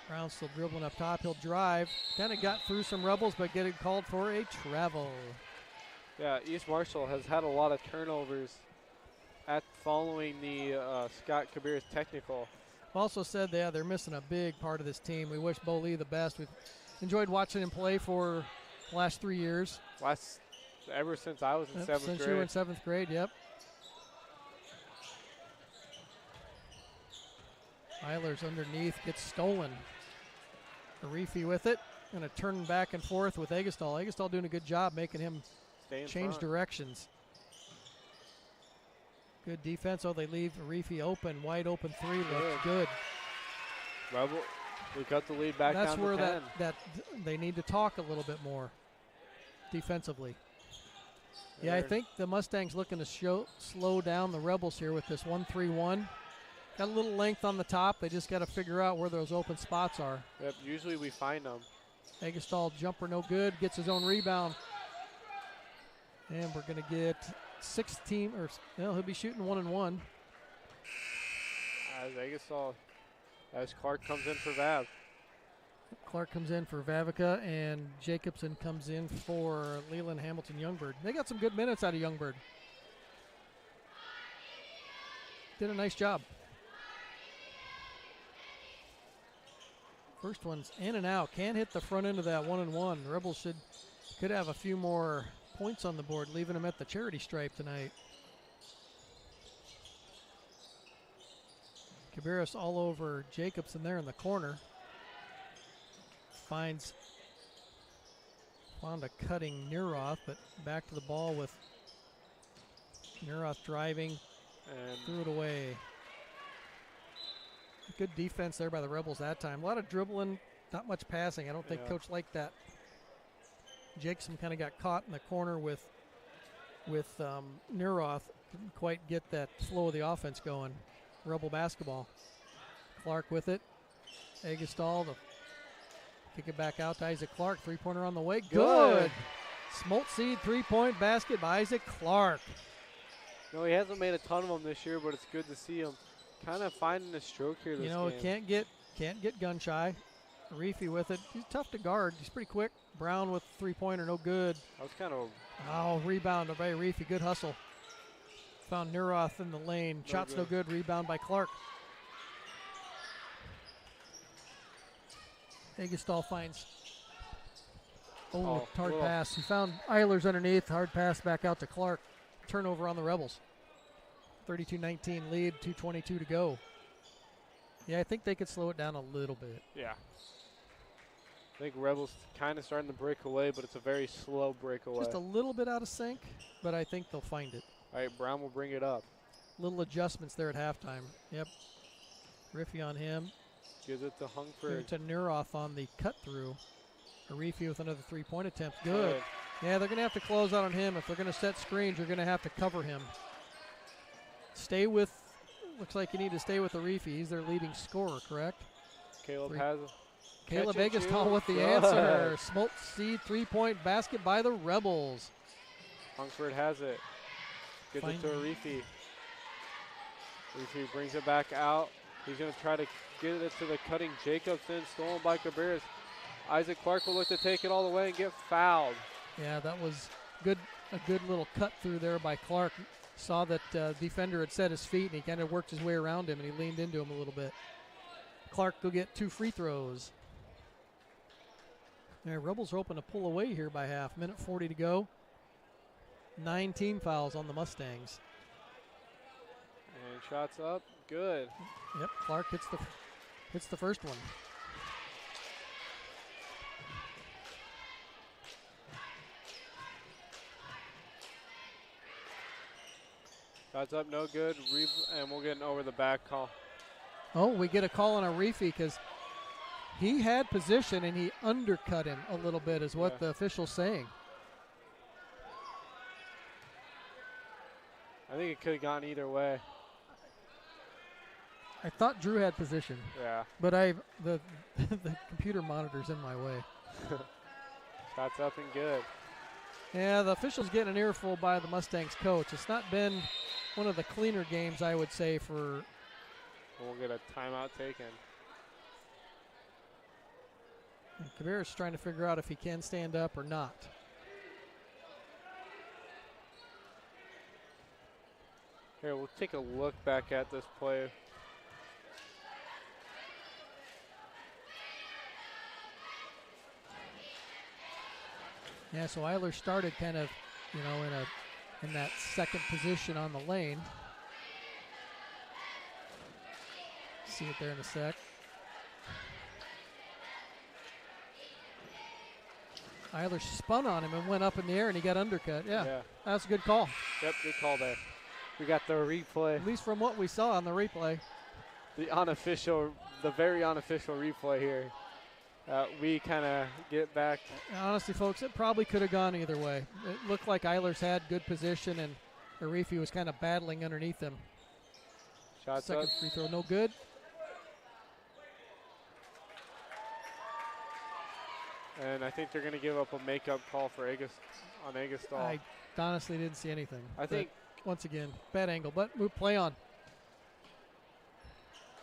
C: Brown still dribbling up top. He'll drive. Kind of got through some Rebels, but getting called for a travel.
A: Yeah, East Marshall has had a lot of turnovers following the Scott Cabarrus technical.
C: Also said they're missing a big part of this team. We wish Bo Lee the best. We've enjoyed watching him play for the last 3 years.
A: Ever since I was in 7th grade.
C: Since you were in 7th grade, yep. Eilers underneath, gets stolen. Arifi with it, and a turn back and forth with Egestal. Egestal doing a good job making him change directions. Good defense. Oh, they leave Arifi open, wide open three. Looks good.
A: Rebel, we cut the lead back
C: That's
A: down
C: where
A: to 10.
C: that they need to talk a little bit more defensively. Yeah, I think the Mustangs looking to slow down the Rebels here with this 1-3-1. Got a little length on the top. They just got to figure out where those open spots are.
A: Yep, usually we find them.
C: Egestal jumper no good. Gets his own rebound. And we're going to get 16, he'll be shooting 1-1.
A: As Clark comes in for Vav.
C: Clark comes in for Vavica, and Jacobson comes in for Leland Hamilton Youngberg. They got some good minutes out of Youngberg. Did a nice job. First one's in and out. Can't hit the front end of that 1-1. The Rebels could have a few more points on the board, leaving them at the charity stripe tonight. Cabarrus all over Jacobson there in the corner. Found a cutting Neuroth, but back to the ball with Neuroth driving and threw it away. Good defense there by the Rebels that time. A lot of dribbling, not much passing. I don't think Coach liked that. Jacobson kind of got caught in the corner with Neuroth. Didn't quite get that flow of the offense going. Rebel basketball. Clark with it. Egestal to kick it back out to Isaac Clark. Three-pointer on the way. Good. Smolt Seed three-point basket by Isaac Clark.
A: No, he hasn't made a ton of them this year, but it's good to see him kind of finding a stroke here this game.
C: Can't get gun shy. Arifi with it. He's tough to guard. He's pretty quick. Brown with three-pointer, no good.
A: That was kind of...
C: Oh, rebound by Arifi. Good hustle. Found Neuroth in the lane. Shots no good. Rebound by Clark. Egestal finds hard pass. He found Eilers underneath. Hard pass back out to Clark. Turnover on the Rebels. 32-19 lead, 2:22 to go. Yeah, I think they could slow it down a little bit.
A: Yeah. I think Rebels kind of starting to break away, but it's a very slow breakaway.
C: Just a little bit out of sync, but I think they'll find it.
A: All right, Brown will bring it up.
C: Little adjustments there at halftime. Yep. Riffy on him.
A: Gives it to Hungford.
C: Give it to Neuroth on the cut through. Arifi with another three-point attempt. Good. Yeah, they're going to have to close out on him. If they're going to set screens, you're going to have to cover him. Looks like you need to stay with Arifi. He's their leading scorer, correct?
A: Caleb has it.
C: Caleb Egestal with the answer. Smolt Seed three-point basket by the Rebels.
A: Hungford has it. Gives it to Arifi. Arifi brings it back out. He's going to try to get it to the cutting Jacobson, stolen by Cabarrus. Isaac Clark will look to take it all the way and get fouled.
C: Yeah, that was good. A good little cut through there by Clark. Saw that defender had set his feet, and he kind of worked his way around him, and he leaned into him a little bit. Clark will get 2 free throws. Yeah, Rebels are hoping to pull away here by half. Minute 40 to go. 9 team fouls on the Mustangs.
A: And shots up, good.
C: Yep, Clark hits the first one.
A: Shots up, no good. And we'll get an over the back call.
C: Oh, we get a call on a reefy because he had position and he undercut him a little bit, is what the official's saying.
A: I think it could have gone either way.
C: I thought Drew had position.
A: Yeah.
C: But the computer monitor's in my way.
A: Shots up and good.
C: Yeah, the official's getting an earful by the Mustangs coach. It's not been one of the cleaner games, I would say, for.
A: We'll get a timeout taken.
C: Cabarrus trying to figure out if he can stand up or not.
A: Here, we'll take a look back at this play.
C: Yeah, so Eiler started kind of, in that second position on the lane. See it there in a sec. Eiler spun on him and went up in the air, and he got undercut. Yeah. That's a good call.
A: Yep, good call there. We got the replay.
C: At least from what we saw on the replay.
A: The very unofficial replay here. We kind of get back.
C: Honestly, folks, it probably could have gone either way. It looked like Eilers had good position, and Arifi was kind of battling underneath him.
A: Shots
C: Second
A: up.
C: free throw, no good.
A: And I think they're going to give up a makeup call for on Agastol.
C: I honestly didn't see anything.
A: I think.
C: Once again, bad angle, but move play on.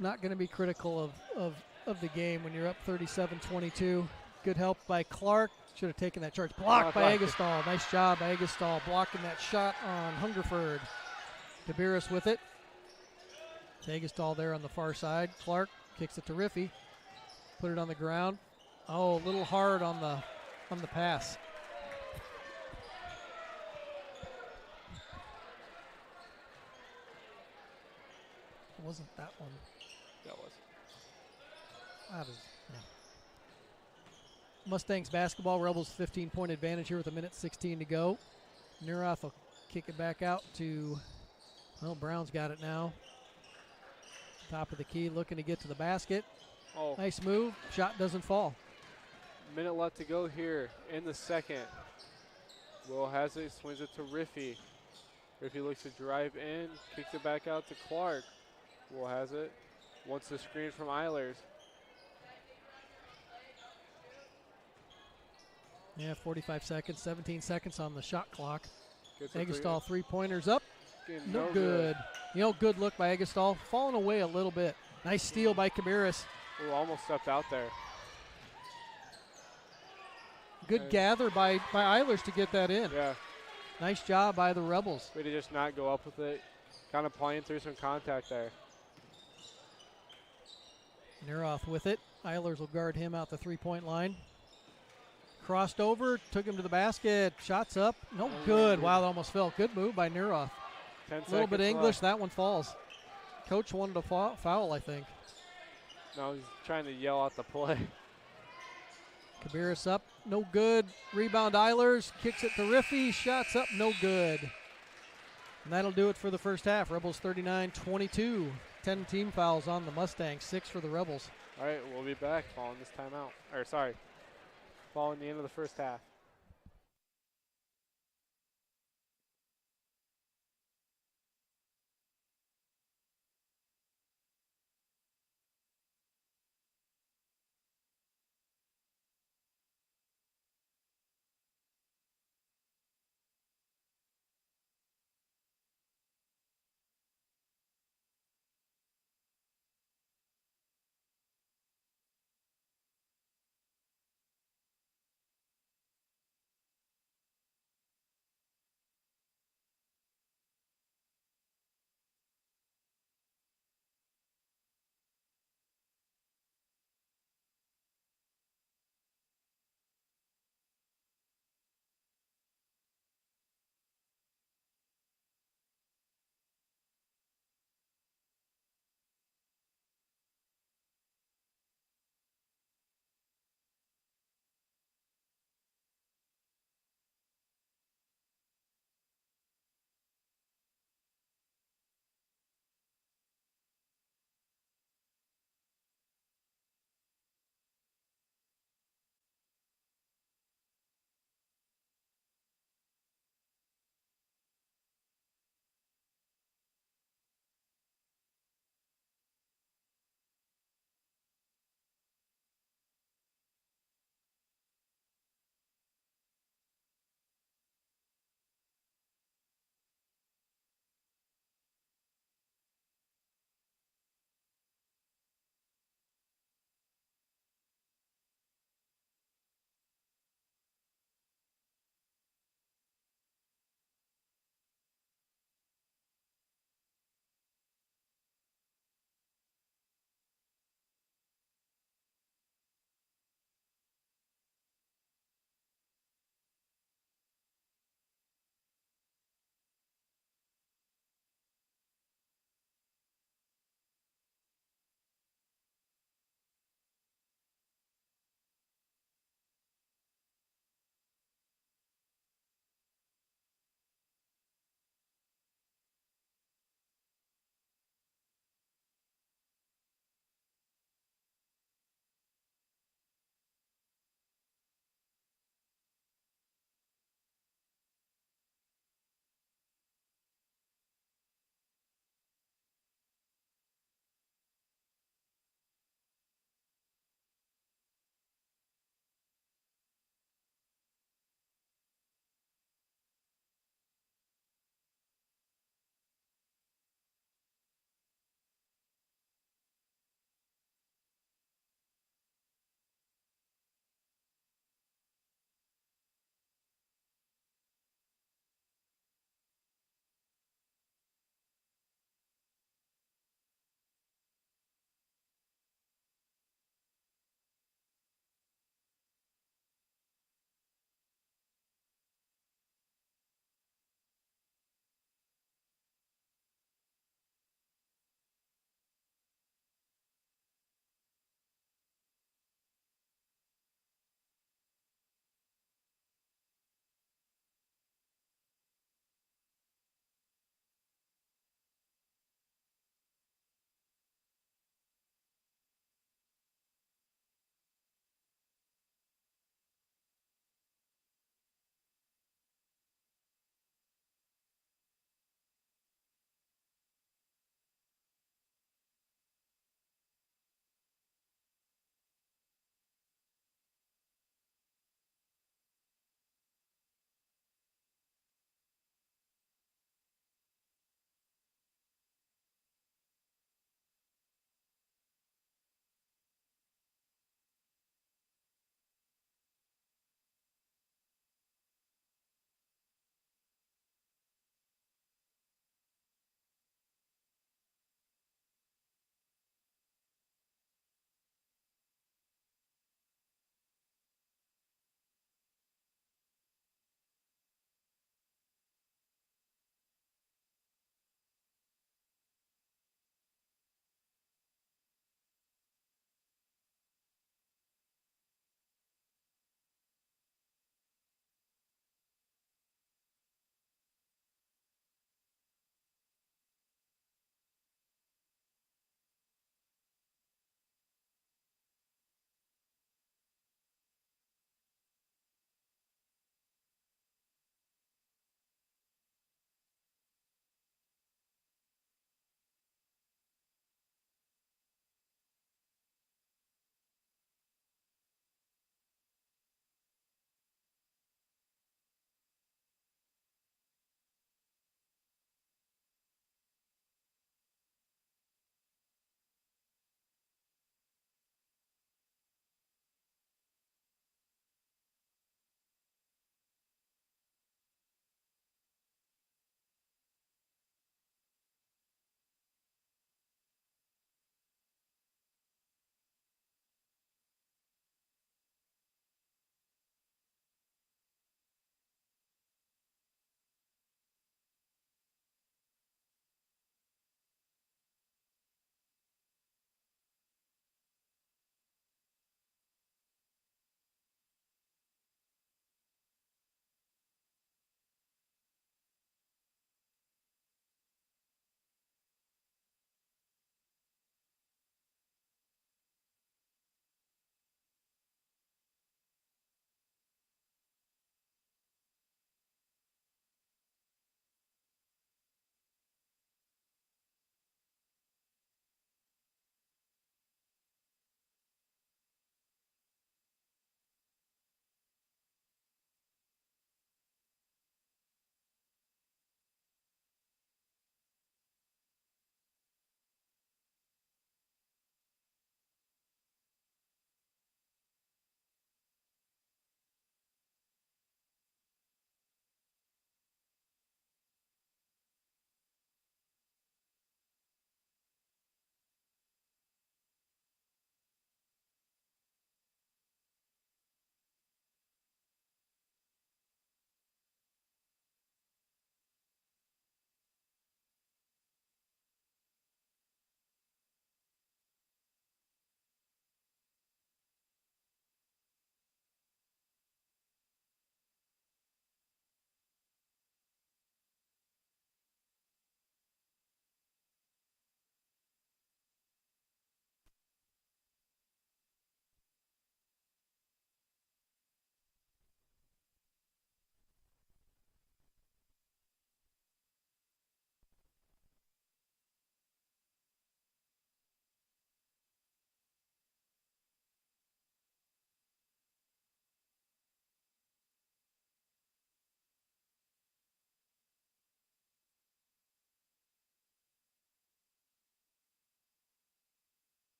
C: Not going to be critical of the game when you're up 37-22. Good help by Clark. Should have taken that charge. Blocked by Agastol. Nice job by Agastol blocking that shot on Hungerford. Cabarrus with it. Agastol there on the far side. Clark kicks it to Riffy. Put it on the ground. Oh, a little hard on the pass. It wasn't that one.
A: That was.
C: Mustangs basketball. Rebels 15-point advantage here with a minute 16 to go. Neuroth will kick it back out to, Brown's got it now. Top of the key, looking to get to the basket.
A: Oh.
C: Nice move. Shot doesn't fall.
A: Minute left to go here in the second. Will has it, swings it to Riffy. Riffy looks to drive in, kicks it back out to Clark. Will has it. Wants the screen from Eilers.
C: Yeah, 45 seconds, 17 seconds on the shot clock.
A: Agastol
C: 3-pointers up. No good. Good look by Agastol. Falling away a little bit. Nice steal by Cabarrus.
A: Ooh, almost stepped out there.
C: Good gather by Eilers to get that in.
A: Yeah.
C: Nice job by the Rebels.
A: Way to just not go up with it. Kind of playing through some contact there.
C: Neuroth with it. Eilers will guard him out the 3-point line. Crossed over, took him to the basket. Shots up. No good. Wow, that almost fell. Good move by Neuroth. A little bit English.
A: Left.
C: That one falls. Coach wanted a foul, I think.
A: No, he's trying to yell out the play.
C: Cabarrus up. No good. Rebound Eilers. Kicks it to Riffy. Shots up. No good. And that'll do it for the first half. Rebels 39-22. 10 team fouls on the Mustangs. 6 for the Rebels.
A: All right, we'll be back following this timeout. Following the end of the first half.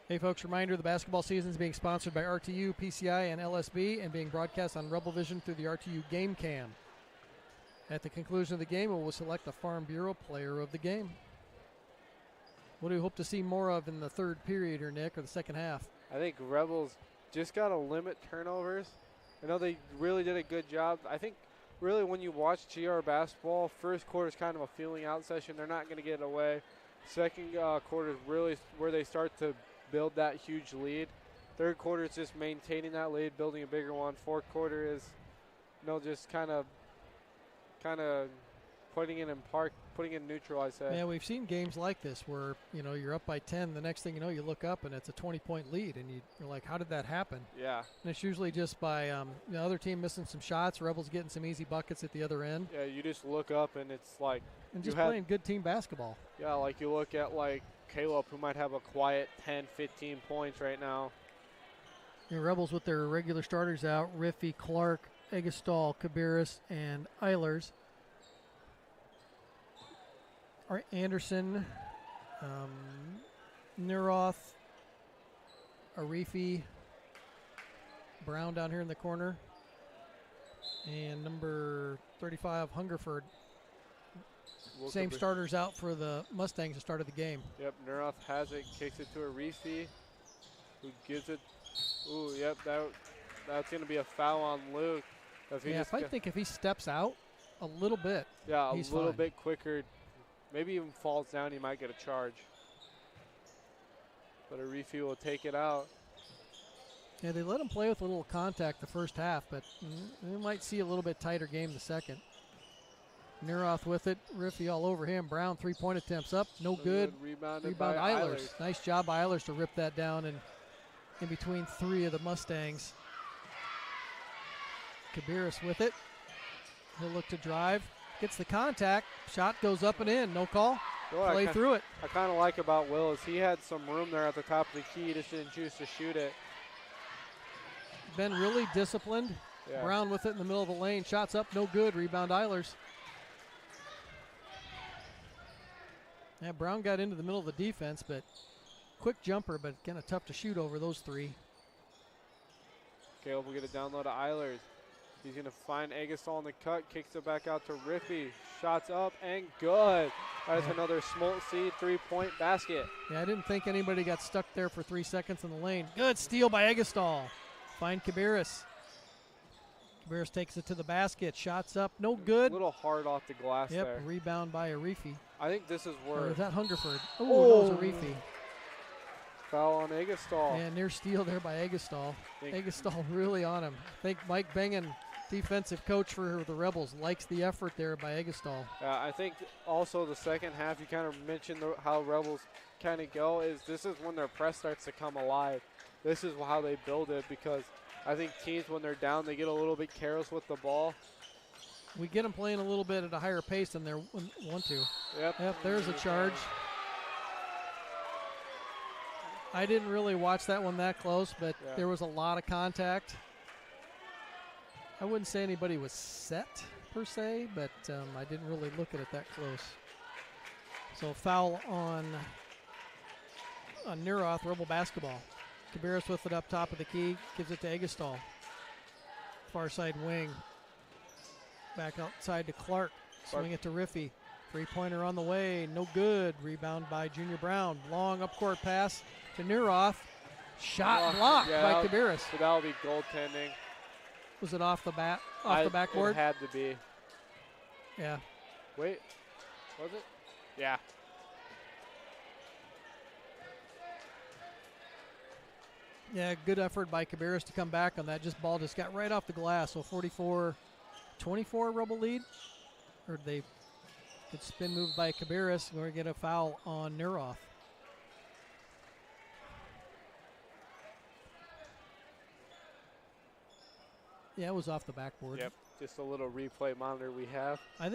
C: Hey, folks, reminder the basketball season is being sponsored by RTU, PCI, and LSB and being broadcast on Rebel Vision through the RTU Game Cam. At the conclusion of the game, we will select the Farm Bureau Player of the Game. What do you hope to see more of in the third period or, Nick, or the second half?
A: I think Rebels just got to limit turnovers. I know they really did a good job. I think really when you watch GR basketball, first quarter is kind of a feeling out session. They're not going to get away. Second quarter is really where they start to build that huge lead. Third quarter is just maintaining that lead, building a bigger one. Fourth quarter is, just kind of putting it in park, putting it in neutral, I say.
C: Yeah, we've seen games like this where, you're up by 10. The next thing you know, you look up and it's a 20-point lead, and you're like, how did that happen?
A: Yeah.
C: And it's usually just by the other team missing some shots, Rebels getting some easy buckets at the other end.
A: Yeah, you just look up and it's like.
C: And just playing good team basketball.
A: Yeah, like you look at like Caleb, who might have a quiet 10, 15 points right now.
C: Rebels with their regular starters out, Riffy, Clark, Egestall, Cabarrus, and Eilers. Anderson, Neroth, Arifi, Brown down here in the corner, and number 35, Hungerford. Same starters out for the Mustangs at the start of the game.
A: Yep, Neroth has it, kicks it to Arifi, who gives it. Ooh, yep, that's going to be a foul on Luke.
C: I think if he steps out a little bit,
A: yeah,
C: he's
A: a little
C: fine.
A: bit quicker, maybe even falls down, he might get a charge. But Arifi will take it out.
C: Yeah, they let him play with a little contact the first half, but we might see a little bit tighter game the second. Neroth with it, Riffy all over him. Brown 3-point attempts up, no good.
A: Rebound
C: by Eilers. Nice job by Eilers to rip that down and in between three of the Mustangs. Cabarrus with it. He'll look to drive. Gets the contact. Shot goes up and in. No call. Play through it.
A: I kind of like about Will is he had some room there at the top of the key. He just didn't choose to shoot it.
C: Been really disciplined.
A: Yeah.
C: Brown with it in the middle of the lane. Shots up. No good. Rebound Eilers. Yeah, Brown got into the middle of the defense, but quick jumper, but kind of tough to shoot over those three.
A: Caleb will get a down low to Eilers. He's going to find Egestall in the cut, kicks it back out to Riffy. Shots up and good. That is another Smolt Seed 3-point basket.
C: Yeah, I didn't think anybody got stuck there for 3 seconds in the lane. Good steal by Egestall. Find Cabarrus. Cabarrus takes it to the basket. Shots up, no good.
A: A little hard off the glass there.
C: Yep, rebound by Arifi.
A: I think this is where.
C: Or is that Hungerford? Oh, that was Arifi.
A: Foul on Egestall.
C: Yeah, near steal there by Egestall. Egestall really on him. I think Mike Bengen, defensive coach for the Rebels, likes the effort there by Egestall.
A: I think also the second half, you kind of mentioned how Rebels kind of go, is this is when their press starts to come alive. This is how they build it, because I think teams, when they're down, they get a little bit careless with the ball.
C: We get them playing a little bit at a higher pace than they want to.
A: Yep,
C: there's a charge. I didn't really watch that one that close, but there was a lot of contact. I wouldn't say anybody was set per se, but I didn't really look at it that close. So foul on Neroth, Rebel basketball. Cabarrus with it up top of the key, gives it to Egestall. Far side wing. Back outside to Clark. Swing it to Riffy. 3-pointer on the way, no good. Rebound by Junior Brown. Long up-court pass to Neroth. Shot blocked by Cabarrus.
A: So that'll be goaltending.
C: Was it off the backboard?
A: It had to be.
C: Yeah.
A: Wait, was it? Yeah.
C: Yeah, good effort by Cabarrus to come back on that. Ball just got right off the glass. So 44-24 Rebel lead. Or they could spin move by Cabarrus. We're going to get a foul on Neroth. Yeah, it was off the backboard.
A: Yep, just a little replay monitor we have.
C: I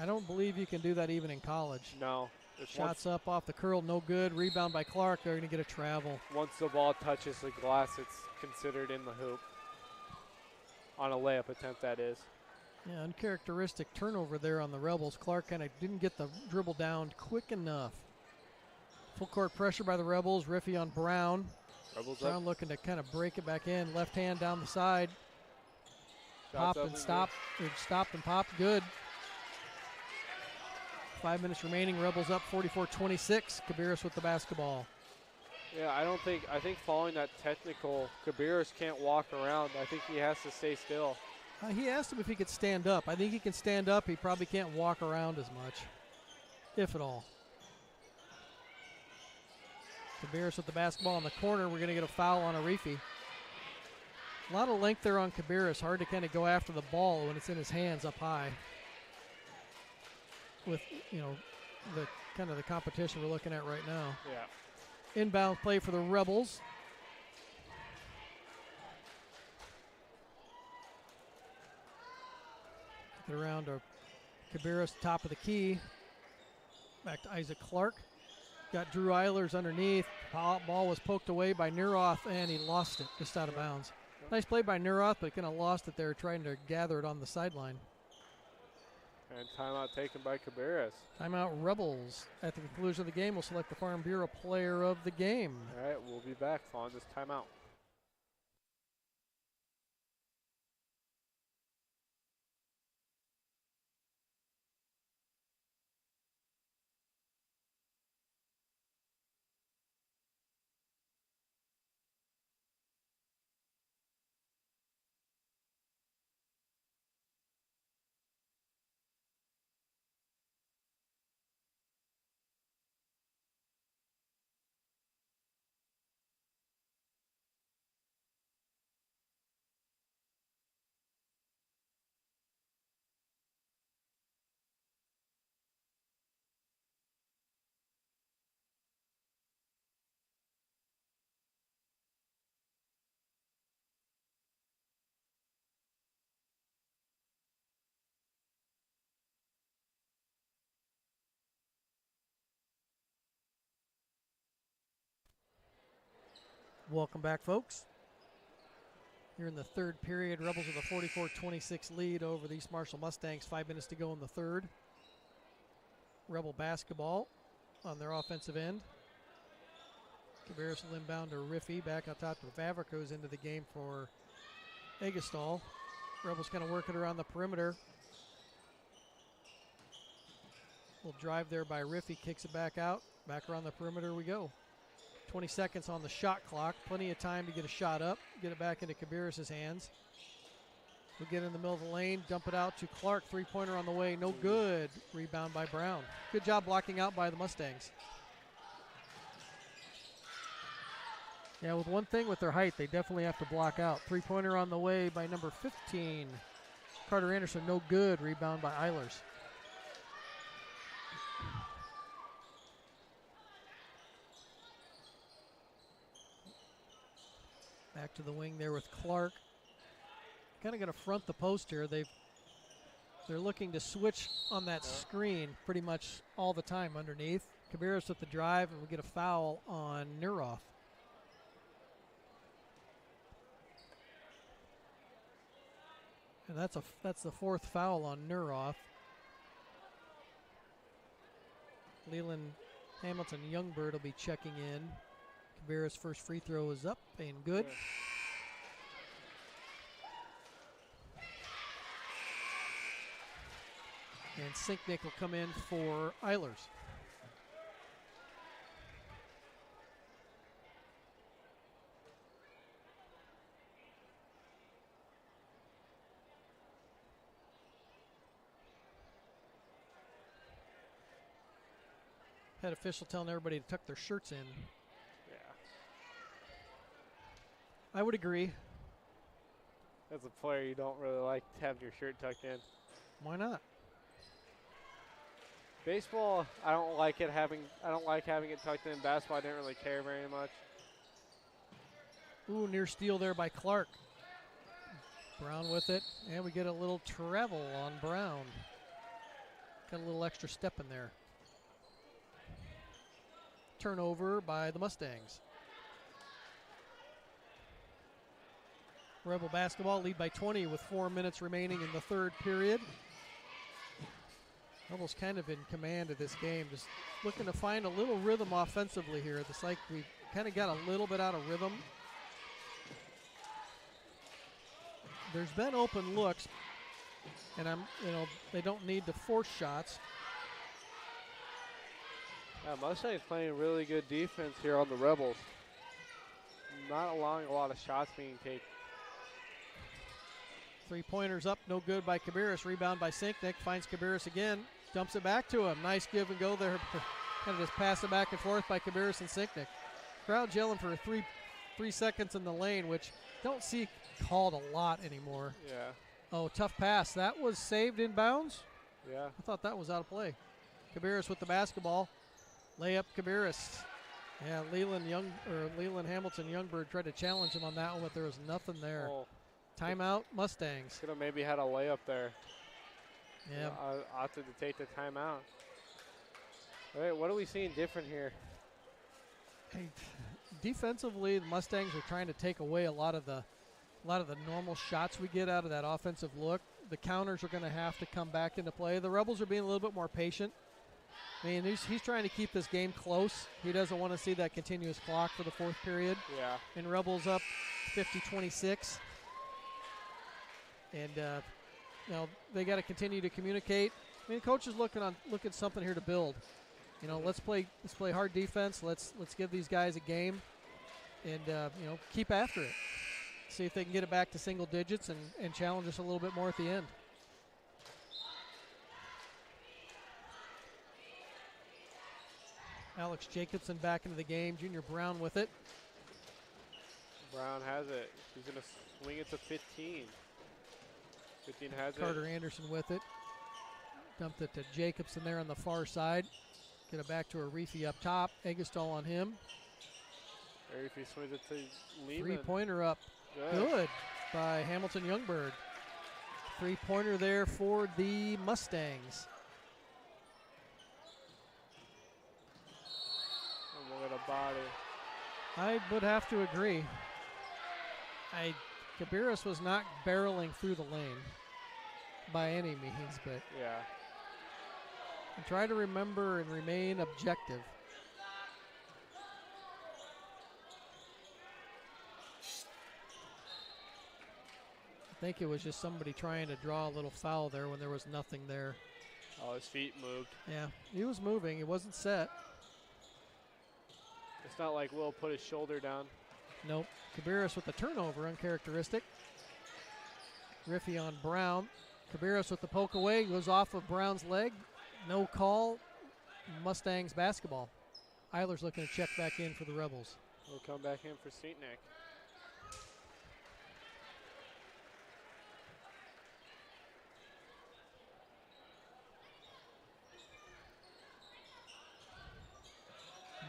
C: don't believe you can do that even in college.
A: No.
C: Shots up off the curl, no good. Rebound by Clark. They're going to get a travel.
A: Once the ball touches the glass, it's considered in the hoop. On a layup attempt, that is.
C: Yeah, uncharacteristic turnover there on the Rebels. Clark kind of didn't get the dribble down quick enough. Full court pressure by the Rebels. Riffy on Brown.
A: Rebels
C: Brown
A: up.
C: looking to kind of break it back in. Left hand down the side.
A: Shots
C: Popped
A: up
C: and stopped. Stopped and popped. Good. 5 minutes remaining. Rebels up 44-26. Cabarrus with the basketball.
A: Yeah, I think following that technical, Cabarrus can't walk around. I think he has to stay still.
C: He asked him if he could stand up. I think he can stand up. He probably can't walk around as much, if at all. Cabarrus with the basketball in the corner. We're going to get a foul on Arifi. A lot of length there on Cabarrus. Hard to kind of go after the ball when it's in his hands up high. With, the kind of the competition we're looking at right now.
A: Yeah.
C: Inbound play for the Rebels. Get around to Cabarrus, top of the key. Back to Isaac Clark. Got Drew Eilers underneath. Ball was poked away by Neuroth, and he lost it just out of bounds. Nice play by Neuroth, but kind of lost it there trying to gather it on the sideline.
A: And timeout taken by Cabarrus.
C: Timeout Rebels. At the conclusion of the game, we'll select the Farm Bureau player of the game.
A: All right, we'll be back following this timeout.
C: Welcome back, folks. Here in the third period, Rebels with a 44-26 lead over the East Marshall Mustangs. 5 minutes to go in the third. Rebel basketball on their offensive end. Cabarrus will inbound to Riffy. Back on top to Vavrick, goes into the game for Egestall. Rebels kind of working around the perimeter. Little drive there by Riffy, kicks it back out. Back around the perimeter we go. 20 seconds on the shot clock. Plenty of time to get a shot up. Get it back into Cabarrus' hands. We'll get in the middle of the lane. Dump it out to Clark. Three-pointer on the way. No good. Rebound by Brown. Good job blocking out by the Mustangs. Yeah, with one thing with their height, they definitely have to block out. Three-pointer on the way by number 15. Carter Anderson, no good. Rebound by Eilers. Back to the wing there with Clark. Kind of going to front the post here. They're looking to switch on that screen pretty much all the time underneath. Cabarrus with the drive, and we get a foul on Neuroth. And that's the fourth foul on Neuroth. Leland Hamilton Youngbird will be checking in. Cabarrus' first free throw is up and good. And Sinknick will come in for Eilers. Head official telling everybody to tuck their shirts in.
A: Yeah.
C: I would agree.
A: As a player, you don't really like having your shirt tucked in.
C: Why not?
A: Baseball, I don't like having it tucked in. Basketball, I didn't really care very much.
C: Ooh, near steal there by Clark. Brown with it, and we get a little travel on Brown. Got a little extra step in there. Turnover by the Mustangs. Rebel basketball lead by 20 with 4 minutes remaining in the third period. Rebels kind of in command of this game, just looking to find a little rhythm offensively here. It's like we kind of got a little bit out of rhythm. There's been open looks, and they don't need to force shots.
A: Yeah, Mustang's playing really good defense here on the Rebels. Not allowing a lot of shots being taken.
C: 3-pointers up, no good by Kabiris. Rebound by Sinknick, finds Kabiris again, dumps it back to him. Nice give and go there. Kind of just pass it back and forth by Kabiris and Sinknick. Crowd yelling for 3 seconds in the lane, which don't see called a lot anymore.
A: Yeah.
C: Oh, tough pass. That was saved in bounds?
A: Yeah.
C: I thought that was out of play. Kabiris with the basketball. Layup Kabiris. Yeah, Leland Hamilton Youngberg tried to challenge him on that one, but there was nothing there.
A: Oh.
C: Timeout, Mustangs.
A: Could have maybe had a layup there.
C: Yeah.
A: Opted to take the timeout. All right, what are we seeing different here?
C: Hey, defensively, the Mustangs are trying to take away a lot of the normal shots we get out of that offensive look. The counters are going to have to come back into play. The Rebels are being a little bit more patient. I mean, he's trying to keep this game close. He doesn't want to see that continuous clock for the fourth period.
A: Yeah.
C: And Rebels up 50-26. And they got to continue to communicate. I mean, the coach is looking at something here to build. Let's play hard defense. Let's give these guys a game, and keep after it. See if they can get it back to single digits and challenge us a little bit more at the end. Alex Jacobson back into the game. Junior Brown with it.
A: Brown has it. He's going to swing it to 15. 15 has
C: Carter Anderson with it. Dumped it to Jacobson there on the far side. Get it back to Arifi up top. Egestall on him.
A: Arifi swings it to Lehman.
C: 3-pointer up. Good by Hamilton Youngberg. 3-pointer there for the Mustangs.
A: And look at a body.
C: I would have to agree. Kabiris was not barreling through the lane by any means, but
A: yeah.
C: I try to remember and remain objective. I think it was just somebody trying to draw a little foul there when there was nothing there.
A: Oh, his feet moved.
C: Yeah, he was moving. He wasn't set.
A: It's not like Will put his shoulder down.
C: Nope. Kabiris with the turnover, uncharacteristic. Riffy on Brown. Kabiris with the poke away, goes off of Brown's leg. No call. Mustangs basketball. Eiler's looking to check back in for the Rebels.
A: We'll come back in for Sinknick.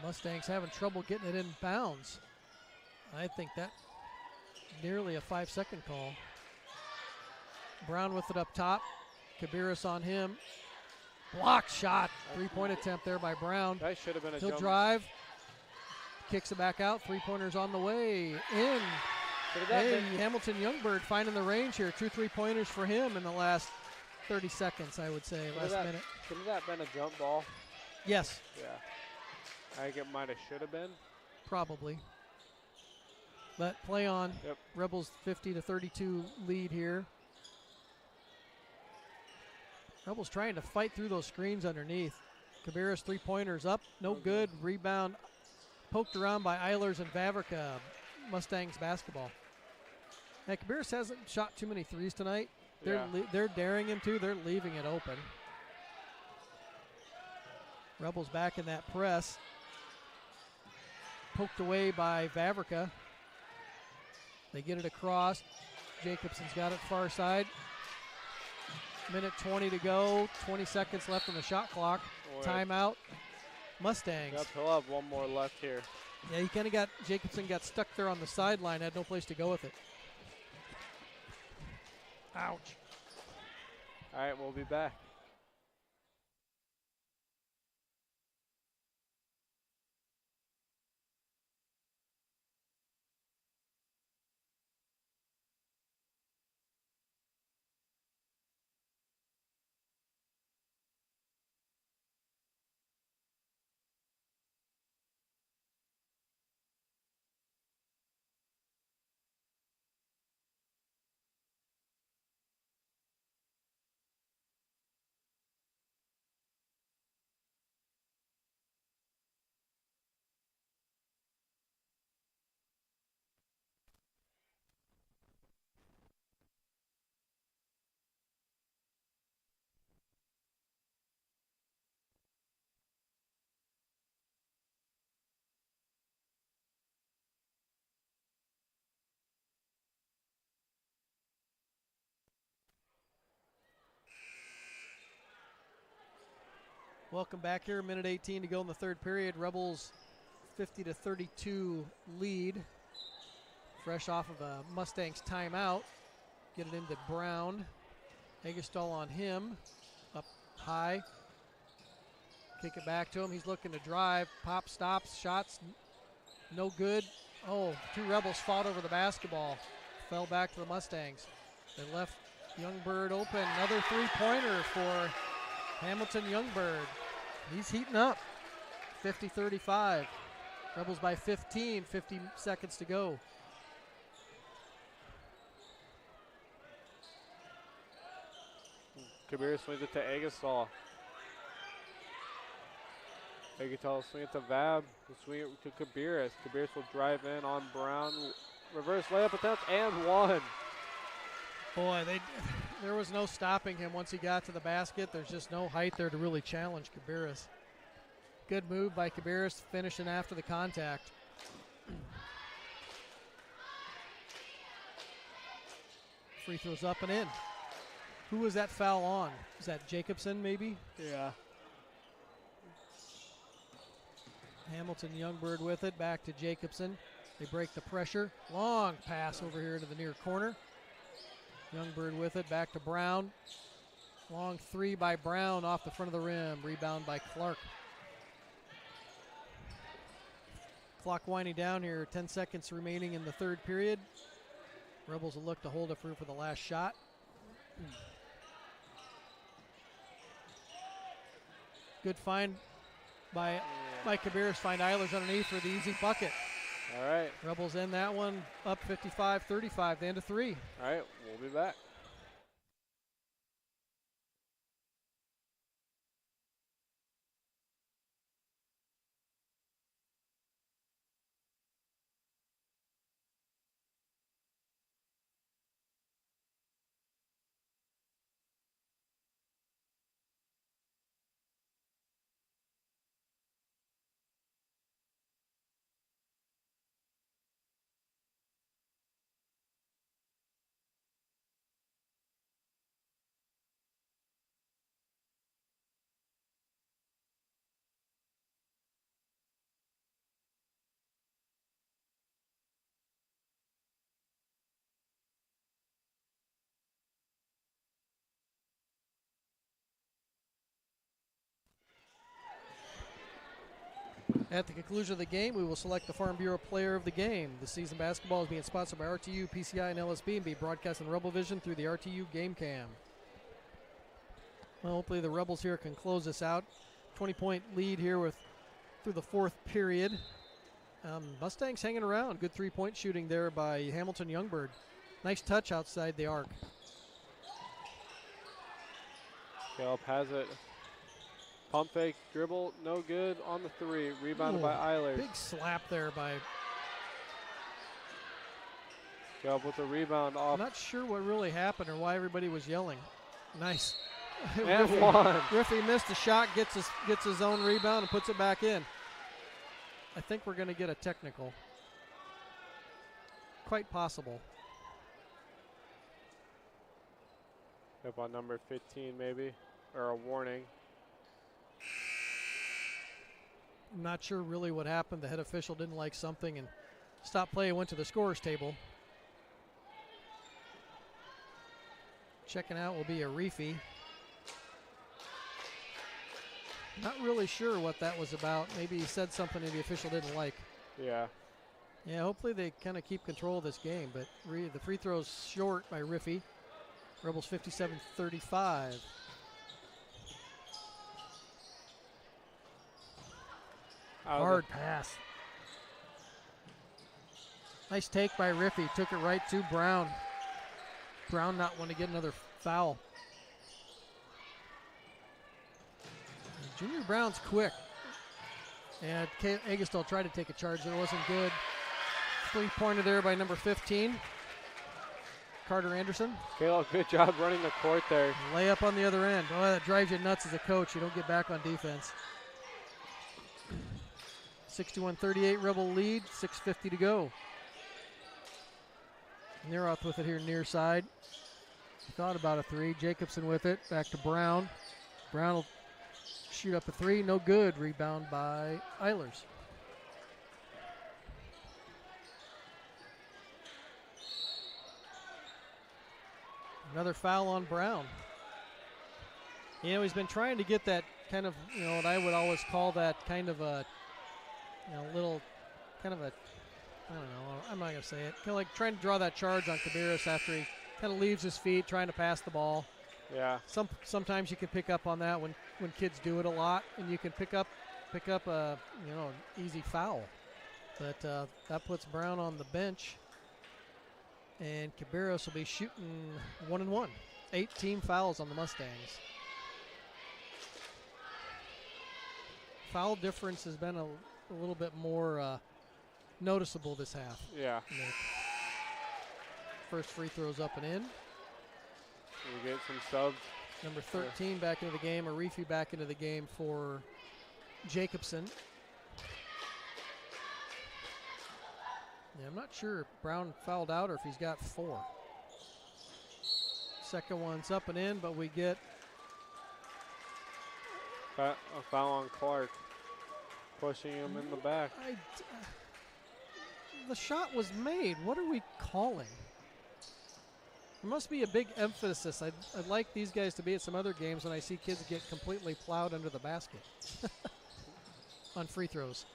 C: Mustangs having trouble getting it in bounds. I think that nearly a 5-second call. Brown with it up top. Kabiris on him. Blocked shot. 3-point attempt there by Brown.
A: That should have been a
C: He'll
A: jump.
C: drive. Kicks it back out. 3-pointers on the way. In. Hey, Hamilton Youngberg finding the range here. 2 3-pointers for him in the last 30 seconds, I would say, last minute.
A: Could have that been a jump ball?
C: Yes.
A: Yeah. I think it might have should have been.
C: Probably. But play on.
A: Yep.
C: Rebels 50-32 lead here. Rebels trying to fight through those screens underneath. Kabiris 3-pointers up. No good. Rebound poked around by Eilers and Vavrika. Mustangs basketball. Now, Kabiris hasn't shot too many threes tonight. They're daring him to. They're leaving it open. Rebels back in that press. Poked away by Vavrika. They get it across. Jacobson's got it far side. Minute 20 to go. 20 seconds left on the shot clock. Timeout. Mustangs.
A: Yep, he'll have one more left here.
C: Yeah, he kind of got, Jacobson got stuck there on the sideline, had no place to go with it. Ouch.
A: All right, we'll be back.
C: Welcome back here. Minute 18 to go in the third period. Rebels 50-32 lead. Fresh off of a Mustangs timeout. Get it into Brown. Egestall on him. Up high. Kick it back to him. He's looking to drive. Pop, stops, shots. No good. Oh, two Rebels fought over the basketball. Fell back to the Mustangs. They left Youngberg open. Another three-pointer for Hamilton Youngberg. He's heating up. 50-35. Rebels by 15, 50 seconds to go.
A: Kabir swings it to Egestall. Egestall swing it to Vab. He'll swing it to Kabiris. Kabiris will drive in on Brown. Reverse layup attempt and one.
C: Boy, there was no stopping him once he got to the basket. There's just no height there to really challenge Kabiris. Good move by Kabiris, finishing after the contact. Free throws up and in. Who was that foul on? Is that Jacobson maybe?
A: Yeah.
C: Hamilton Youngberg with it, back to Jacobson. They break the pressure. Long pass over here to the near corner. Youngberg with it, back to Brown. Long three by Brown off the front of the rim. Rebound by Clark. Clock winding down here, 10 seconds remaining in the third period. Rebels will look to hold it through for the last shot. Good find by Kabiris. Find Eilers underneath for the easy bucket.
A: All right.
C: Rebels end that one up 55-35, the end of three.
A: All right, we'll be back.
C: At the conclusion of the game, we will select the Farm Bureau Player of the Game. The season basketball is being sponsored by RTU, PCI, and LSB and being broadcast on Rebel Vision through the RTU Game Cam. Well, hopefully the Rebels here can close this out. 20-point lead here through the fourth period. Mustangs hanging around. Good three-point shooting there by Hamilton Youngberg. Nice touch outside the arc.
A: Caleb has it. Pump fake, dribble, no good on the three. Rebounded by Eilers.
C: Big slap there by...
A: Caleb with the rebound off.
C: I'm not sure what really happened or why everybody was yelling. Nice.
A: And one.
C: Griffey missed a shot, gets his own rebound and puts it back in. I think we're going to get a technical. Quite possible.
A: Up on number 15 maybe, or a warning.
C: I'm not sure really what happened. The head official didn't like something and stopped play and went to the scorer's table. Checking out will be a Reefy. Not really sure what that was about. Maybe he said something the official didn't like.
A: Yeah.
C: Yeah, hopefully they kind of keep control of this game, but the free throw's short by Riffy. Rebels 57-35. Hard pass. Nice take by Riffy. Took it right to Brown. Brown not want to get another foul. Junior Brown's quick. And Egestall tried to take a charge there. Wasn't good. Three-pointer there by number 15. Carter Anderson.
A: Caleb, good job running the court there.
C: Layup on the other end. Oh, that drives you nuts as a coach. You don't get back on defense. 61-38 Rebel lead, 6:50 to go. Neroth with it here near side. Thought about a three. Jacobson with it. Back to Brown. Brown will shoot up a three, no good. Rebound by Eilers. Another foul on Brown. You know, he's been trying to get that kind of, you know, what I would always call that kind of a, you know, little, kind of a, I don't know, I'm not going to say it. Kind of like trying to draw that charge on Cabarrus after he kind of leaves his feet, trying to pass the ball.
A: Yeah.
C: Sometimes you can pick up on that when kids do it a lot, and you can pick up a, you know, an easy foul. But that puts Brown on the bench, and Cabarrus will be shooting 1-1. 8 team fouls on the Mustangs. Foul difference has been a little bit more noticeable this half.
A: Yeah.
C: First free throw's up and in.
A: We get some subs.
C: Number 13 back into the game, Arifi back into the game for Jacobson. Yeah, I'm not sure if Brown fouled out or if he's got 4. Second one's up and in, but we get
A: A foul on Clark, pushing him in the back.
C: The shot was made. What are we calling? There must be a big emphasis. I'd like these guys to be at some other games when I see kids get completely plowed under the basket on free throws.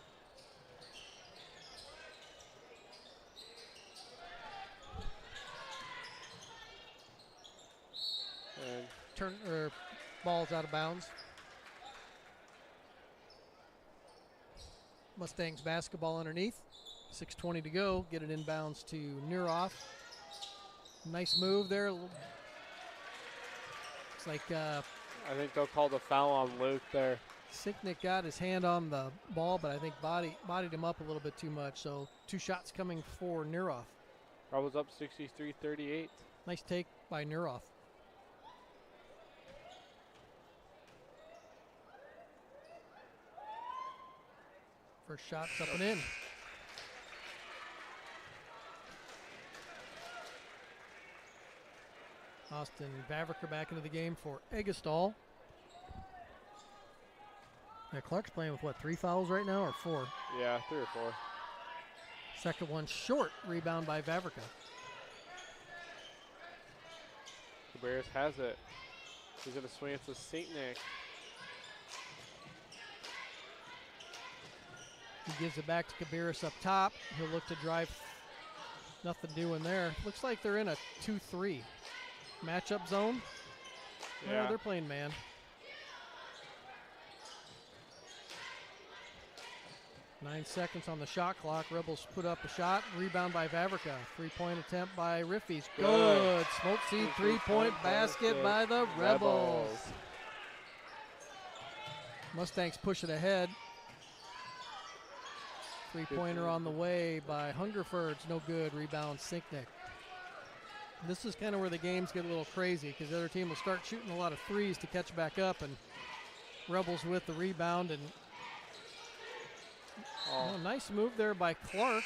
C: And ball's out of bounds. Mustangs basketball underneath. 6:20 to go. Get it inbounds to Neuroff. Nice move there. Looks like
A: I think they'll call the foul on Luke there.
C: Sicknick got his hand on the ball, but I think bodied him up a little bit too much. So 2 shots coming for Neuroff.
A: Rebels up 63-38.
C: Nice take by Neuroff. First shot's up and in. Austin Vavriker back into the game for Eggestal. Yeah, Clark's playing with, 3 fouls right now or 4?
A: Yeah, 3 or 4.
C: Second one short, rebound by Vavriker.
A: Cabarrus has it. He's going to swing it to St. Nick.
C: He gives it back to Cabarrus up top. He'll look to drive. Nothing doing there. Looks like they're in a 2-3 matchup zone.
A: Yeah,
C: they're playing man. Nine seconds on the shot clock. Rebels put up a shot. Rebound by Vavrica. 3-point attempt by Riffies. Good. Smoke seed 3-point basket by the Rebels. Mustangs push it ahead. 3-pointer on the way by Hungerford's no good. Rebound Sinknick. This is kind of where the games get a little crazy because the other team will start shooting a lot of threes to catch back up, and Rebels with the rebound. And nice move there by Clark.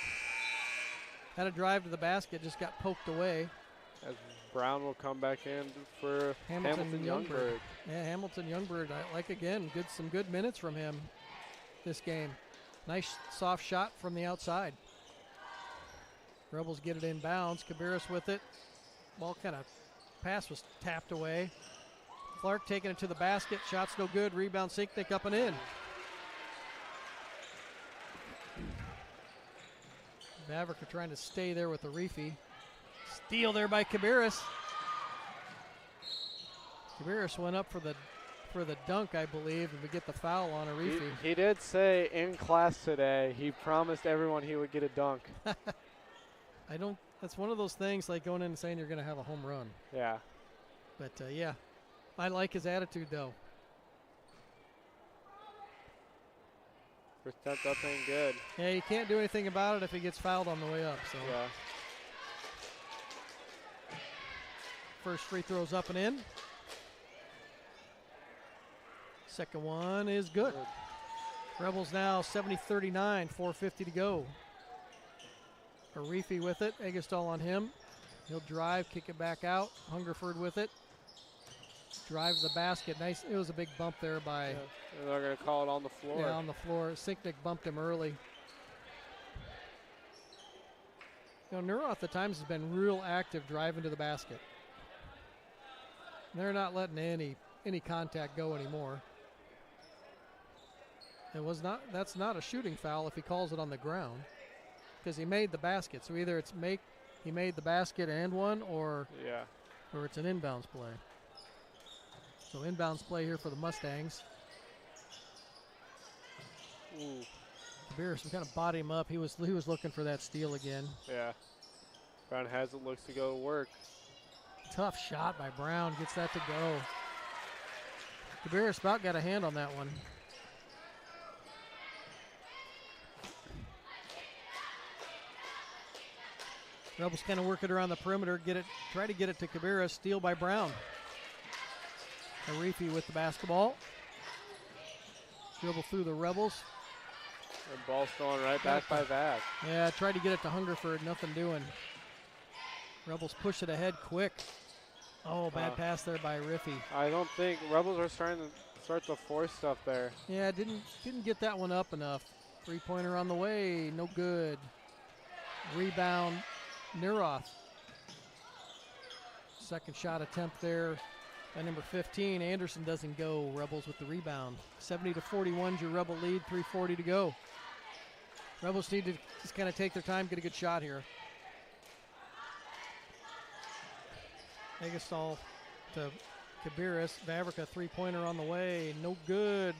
C: Had a drive to the basket, just got poked away.
A: As Brown will come back in for Hamilton Youngberg.
C: Yeah, Hamilton Youngberg, some good minutes from him this game. Nice soft shot from the outside. Rebels get it inbounds. Cabarrus with it. Ball kind of pass was tapped away. Clark taking it to the basket. Shot's no good. Rebound Sinknick up and in. Vavriker trying to stay there with the Arifi. Steal there by Cabarrus. Cabarrus went up for the dunk, I believe, and we get the foul on Arifi.
A: He did say in class today he promised everyone he would get a dunk.
C: That's one of those things like going in and saying you're going to have a home run.
A: Yeah.
C: But, yeah, I like his attitude, though.
A: First attempt up ain't good.
C: Yeah, you can't do anything about it if he gets fouled on the way up. So
A: yeah.
C: First free throw's up and in. Second one is good. Rebels now 70-39, 4:50 to go. Arifi with it. Eggestal on him. He'll drive, kick it back out. Hungerford with it. drives the basket. Nice. It was a big bump there by.
A: Yeah. And they're going to call it on the floor.
C: Yeah, on the floor. Sinknick bumped him early. You know, Neuroth at times has been real active driving to the basket. They're not letting any contact go anymore. That's not a shooting foul if he calls it on the ground, because he made the basket. So either he made the basket and one, or it's an inbounds play. So inbounds play here for the Mustangs.
A: Ooh.
C: Kabiris, we kind of bodied him up. He was looking for that steal again.
A: Yeah. Brown has it, looks to go to work.
C: Tough shot by Brown, gets that to go. Kabiris about got a hand on that one. Rebels kind of work it around the perimeter, try to get it to Kabiris, steal by Brown. Arifi with the basketball. Dribble through the Rebels.
A: And ball's going right back by Vav.
C: Yeah, tried to get it to Hungerford, nothing doing. Rebels push it ahead quick. Oh, bad pass there by Riffy.
A: I don't think Rebels are starting to start to force stuff there.
C: Yeah, didn't get that one up enough. Three-pointer on the way, no good. Rebound, Neuroth. Second shot attempt there by number 15. Anderson doesn't go. Rebels with the rebound. 70-41 is your Rebel lead, 3:40 to go. Rebels need to just kind of take their time, get a good shot here. Agasol to Kabiris. Vavrica, three-pointer on the way. No good.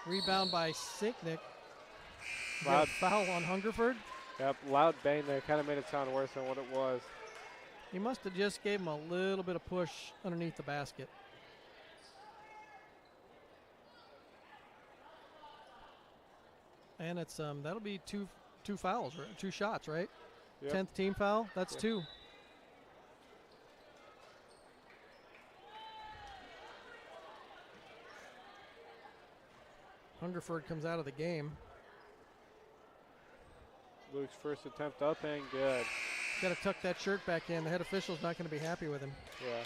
C: Rebound by Sinknick.
A: Loud
C: foul on Hungerford.
A: Yep, loud bang there. Kind of made it sound worse than what it was.
C: He must have just gave him a little bit of push underneath the basket. And it's that'll be two fouls, right? 2 shots, right?
A: Yep.
C: 10th team foul. That's 2. Hungerford comes out of the game.
A: Luke's first attempt up and good.
C: Got to tuck that shirt back in. The head official's not going to be happy with him.
A: Yeah.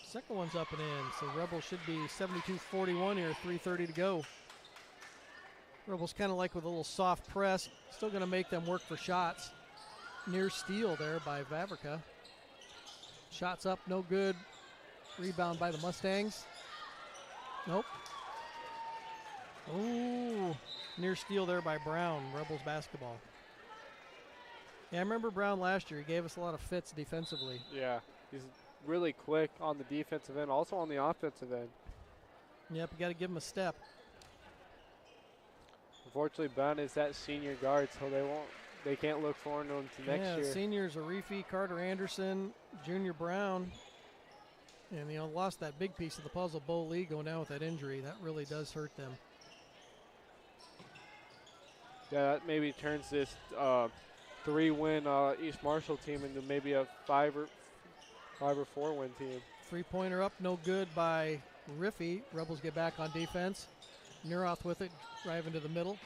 C: Second one's up and in, so Rebels should be 72-41 here, 3:30 to go. Rebels kind of like with a little soft press. Still going to make them work for shots. Near steal there by Vavrica. Shots up, no good. Rebound by the Mustangs. Nope. Ooh, near steal there by Brown, Rebels basketball. Yeah, I remember Brown last year. He gave us a lot of fits defensively.
A: Yeah, he's really quick on the defensive end, also on the offensive end.
C: Yep, you got to give him a step.
A: Unfortunately, Brown is that senior guard, so they can't look forward to him to next year.
C: Yeah, seniors Arifi, Carter Anderson, Junior Brown. And, lost that big piece of the puzzle. Bo Lee going down with that injury. That really does hurt them.
A: Yeah, that maybe turns this 3-win East Marshall team into maybe a 5 or 4-win team.
C: Three-pointer up, no good by Riffy. Rebels get back on defense. Neuroth with it, drive into the middle.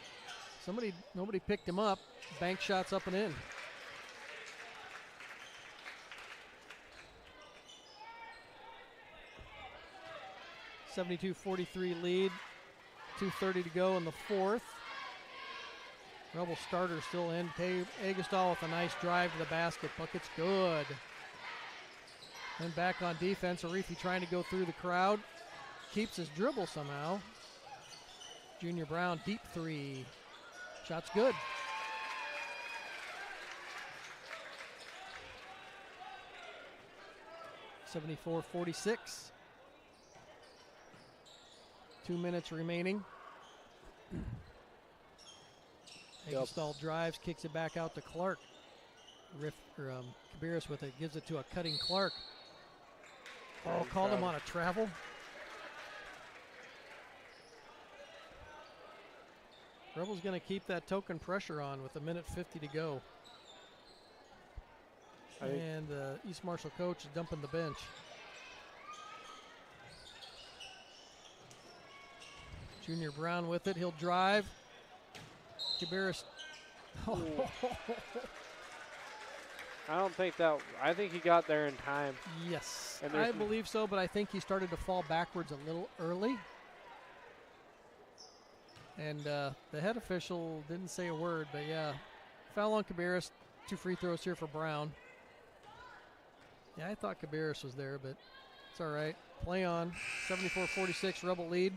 C: Nobody picked him up. Bank shots up and in. (72-43) lead. 2:30 to go in the fourth. Rebel starter still in. Agastol with a nice drive to the basket. Bucket's good. Then back on defense. Arifi trying to go through the crowd. Keeps his dribble somehow. Junior Brown, deep three. Shot's good. (74-46). 2 minutes remaining. Agastol drives, kicks it back out to Clark. Kabiris with it, gives it to a cutting Clark. Oh, called him on a travel. Rebels going to keep that token pressure on with 1:50 to go. And the East Marshall coach is dumping the bench. Junior Brown with it. He'll drive. Jabiris.
A: I don't think that. I think he got there in time.
C: Yes,
A: And
C: I believe so, but I think he started to fall backwards a little early. And the head official didn't say a word, but yeah, foul on Cabarrus. 2 free throws here for Brown. Yeah, I thought Cabarrus was there, but it's all right. Play on. 74-46, Rebel lead.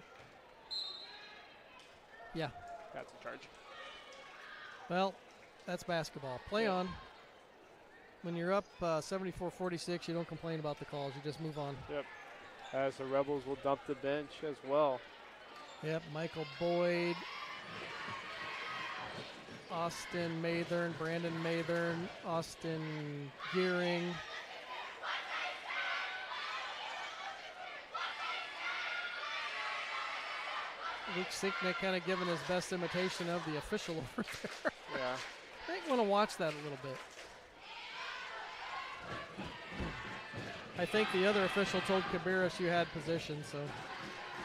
C: Yeah.
A: That's a charge.
C: Well, that's basketball. Play on. When you're up 74-46, you don't complain about the calls. You just move on.
A: Yep. As the Rebels will dump the bench as well.
C: Yep, Michael Boyd, Austin Mathern, Brandon Mathern, Austin Gearing. Luke Sinknick kind of giving his best imitation of the official over there.
A: Yeah.
C: I think want to watch that a little bit. I think the other official told Cabarrus you had position, so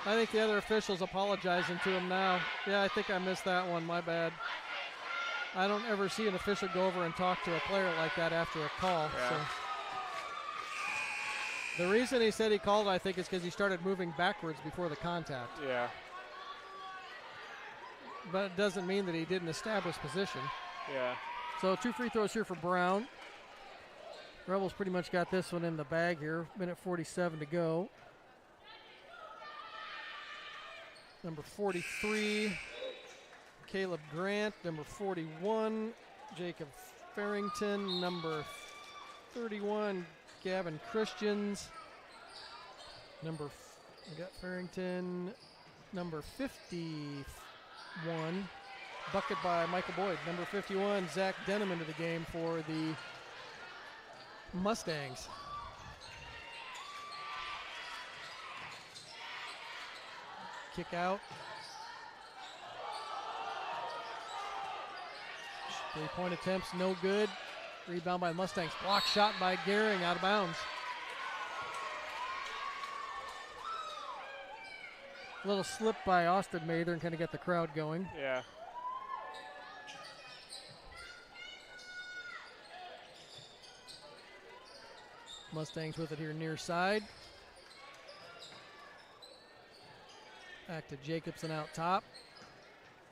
C: I think the other official's apologizing to him now. Yeah, I think I missed that one. My bad. I don't ever see an official go over and talk to a player like that after a call.
A: Yeah.
C: So the reason he said he called, I think, is because he started moving backwards before the contact.
A: Yeah.
C: But it doesn't mean that he didn't establish position.
A: Yeah.
C: So 2 free throws here for Brown. Rebels pretty much got this one in the bag here. Minute 47 to go. Number 43, Caleb Grant. Number 41, Jacob Farrington. Number 31, Gavin Christians. We got Farrington. Number 51, bucket by Michael Boyd. Number 51, Zach Denham into the game for the Mustangs. Kick out. 3-point attempts, no good. Rebound by Mustangs. Block shot by Gehring, out of bounds. A little slip by Austin Mathern, kind of get the crowd going.
A: Yeah.
C: Mustangs with it here near side. Back to Jacobson out top.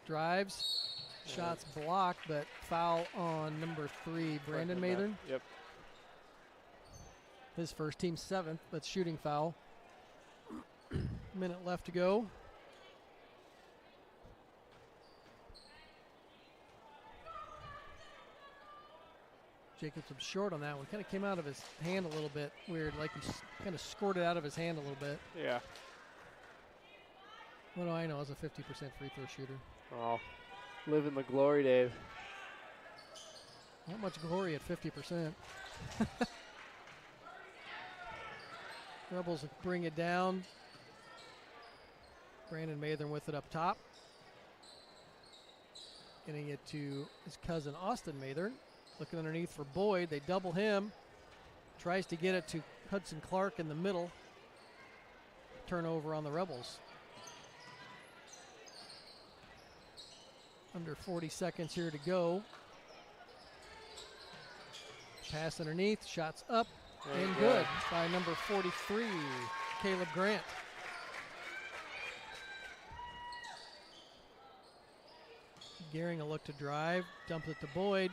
C: Drives. Shots blocked, but foul on number 3, Brandon Mathern.
A: Yep.
C: His first, team 7th, but shooting foul. Minute left to go. Jacobson short on that one. Kind of came out of his hand a little bit weird, like he kind of scored it out of his hand a little bit.
A: Yeah.
C: What do I know as a 50% free throw shooter?
A: Oh, living the glory days.
C: Not much glory at 50%. Rebels bring it down. Brandon Mathern with it up top. Getting it to his cousin Austin Mathern. Looking underneath for Boyd. They double him. Tries to get it to Hudson Clark in the middle. Turnover on the Rebels. Under 40 seconds here to go. Pass underneath. Shots up. And good by number 43, Caleb Grant. Gehring a look to drive. Dumps it to Boyd.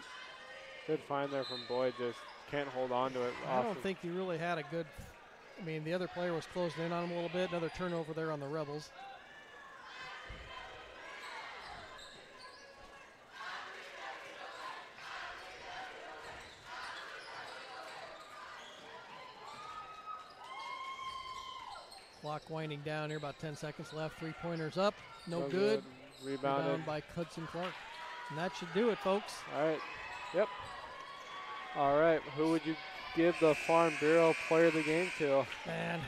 A: Good find there from Boyd. Just can't hold on to it.
C: I don't think he really had a good. I mean, the other player was closing in on him a little bit. Another turnover there on the Rebels. Clock winding down here, about 10 seconds left. 3-pointers up, no good.
A: Rebounded
C: by Hudson Clark. And that should do it, folks.
A: All right. Yep. All right. Who would you give the Farm Bureau Player of the Game to?
C: Man,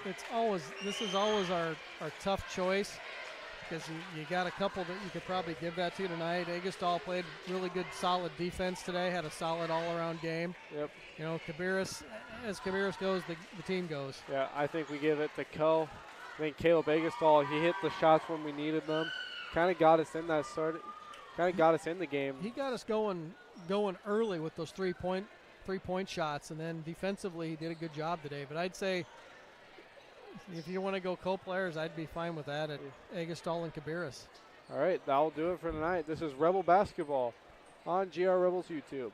C: this is always our tough choice, because you got a couple that you could probably give that to tonight. Agastol played really good, solid defense today, had a solid all-around game.
A: Yep.
C: You know, Cabarrus, as Cabarrus goes, the team goes.
A: Yeah, I think we give it to Co. I think Caleb Agastol, he hit the shots when we needed them. Kind of got us in that kind of got us in the game.
C: He got us going early with those three-point shots, and then defensively he did a good job today. But I'd say if you want to go co-players, I'd be fine with that at Agastol and Cabarrus.
A: All right, that'll do it for tonight. This is Rebel Basketball on GR Rebels YouTube.